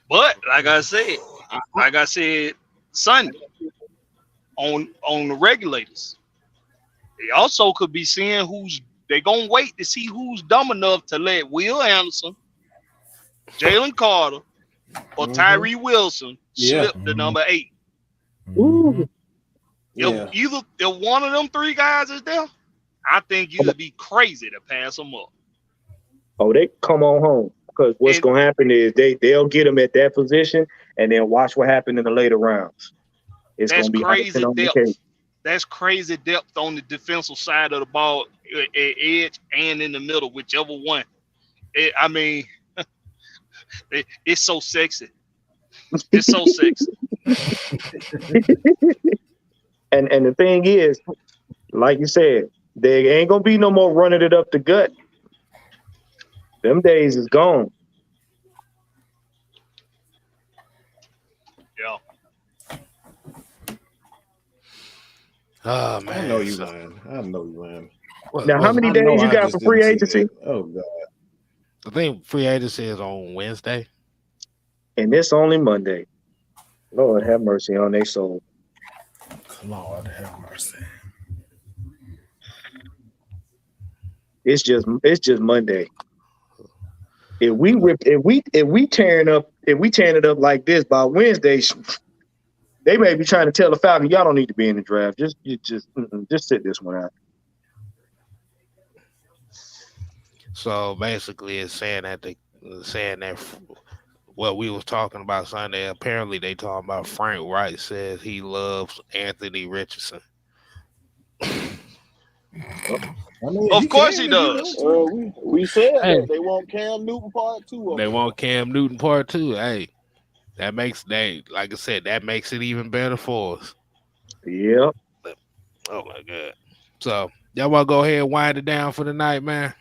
But like I said Sunday on the regulators, they also could be seeing they're gonna wait to see who's dumb enough to let Will Anderson, Jalen Carter, or Tyree Wilson slip the number 8. Ooh. If one of them 3 guys is there, I think you'd be crazy to pass them up. Oh, they come on home because what's going to happen is they'll get them at that position and then watch what happens in the later rounds. It's going to be crazy depth. That's crazy depth on the defensive side of the ball, at edge and in the middle, whichever one. It's so sexy. It's so sexy. And the thing is, like you said, there ain't gonna be no more running it up the gut. Them days is gone. Yeah. Oh man, I know you lying. Now, how many days you got for free agency? Oh God. I think free agency is on Wednesday. And it's only Monday. Lord have mercy on their soul. Lord have mercy. It's just Monday. If we tearing it up like this by Wednesday, they may be trying to tell the Falcons, y'all don't need to be in the draft. Just sit this one out. So basically, it's saying that what we was talking about Sunday. Apparently, they talking about Frank Wright says he loves Anthony Richardson. Of course he does. We said that they want Cam Newton part 2. They want Cam Newton part 2. Hey, like I said, that makes it even better for us. Yep. Oh my God. So y'all want to go ahead and wind it down for the night, man?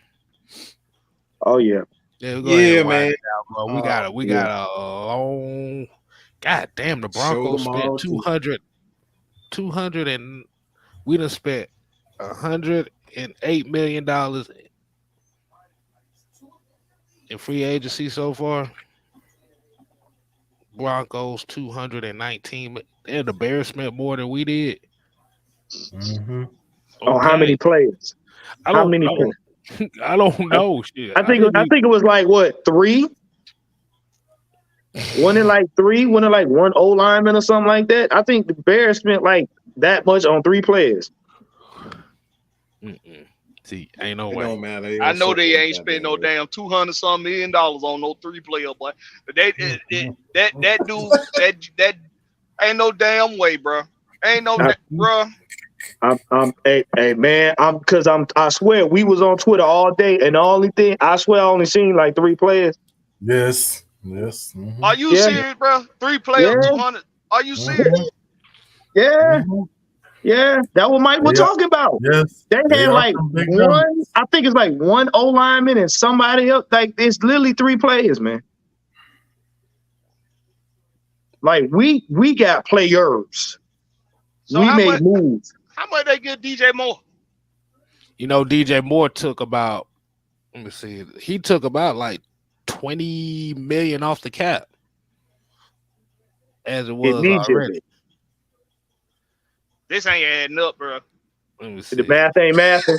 Oh yeah. Yeah, man. We got a long. God damn, the Broncos spent 200 and we done spent $108 million in free agency so far. Broncos 219. And the Bears spent more than we did. Mm-hmm. Oh, how many players? I don't know. Shit. I think it was like what, 3? Wasn't it like 3? Wasn't it like 1 O lineman or something like that? I think the Bears spent like that much on 3 players. See, ain't no way. Man, I know they ain't spent no damn $200-some million on no 3-player, boy. But that dude, that ain't no damn way, bro. Ain't no, bro. Hey man, I swear we was on Twitter all day, and the only thing I swear I only seen like 3 players. Yes. Mm-hmm. Are you serious, bro? 3 players, 200. Are you serious? Yeah. Yeah, that what Mike was talking about. Yes, They they had are like some big one, numbers. I think it's like one O lineman and somebody else. Like it's literally 3 players, man. Like we got players. So We how made much? moves. How much they give DJ Moore? You know, DJ Moore took about. Let me see. He took about like 20 million off the cap, as it was already. This ain't adding up, bro. Let me see. The math ain't mathing.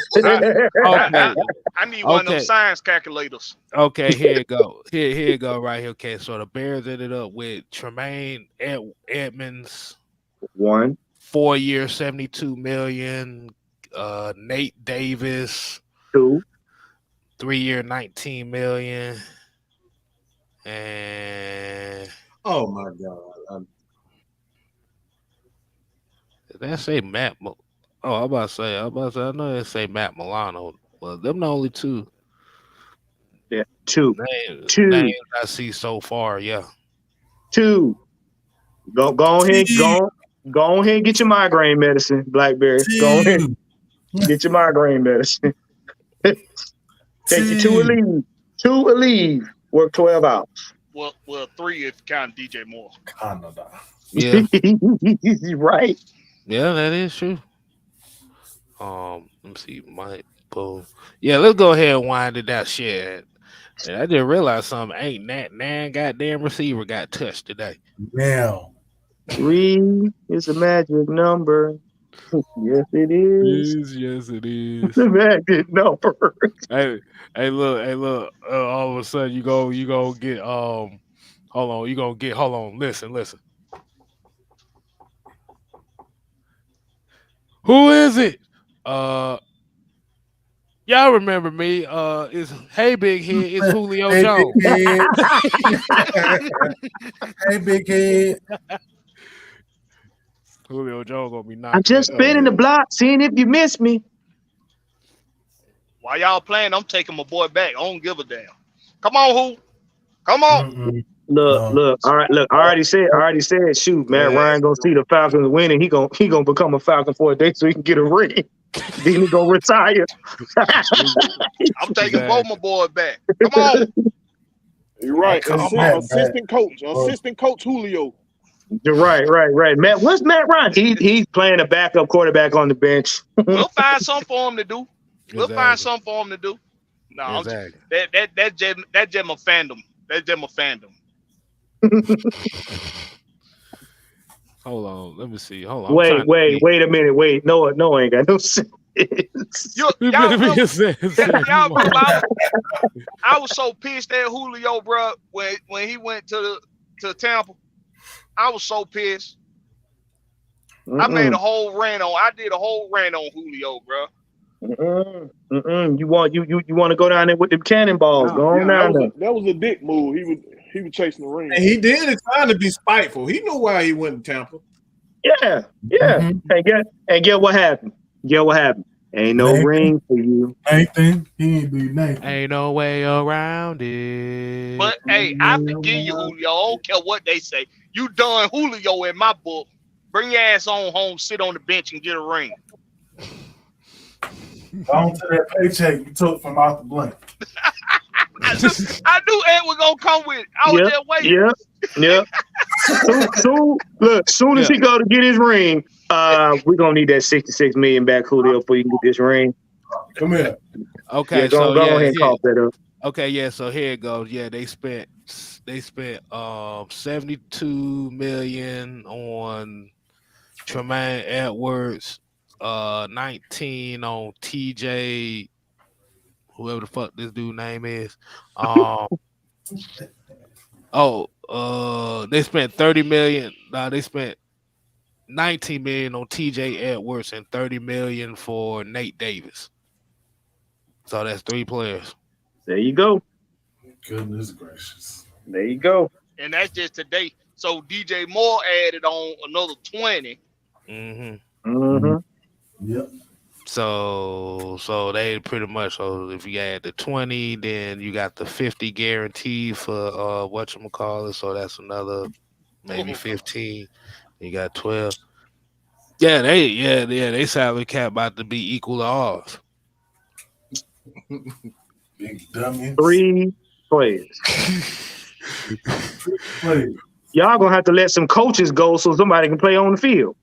I need one of them science calculators. Okay, here you go. Here you go right here. Okay, so the Bears ended up with Tremaine Edmonds, 1 4 year, 72 million. Nate Davis, 2 3 year, 19 million. And oh my God. Did that say Matt? I'm about to say. I know they say Matt Milano. Well, them the only two. Yeah, 2 names I see so far. Yeah, 2. Go ahead, go ahead and get your migraine medicine, Blackberry. Go ahead, get your migraine medicine. Take you 2 Aleve. 2 Aleve. Work 12 hours. Well, 3 if you count DJ Moore. Canada. Yeah, right. Yeah, that is true. Let me see, Mike. Boom. Yeah, let's go ahead and wind it down. Shit. And I just realized something. Ain't that goddamn receiver got touched today? Now. 3 is a magic number. Yes, it is. Yes, it is. The magic number. Hey, look. All of a sudden, you go get hold on. Listen. Who is it? Y'all remember me? It's Hey Big Head. It's Julio Jones. Hey Big Head. Julio Jones gonna be knocking. I'm just spinning the block, seeing if you miss me. While y'all playing, I'm taking my boy back. I don't give a damn. Come on, who? Come on. Look. All right, look. I already said. Shoot, Matt Ryan gonna see the Falcons win, and he gonna become a Falcon for a day so he can get a ring. Then he gonna retire. I'm taking both my boys back. Come on. You're right. Assistant coach Julio. You're right. Matt, what's Matt Ryan? He's playing a backup quarterback on the bench. We'll find something for him to do. No, exactly. That's just my fandom. That's just my fandom. Hold on, let me see. Hold on. Wait a minute. Wait, no, ain't got no sense. Y'all remember, I was so pissed at Julio, bro, when he went to Tampa. I was so pissed. I did a whole rant on Julio, bro. You want to go down there with the cannonballs? Go on down there. That was a dick move. He was chasing the ring. And he did it trying to be spiteful. He knew why he went to Tampa. Yeah. And get what happened? Ain't no ring for you. Nathan, he ain't do nothing. Ain't no way around it. But hey, I forgive you, Julio. I don't care what they say. You done Julio in my book. Bring your ass on home, sit on the bench, and get a ring. On to that paycheck you took from out the blank. I knew Ed was gonna come with it. I was just waiting. Yep. Soon as he go to get his ring, we're gonna need that $66 million back, Julio, before you can get this ring. Come here. Okay, go ahead and cough that up. Okay, yeah. So here it goes. Yeah, they spent 72 million on Tremaine Edwards, 19 on TJ, whoever the fuck this dude name is. They spent 30 million. They spent 19 million on TJ Edwards and 30 million for Nate Davis. So that's 3 players. There you go. Goodness gracious. There you go. And that's just today. So DJ Moore added on another 20. Yep. So they pretty much, so if you add the 20, then you got the 50 guaranteed for whatchamacallit, so that's another maybe 15. You got 12. They salary cap about to be equal to ours. Big dummies. 3 players. Players. Y'all gonna have to let some coaches go so somebody can play on the field.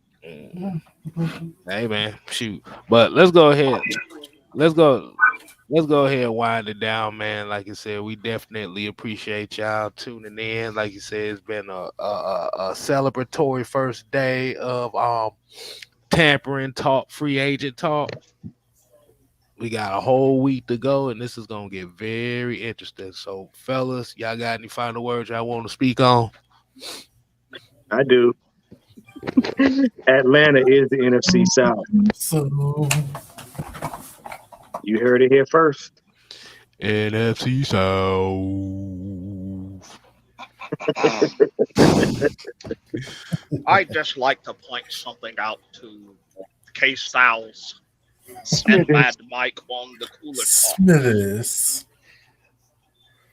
Hey man, shoot. But let's go ahead. Let's go ahead and wind it down, man. Like you said, we definitely appreciate y'all tuning in. Like you said, it's been a celebratory first day of tampering talk, free agent talk. We got a whole week to go, and this is gonna get very interesting. So, fellas, y'all got any final words y'all want to speak on? I do. Atlanta is the NFC South. So you heard it here first. NFC South. I'd just like to point something out to Case Styles and Mad Mike on the cooler talk. Smithers.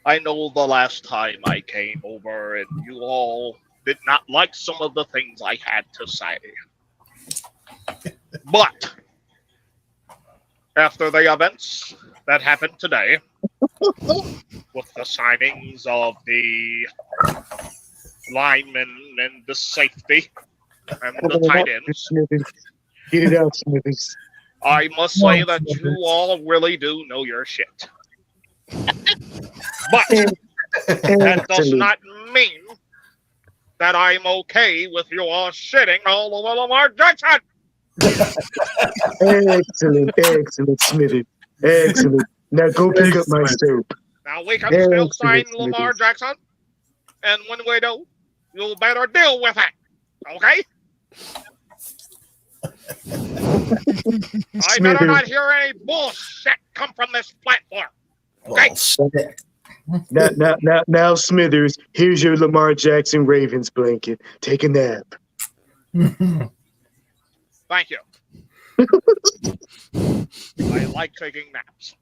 I know the last time I came over and you all did not like some of the things I had to say. But after the events that happened today, with the signings of the linemen and the safety and the tight ends, Get it out, Smithers. I must say that you all really do know your shit. But that does not mean that I'm okay with you all shitting all over Lamar Jackson. Excellent, Smithers. Excellent. Now go pick up my soap. Now we can still sign Lamar Jackson, and when we do, you better deal with it. Okay? I better not hear any bullshit come from this platform. Okay? Now, Smithers, here's your Lamar Jackson Ravens blanket. Take a nap. Thank you. I like taking naps.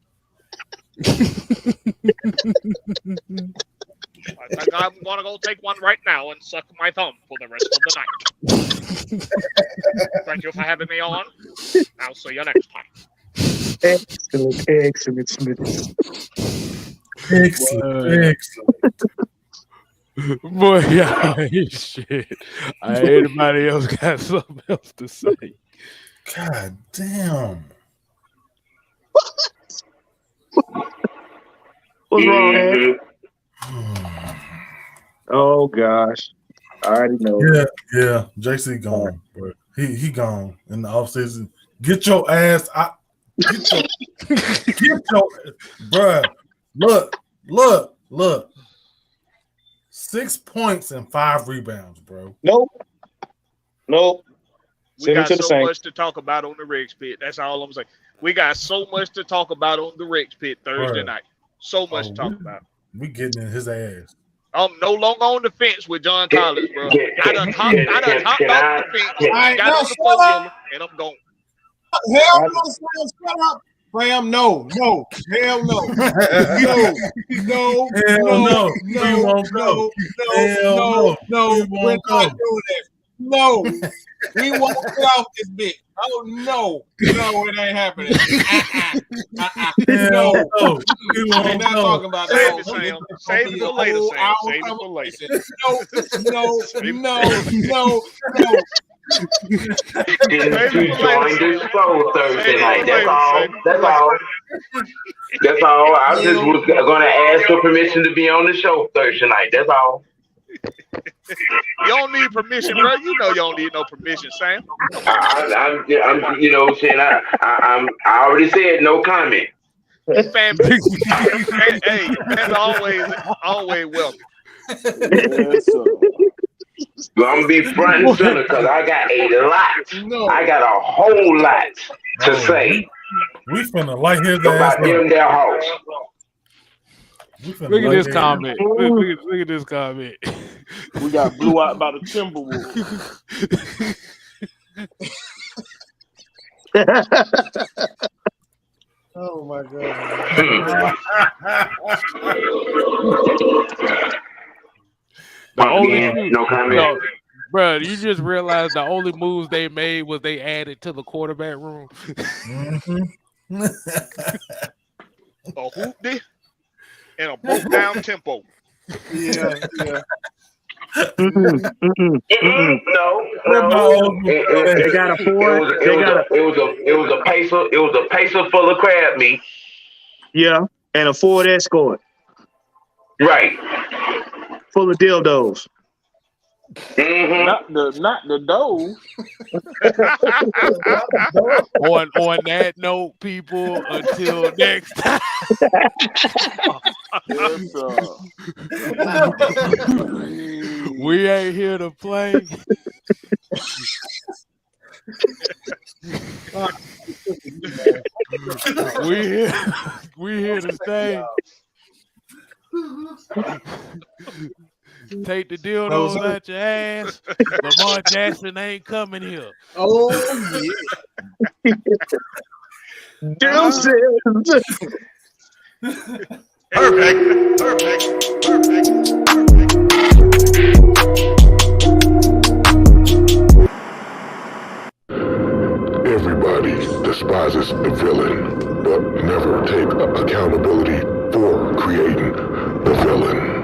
I think I'm going to go take one right now and suck my thumb for the rest of the night. Thank you for having me on. I'll see you next time. Excellent, Smithers. Excellent. Boy, y'all ain't shit. Anybody else got something else to say? God damn. What's wrong, man? Oh gosh, I already know. Yeah. JC gone, bro. He gone in the offseason. Get your ass out. Get your bruh. Look. 6 points and 5 rebounds, bro. Nope. We got so much to talk about on the Rex Pit. That's all I'm saying. We got so much to talk about on the Rex Pit Thursday night. So much to talk about. We getting in his ass. I'm no longer on the fence with John Collins, bro. I done hopped off the fence, got on the podium, and I'm gone. Hell no, Slam, shut up. Slam, no. Hell no. No. We're not doing that. No. We won't get off this bitch. Oh, no. No, it ain't happening. No. We're not talking about that. Save it for later, Sam. Save it for later. No. Didn't you join the show Thursday night? That's all. I just was going to ask for permission to be on the show Thursday night. That's all. You don't need permission, bro. You know you don't need no permission, Sam. I'm you know, saying I already said no comment. Fam, hey, fans always welcome. Well, I'm gonna be front and center because I got a lot. I got a whole lot to say. We finna light his ass about them their house. Look at this comment. Look at this comment. We got blew out by the Timberwolves. Oh my God. The only no comment. Bro, you just realized the only moves they made was they added to the quarterback room. A hoop there and a broke down tempo. Yeah. No. They got a Ford. It was a pacer full of crab meat. Yeah, and a Ford Escort Right. full of dildos. Not the dough. On that note, people, until next time. Yes, We ain't here to play. we here to stay. Take the dildos out your ass. Lamar Jackson ain't coming here. Oh yeah. Deuces. Perfect. Everybody despises the villain, but never take accountability for creating the villain.